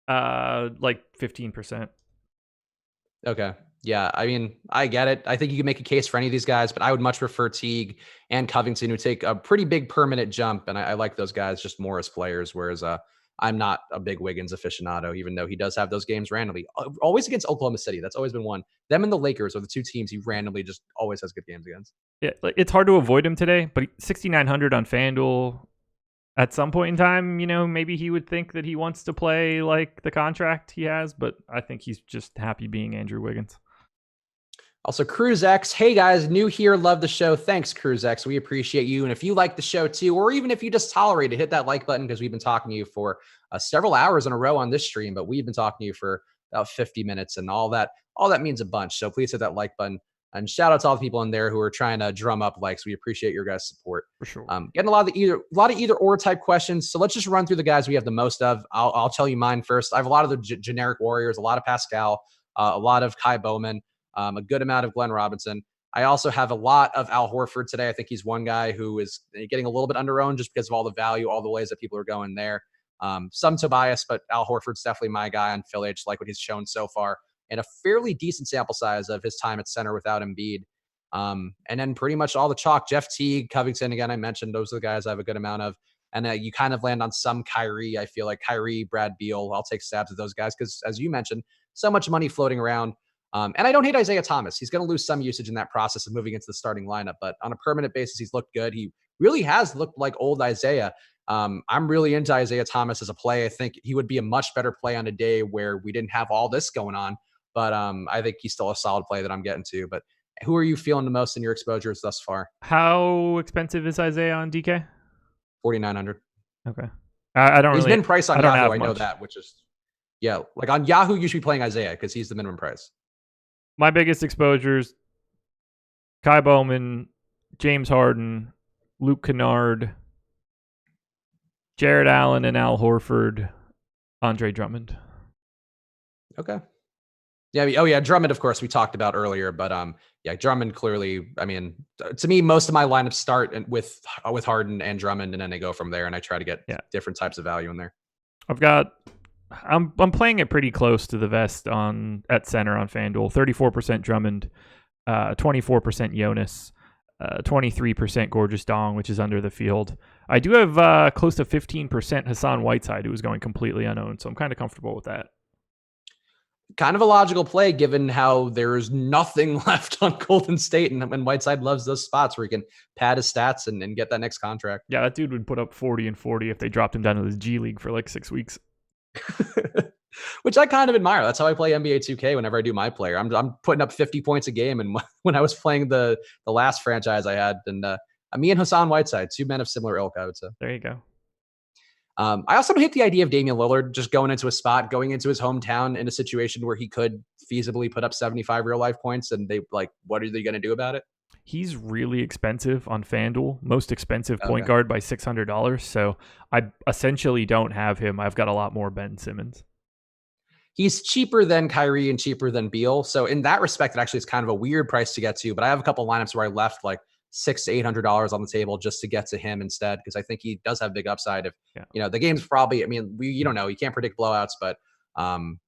Like 15%. Okay. Yeah, I mean, I get it. I think you can make a case for any of these guys, but I would much prefer Teague and Covington, who take a pretty big permanent jump, and I like those guys just more as players, whereas I'm not a big Wiggins aficionado, even though he does have those games randomly. Always against Oklahoma City. That's always been one. Them and the Lakers are the two teams he randomly just always has good games against. Yeah, it's hard to avoid him today, but 6,900 on FanDuel. At some point in time, maybe he would think that he wants to play like the contract he has, but I think he's just happy being Andrew Wiggins. Also, Cruz X. Hey guys, new here. Love the show. Thanks, Cruz X. We appreciate you. And if you like the show too, or even if you just tolerate it, hit that like button, because we've been talking to you for several hours in a row on this stream, but we've been talking to you for about 50 minutes, and all that means a bunch. So please hit that like button, and shout out to all the people in there who are trying to drum up likes. We appreciate your guys' support. For sure. Getting a lot of either or type questions. So let's just run through the guys we have the most of. I'll tell you mine first. I have a lot of the generic Warriors, a lot of Pascal, a lot of Kai Bowman. A good amount of Glenn Robinson. I also have a lot of Al Horford today. I think he's one guy who is getting a little bit underowned just because of all the value, all the ways that people are going there. Some Tobias, but Al Horford's definitely my guy on Philly. I just like what he's shown so far, and a fairly decent sample size of his time at center without Embiid. And then pretty much all the chalk. Jeff Teague, Covington, again, I mentioned those are the guys I have a good amount of. And you kind of land on some Kyrie. I feel like Kyrie, Brad Beal. I'll take stabs at those guys because, as you mentioned, so much money floating around. And I don't hate Isiah Thomas. He's going to lose some usage in that process of moving into the starting lineup, but on a permanent basis, he's looked good. He really has looked like old Isiah. I'm really into Isiah Thomas as a play. I think he would be a much better play on a day where we didn't have all this going on, but I think he's still a solid play that I'm getting to. But who are you feeling the most in your exposures thus far? How expensive is Isiah on DK? 4,900. Okay. I don't He's really. been priced on Yahoo. I know much. that, which is, yeah, like on Yahoo, you should be playing Isiah because he's the minimum price. My biggest exposures: Kai Bowman, James Harden, Luke Kennard, Jared Allen and Al Horford, Andre Drummond. Okay. Yeah. Drummond, of course, we talked about earlier, but Drummond clearly. I mean, to me, most of my lineups start with Harden and Drummond, and then they go from there. And I try to get different types of value in there. I'm playing it pretty close to the vest at center on FanDuel. 34% Drummond, 24% Jonas, 23% Gorgeous Dong, which is under the field. I do have close to 15% Hassan Whiteside, who is going completely unowned, so I'm kind of comfortable with that. Kind of a logical play given how there's nothing left on Golden State, and Whiteside loves those spots where he can pad his stats and get that next contract. Yeah, that dude would put up 40 and 40 if they dropped him down to the G League for like 6 weeks. Which I kind of admire. That's how I play NBA 2K whenever I do my player. I'm putting up 50 points a game, and when I was playing the last franchise I had, and me and Hassan Whiteside, two men of similar ilk, I would say. There you go. I also don't hate the idea of Damian Lillard just going into his hometown in a situation where he could feasibly put up 75 real life points, and what are they going to do about it? He's really expensive on FanDuel, most expensive point guard by $600. So I essentially don't have him. I've got a lot more Ben Simmons. He's cheaper than Kyrie and cheaper than Beal. So in that respect, it actually is kind of a weird price to get to. But I have a couple lineups where I left like $600 to $800 on the table just to get to him instead, because I think he does have big upside. If the game's probably, you don't know, you can't predict blowouts, but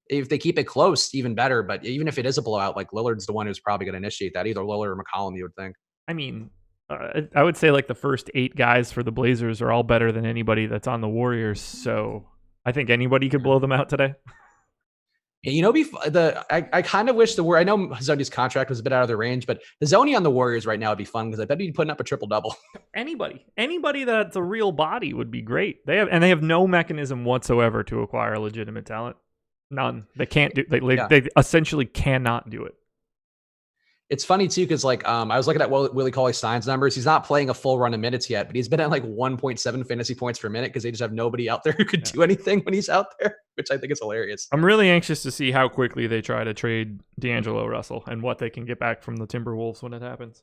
if they keep it close, even better. But even if it is a blowout, like Lillard's the one who's probably going to initiate that, either Lillard or McCollum, you would think. I would say like the first 8 guys for the Blazers are all better than anybody that's on the Warriors. So I think anybody could blow them out today. I kind of wish I know Zoni's contract was a bit out of the range, but the Zoni on the Warriors right now would be fun because I bet he'd be putting up a triple-double. Anybody that's a real body would be great. They have no mechanism whatsoever to acquire legitimate talent. None. They can't do. They essentially cannot do it. It's funny too because I was looking at Willie Cauley-Stein's numbers. He's not playing a full run of minutes yet, but he's been at like 1.7 fantasy points per minute because they just have nobody out there who could do anything when he's out there, which I think is hilarious. I'm really anxious to see how quickly they try to trade D'Angelo Russell and what they can get back from the Timberwolves when it happens.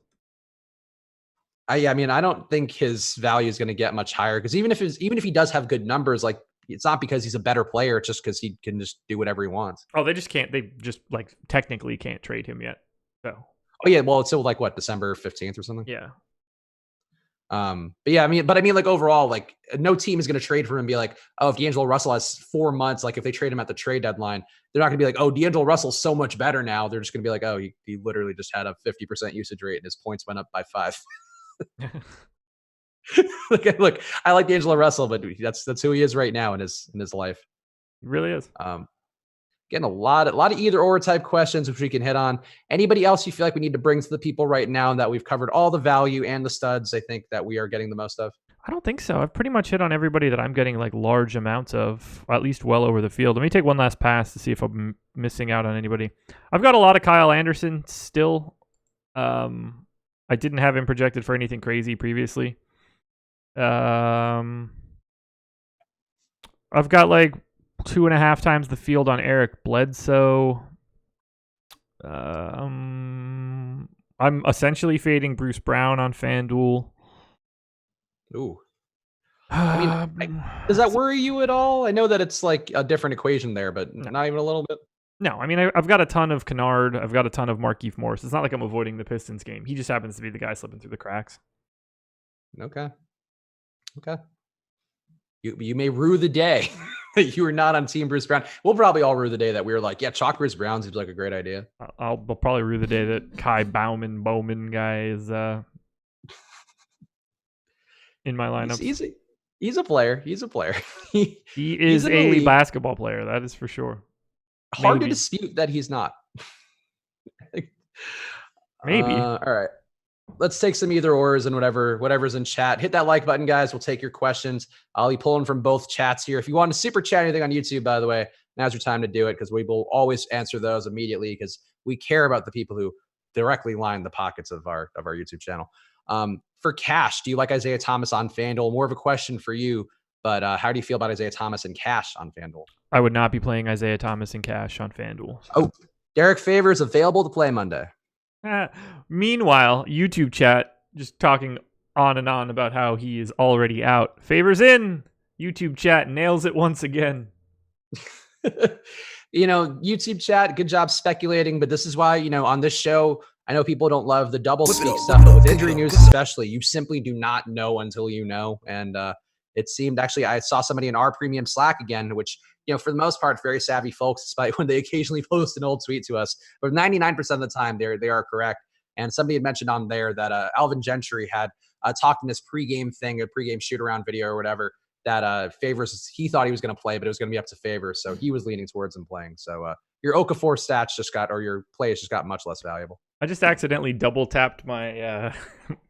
I don't think his value is going to get much higher because even if he does have good numbers, like it's not because he's a better player, it's just because he can just do whatever he wants. Oh, they just can't. They just technically can't trade him yet. So. Oh yeah, well it's still December 15th or something. Yeah. But overall, no team is going to trade for him and be like, oh, if D'Angelo Russell has 4 months, if they trade him at the trade deadline, they're not going to be like, oh, D'Angelo Russell's so much better now. They're just going to be like, oh, he literally just had a 50% usage rate and his points went up by 5. Look, I like D'Angelo Russell, but that's who he is right now in his life. It really is. Getting a lot of either or type questions, which we can hit on. Anybody else you feel like we need to bring to the people right now that we've covered all the value and the studs, I think, that we are getting the most of? I don't think so. I've pretty much hit on everybody that I'm getting large amounts of, at least well over the field. Let me take one last pass to see if I'm missing out on anybody. I've got a lot of Kyle Anderson still. I didn't have him projected for anything crazy previously. I've got 2.5 times the field on Eric Bledsoe. I'm essentially fading Bruce Brown on FanDuel. Ooh. Does that worry you at all? I know that it's a different equation there, but not even a little bit. No, I've got a ton of Kennard. I've got a ton of Markieff Morris. It's not like I'm avoiding the Pistons game. He just happens to be the guy slipping through the cracks. Okay. You may rue the day that you were not on Team Bruce Brown. We'll probably all rue the day that we were like, yeah, chalk Bruce Brown seems like a great idea. I'll probably rue the day that Kai Bowman guy is in my lineup. He's a player. He is a basketball player. That is for sure. Hard to dispute that he's not. Maybe. All right. Let's take some either ors and whatever's in chat. Hit that like button, guys. We'll take your questions. I'll be pulling from both chats here. If you want to super chat anything on YouTube, by the way, now's your time to do it because we will always answer those immediately because we care about the people who directly line the pockets of our YouTube channel. For cash, do you like Isiah Thomas on FanDuel? More of a question for you, but how do you feel about Isiah Thomas in cash on FanDuel? I would not be playing Isiah Thomas in cash on FanDuel. Oh, Derek Favors available to play Monday. Meanwhile, YouTube chat just talking on and on about how he is already out. Favors in. YouTube chat nails it once again. YouTube chat, good job speculating, but this is why, on this show, I know people don't love the double speak stuff, but with injury news especially, you simply do not know until you know. And it seemed, actually, I saw somebody in our premium Slack again, which, for the most part, very savvy folks, despite when they occasionally post an old tweet to us. But 99% of the time, they are correct. And somebody had mentioned on there that Alvin Gentry had talked in this pregame thing, a pregame shoot-around video or whatever, that Favors, he thought he was going to play, but it was going to be up to Favors. So he was leaning towards him playing. So your Okafor stats your plays just got much less valuable. I just accidentally double tapped my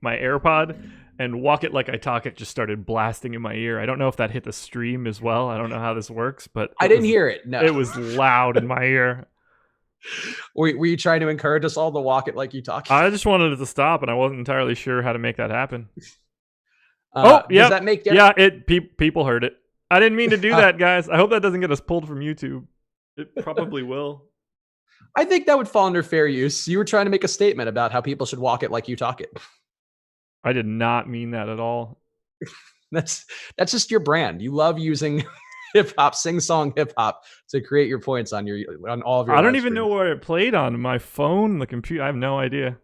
my AirPod, and Walk It Like I Talk It just started blasting in my ear. I don't know if that hit the stream as well. I don't know how this works, but I didn't hear it. No, it was loud in my ear. Were you trying to encourage us all to walk it like you talk? I just wanted it to stop, and I wasn't entirely sure how to make that happen. Does that make people heard it. I didn't mean to do that, guys. I hope that doesn't get us pulled from YouTube. It probably will. I think that would fall under fair use. You were trying to make a statement about how people should walk it like you talk it. I did not mean that at all. That's just your brand. You love using hip hop, sing song hip hop to create your points on all of your. I don't even know where it played on my phone, the computer. I have no idea.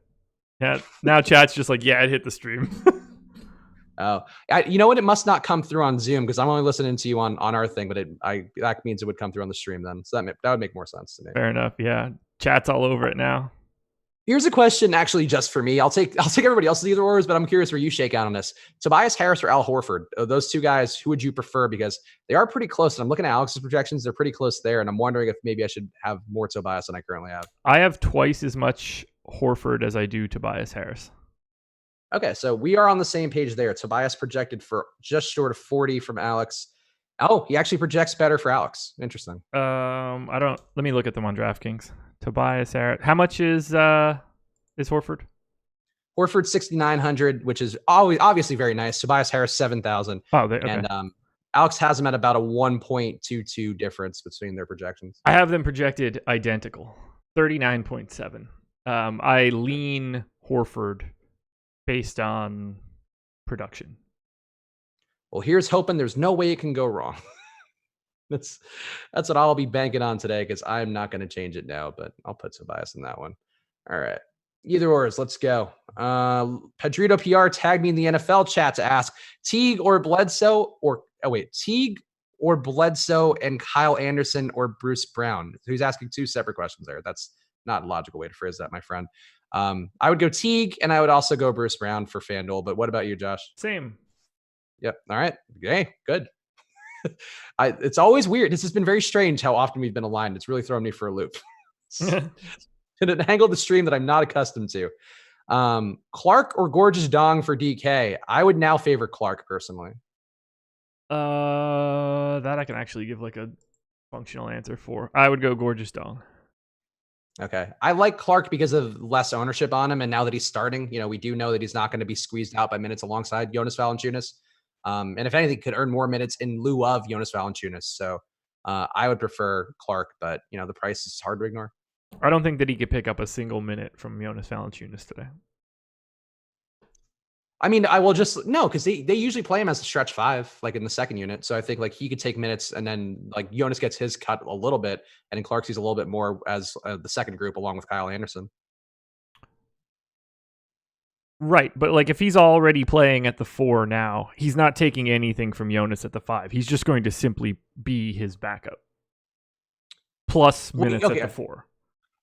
Yeah, now chat's just like, yeah, it hit the stream. Oh, you know what? It must not come through on Zoom because I'm only listening to you on our thing, but that means it would come through on the stream then. So that would make more sense to me. Fair enough. Yeah, chat's all over it now. Here's a question, actually, just for me. I'll take everybody else's either ors, but I'm curious where you shake out on this. Tobias Harris or Al Horford? Those two guys, who would you prefer? Because they are pretty close. And I'm looking at Alex's projections; they're pretty close there. And I'm wondering if maybe I should have more Tobias than I currently have. I have twice as much Horford as I do Tobias Harris. Okay, so we are on the same page there. Tobias projected for just short of 40 from Alex. Oh, he actually projects better for Alex. Interesting. Let me look at them on DraftKings. Tobias Harris. How much is Horford? Horford 6,900, which is obviously very nice. Tobias Harris 7,000. Oh, okay. And Alex has them at about a 1.22 difference between their projections. I have them projected identical, 39.7. I lean Horford based on production. Well, here's hoping there's no way it can go wrong. That's what I'll be banking on today because I'm not going to change it now, but I'll put Tobias in that one. All right. Either ors, let's go. Pedrito PR tagged me in the NFL chat to ask Teague or Bledsoe Teague or Bledsoe and Kyle Anderson or Bruce Brown. He's asking two separate questions there. That's not a logical way to phrase that, my friend. I would go Teague and I would also go Bruce Brown for FanDuel, but what about you, Josh? Same. Yep. All right. Okay, good. It's always weird. This has been very strange how often we've been aligned. It's really thrown me for a loop. In an angle of the stream that I'm not accustomed to. Clark or Gorgeous Dong for DK? I would now favor Clark personally. That I can actually give like a functional answer for. I would go Gorgeous Dong. Okay. I like Clark because of less ownership on him. And now that he's starting, we do know that he's not going to be squeezed out by minutes alongside Jonas Valanciunas. And if anything, could earn more minutes in lieu of Jonas Valanciunas. So I would prefer Clark, but the price is hard to ignore. I don't think that he could pick up a single minute from Jonas Valanciunas today. I mean, I will just no, because they usually play him as a stretch five, like in the second unit. So I think like he could take minutes, and then like Jonas gets his cut a little bit, and then Clark sees a little bit more as the second group along with Kyle Anderson. Right, but like if he's already playing at the 4 now, he's not taking anything from Jonas at the 5. He's just going to simply be his backup. Plus minutes at the 4.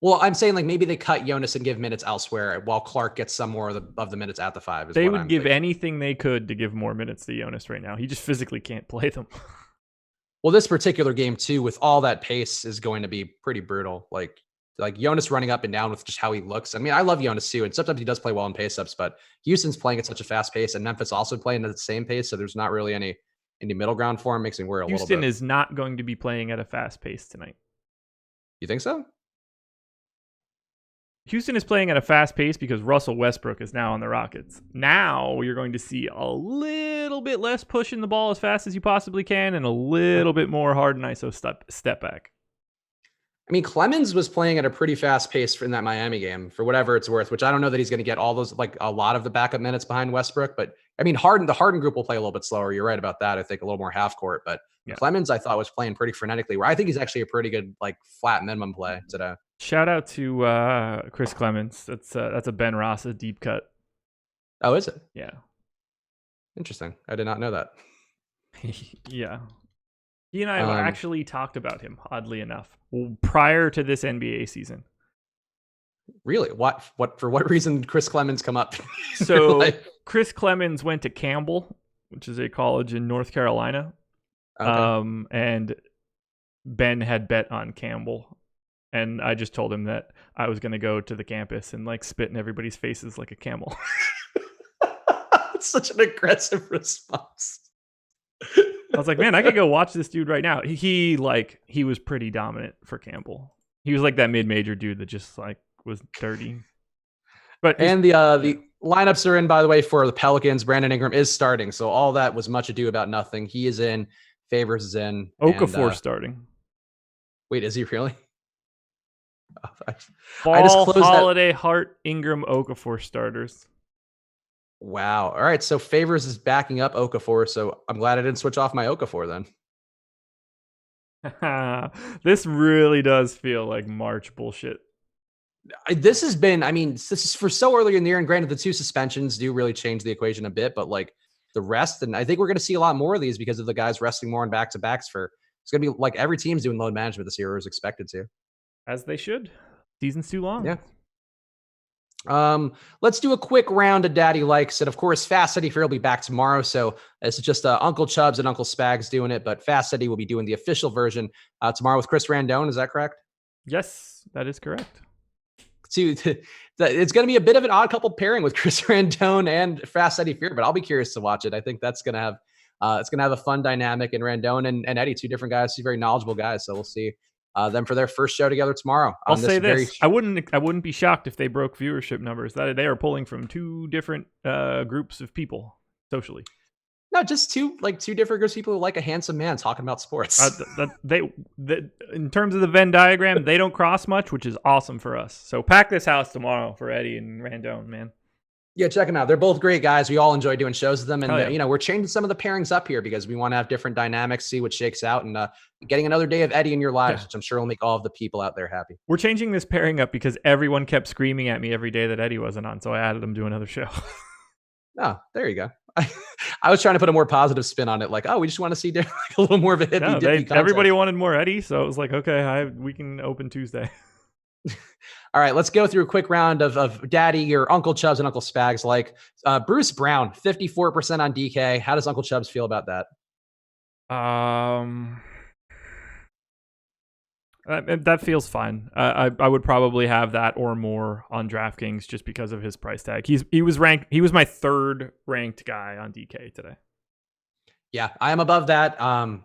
Well, I'm saying like maybe they cut Jonas and give minutes elsewhere while Clark gets some more of the minutes at the 5. They would give anything they could to give more minutes to Jonas right now. He just physically can't play them. Well, this particular game too, with all that pace, is going to be pretty brutal. Like Jonas running up and down with just how he looks. I mean, I love Jonas too, and sometimes he does play well in pace-ups, but Houston's playing at such a fast pace, and Memphis also playing at the same pace, so there's not really any middle ground for him. Makes me worry a little bit. Houston is not going to be playing at a fast pace tonight. You think so? Houston is playing at a fast pace because Russell Westbrook is now on the Rockets. Now you're going to see a little bit less pushing the ball as fast as you possibly can and a little bit more Harden ISO step back. I mean, Clemens was playing at a pretty fast pace in that Miami game, for whatever it's worth, which I don't know that he's going to get all those, like a lot of the backup minutes behind Westbrook. But I mean, the Harden group will play a little bit slower. You're right about that. I think a little more half court. But Yeah. Clemens, I thought, was playing pretty frenetically, where I think he's actually a pretty good, like, flat minimum play today. Shout out to Chris Clemens. That's a Ben Rossa deep cut. Oh, is it? Yeah. Interesting. I did not know that. Yeah. He and I actually talked about him, oddly enough, prior to this NBA season. Really? What for what reason did Chris Clemens come up? So Chris Clemens went to Campbell, which is a college in North Carolina. Okay. And Ben had bet on Campbell. And I just told him that I was going to go to the campus and like spit in everybody's faces like a camel. It's such an aggressive response. I was like, man, I could go watch this dude right now. He was pretty dominant for Campbell. He was like that mid-major dude that just like was dirty. But and the lineups are in, by the way, for the Pelicans. Brandon Ingram is starting, so all that was much ado about nothing. He is in. Favors is in. Okafor starting. Wait, is he really? Ball, I just closed Holiday, Hart, Ingram, Okafor starters. Wow. All right. So Favors is backing up Okafor. So I'm glad I didn't switch off my Okafor then. This really does feel like March bullshit. This has been, I mean, this is for so early in the year. And granted, the 2 suspensions do really change the equation a bit, but like the rest, and I think we're going to see a lot more of these because of the guys resting more on back-to-backs it's going to be like every team's doing load management this year or is expected to. As they should. Season's too long. Yeah. Let's do a quick round of Daddy Likes. And of course, Fast Eddie Fair will be back tomorrow. So this is just Uncle Chubbs and Uncle Spags doing it, but Fast Eddie will be doing the official version tomorrow with Chris Randone. Is that correct? Yes, that is correct. It's going to be a bit of an odd couple pairing with Chris Randone and Fast Eddie Fair, but I'll be curious to watch it. I think that's going to have it's going to have a fun dynamic. And Randone and Eddie, 2 different guys, 2 very knowledgeable guys. So we'll see them for their first show together tomorrow. I'll say this: I wouldn't be shocked if they broke viewership numbers. That they are pulling from 2 different groups of people socially. No, just 2 different groups of people who like a handsome man talking about sports. In terms of the Venn diagram, they don't cross much, which is awesome for us. So pack this house tomorrow for Eddie and Randone, man. Yeah, check them out. They're both great guys. We all enjoy doing shows with them. And, yeah. We're changing some of the pairings up here because we want to have different dynamics, see what shakes out, and getting another day of Eddie in your lives, which I'm sure will make all of the people out there happy. We're changing this pairing up because everyone kept screaming at me every day that Eddie wasn't on. So I added him to another show. Oh, there you go. I was trying to put a more positive spin on it. Like, we just want to see a little more of a hippie dippy concept. Everybody wanted more Eddie. So it was like, okay, we can open Tuesday. All right, let's go through a quick round of Daddy or Uncle Chubbs and Uncle Spags. Like Bruce Brown, 54% on DK. How does Uncle Chubbs feel about that? That feels fine. I would probably have that or more on DraftKings just because of his price tag. He was ranked. He was my 3rd ranked guy on DK today. Yeah, I am above that.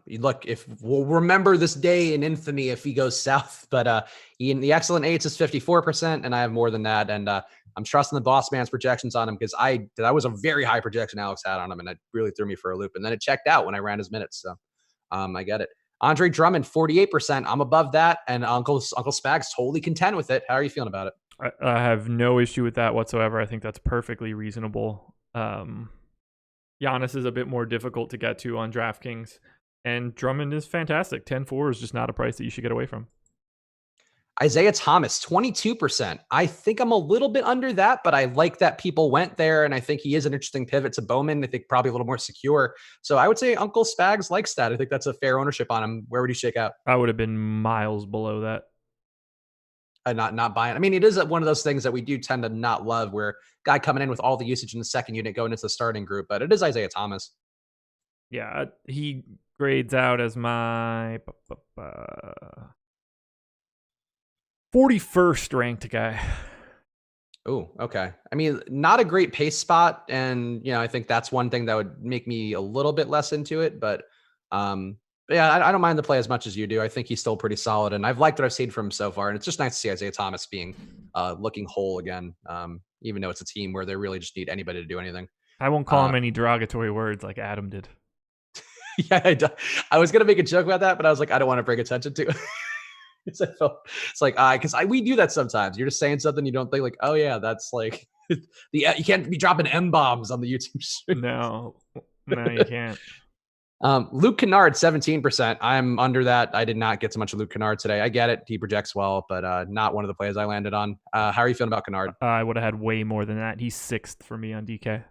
Look, if we'll remember this day in infamy if he goes south, but in the excellent 8s is 54%, and I have more than that. And I'm trusting the boss man's projections on him because that was a very high projection Alex had on him, and it really threw me for a loop. And then it checked out when I ran his minutes, so I get it. Andre Drummond, 48%. I'm above that, and Uncle Spags totally content with it. How are you feeling about it? I have no issue with that whatsoever. I think that's perfectly reasonable. Giannis is a bit more difficult to get to on DraftKings, and Drummond is fantastic. 10-4 is just not a price that you should get away from. Isiah Thomas, 22%. I think I'm a little bit under that, but I like that people went there, and I think he is an interesting pivot to Bowman. I think probably a little more secure. So I would say Uncle Spags likes that. I think that's a fair ownership on him. Where would he shake out? I would have been miles below that. Not buying. I mean, it is one of those things that we do tend to not love, where guy coming in with all the usage in the second unit going into the starting group, but it is Isiah Thomas. Yeah, he grades out as my 41st ranked guy. Oh, okay. I mean, not a great pace spot, and I think that's one thing that would make me a little bit less into it, but yeah, I don't mind the play as much as you do. I think he's still pretty solid, and I've liked what I've seen from him so far. And it's just nice to see Isiah Thomas being looking whole again, even though it's a team where they really just need anybody to do anything. I won't call him any derogatory words like Adam did. Yeah, I was going to make a joke about that, but I was like, I don't want to bring attention to it. It's like, because we do that sometimes. You're just saying something you don't think like, oh yeah, that's like you can't be dropping M-bombs on the YouTube stream. No, you can't. Luke Kennard, 17%. I'm under that. I did not get so much of Luke Kennard today. I get it. He projects well, but not one of the plays I landed on. How are you feeling about Kennard? I would have had way more than that. He's 6th for me on DK.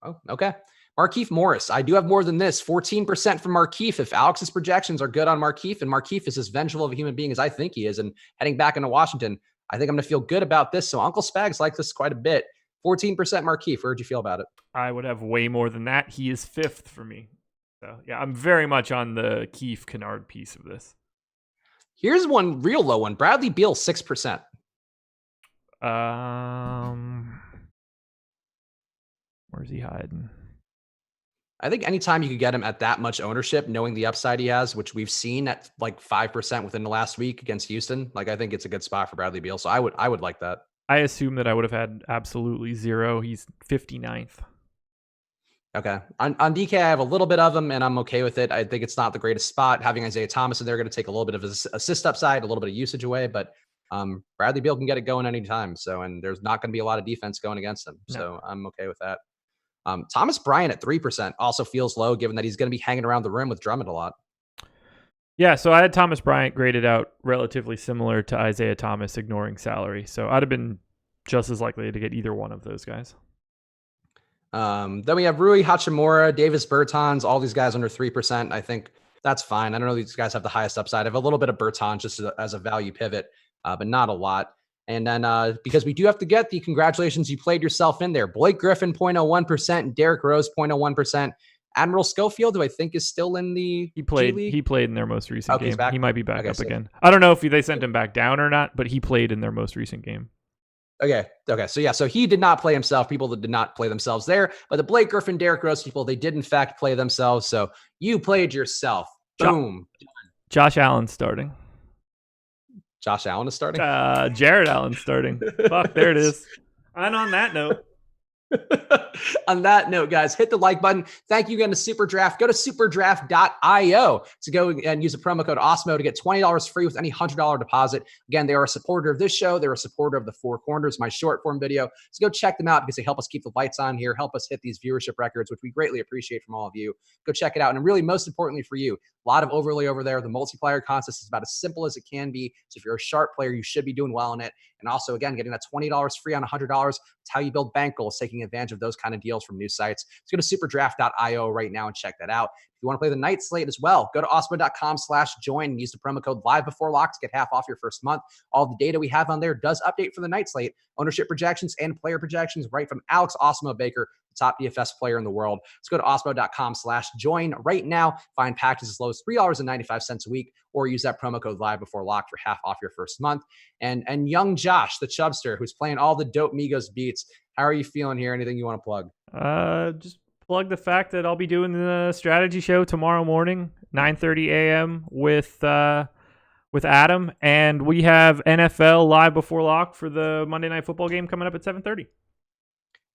Oh, okay. Markieff Morris. I do have more than this. 14% from Markieff. If Alex's projections are good on Markieff, and Markieff is as vengeful of a human being as I think he is, and heading back into Washington, I think I'm going to feel good about this. So Uncle Spags likes this quite a bit. 14% Markieff. Where'd you feel about it? I would have way more than that. He is 5th for me. So yeah, I'm very much on the Keefe Kennard piece of this. Here's one real low one. Bradley Beal, 6%. Where's he hiding? I think anytime you could get him at that much ownership, knowing the upside he has, which we've seen at like 5% within the last week against Houston, like I think it's a good spot for Bradley Beal. So I would like that. I assume that I would have had absolutely 0. He's 59th. Okay. On DK, I have a little bit of him, and I'm okay with it. I think it's not the greatest spot. Having Isiah Thomas in there going to take a little bit of his assist upside, a little bit of usage away, but Bradley Beal can get it going anytime. So, and there's not going to be a lot of defense going against him. No. So I'm okay with that. Thomas Bryant at 3% also feels low, given that he's going to be hanging around the rim with Drummond a lot. Yeah, so I had Thomas Bryant graded out relatively similar to Isiah Thomas, ignoring salary. So I'd have been just as likely to get either one of those guys. Then we have Rui Hachimura, Davis Bertans, all these guys under 3%. I think that's fine. I don't know if these guys have the highest upside. I have a little bit of Bertans just as a value pivot, but not a lot. And then because we do have to get the congratulations, you played yourself in there. Blake Griffin, 0.01%, Derrick Rose, 0.01%. Admiral Schofield, who I think is still in the He played in their most recent game. He might be back up again. I don't know if they sent him back down or not, but he played in their most recent game. Okay. So yeah, so he did not play himself. People that did not play themselves there, but the Blake Griffin, Derrick Rose people, they did in fact play themselves. So you played yourself. Boom. Josh Allen starting. Josh Allen is starting? Jared Allen starting. Fuck, there it is. And on that note. On that note, guys, hit the like button. Thank you again to Superdraft. Go to superdraft.io to go and use the promo code AWESEMO to get $20 free with any $100 deposit. Again, they are a supporter of this show. They're a supporter of the Four Corners, my short form video. So go check them out because they help us keep the lights on here, help us hit these viewership records, which we greatly appreciate from all of you. Go check it out. And really, most importantly for you, a lot of overlay over there. The multiplier contest is about as simple as it can be. So if you're a sharp player, you should be doing well in it. And also, again, getting that $20 free on $100. It's how you build bank goals, taking advantage of those kind of deals from new sites. So go to superdraft.io right now and check that out. If you want to play the night slate as well, go to awesemo.com/join and use the promo code LiveBeforeLock to get half off your first month. All the data we have on there does update for the night slate, ownership projections and player projections right from Alex Awesemo Baker, the top DFS player in the world. Let's go to awesemo.com/join right now. Find packages as low as $3.95 a week, or use that promo code LiveBeforeLock for half off your first month. And young Josh, the Chubster, who's playing all the dope Migos beats. How are you feeling here? Anything you want to plug? Just plug the fact that I'll be doing the strategy show tomorrow morning, 9:30 a.m. with Adam, and we have NFL Live Before Lock for the Monday Night Football game coming up at 7:30.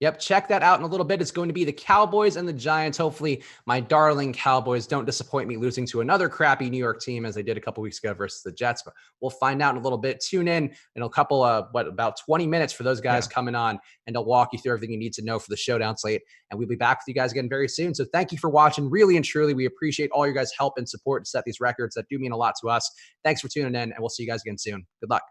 Yep, check that out in a little bit. It's going to be the Cowboys and the Giants. Hopefully, my darling Cowboys don't disappoint me losing to another crappy New York team as they did a couple weeks ago versus the Jets. But we'll find out in a little bit. Tune in a couple of, about 20 minutes for those guys coming on, and they'll walk you through everything you need to know for the showdown slate. And we'll be back with you guys again very soon. So thank you for watching. Really and truly, we appreciate all your guys' help and support to set these records. That do mean a lot to us. Thanks for tuning in, and we'll see you guys again soon. Good luck.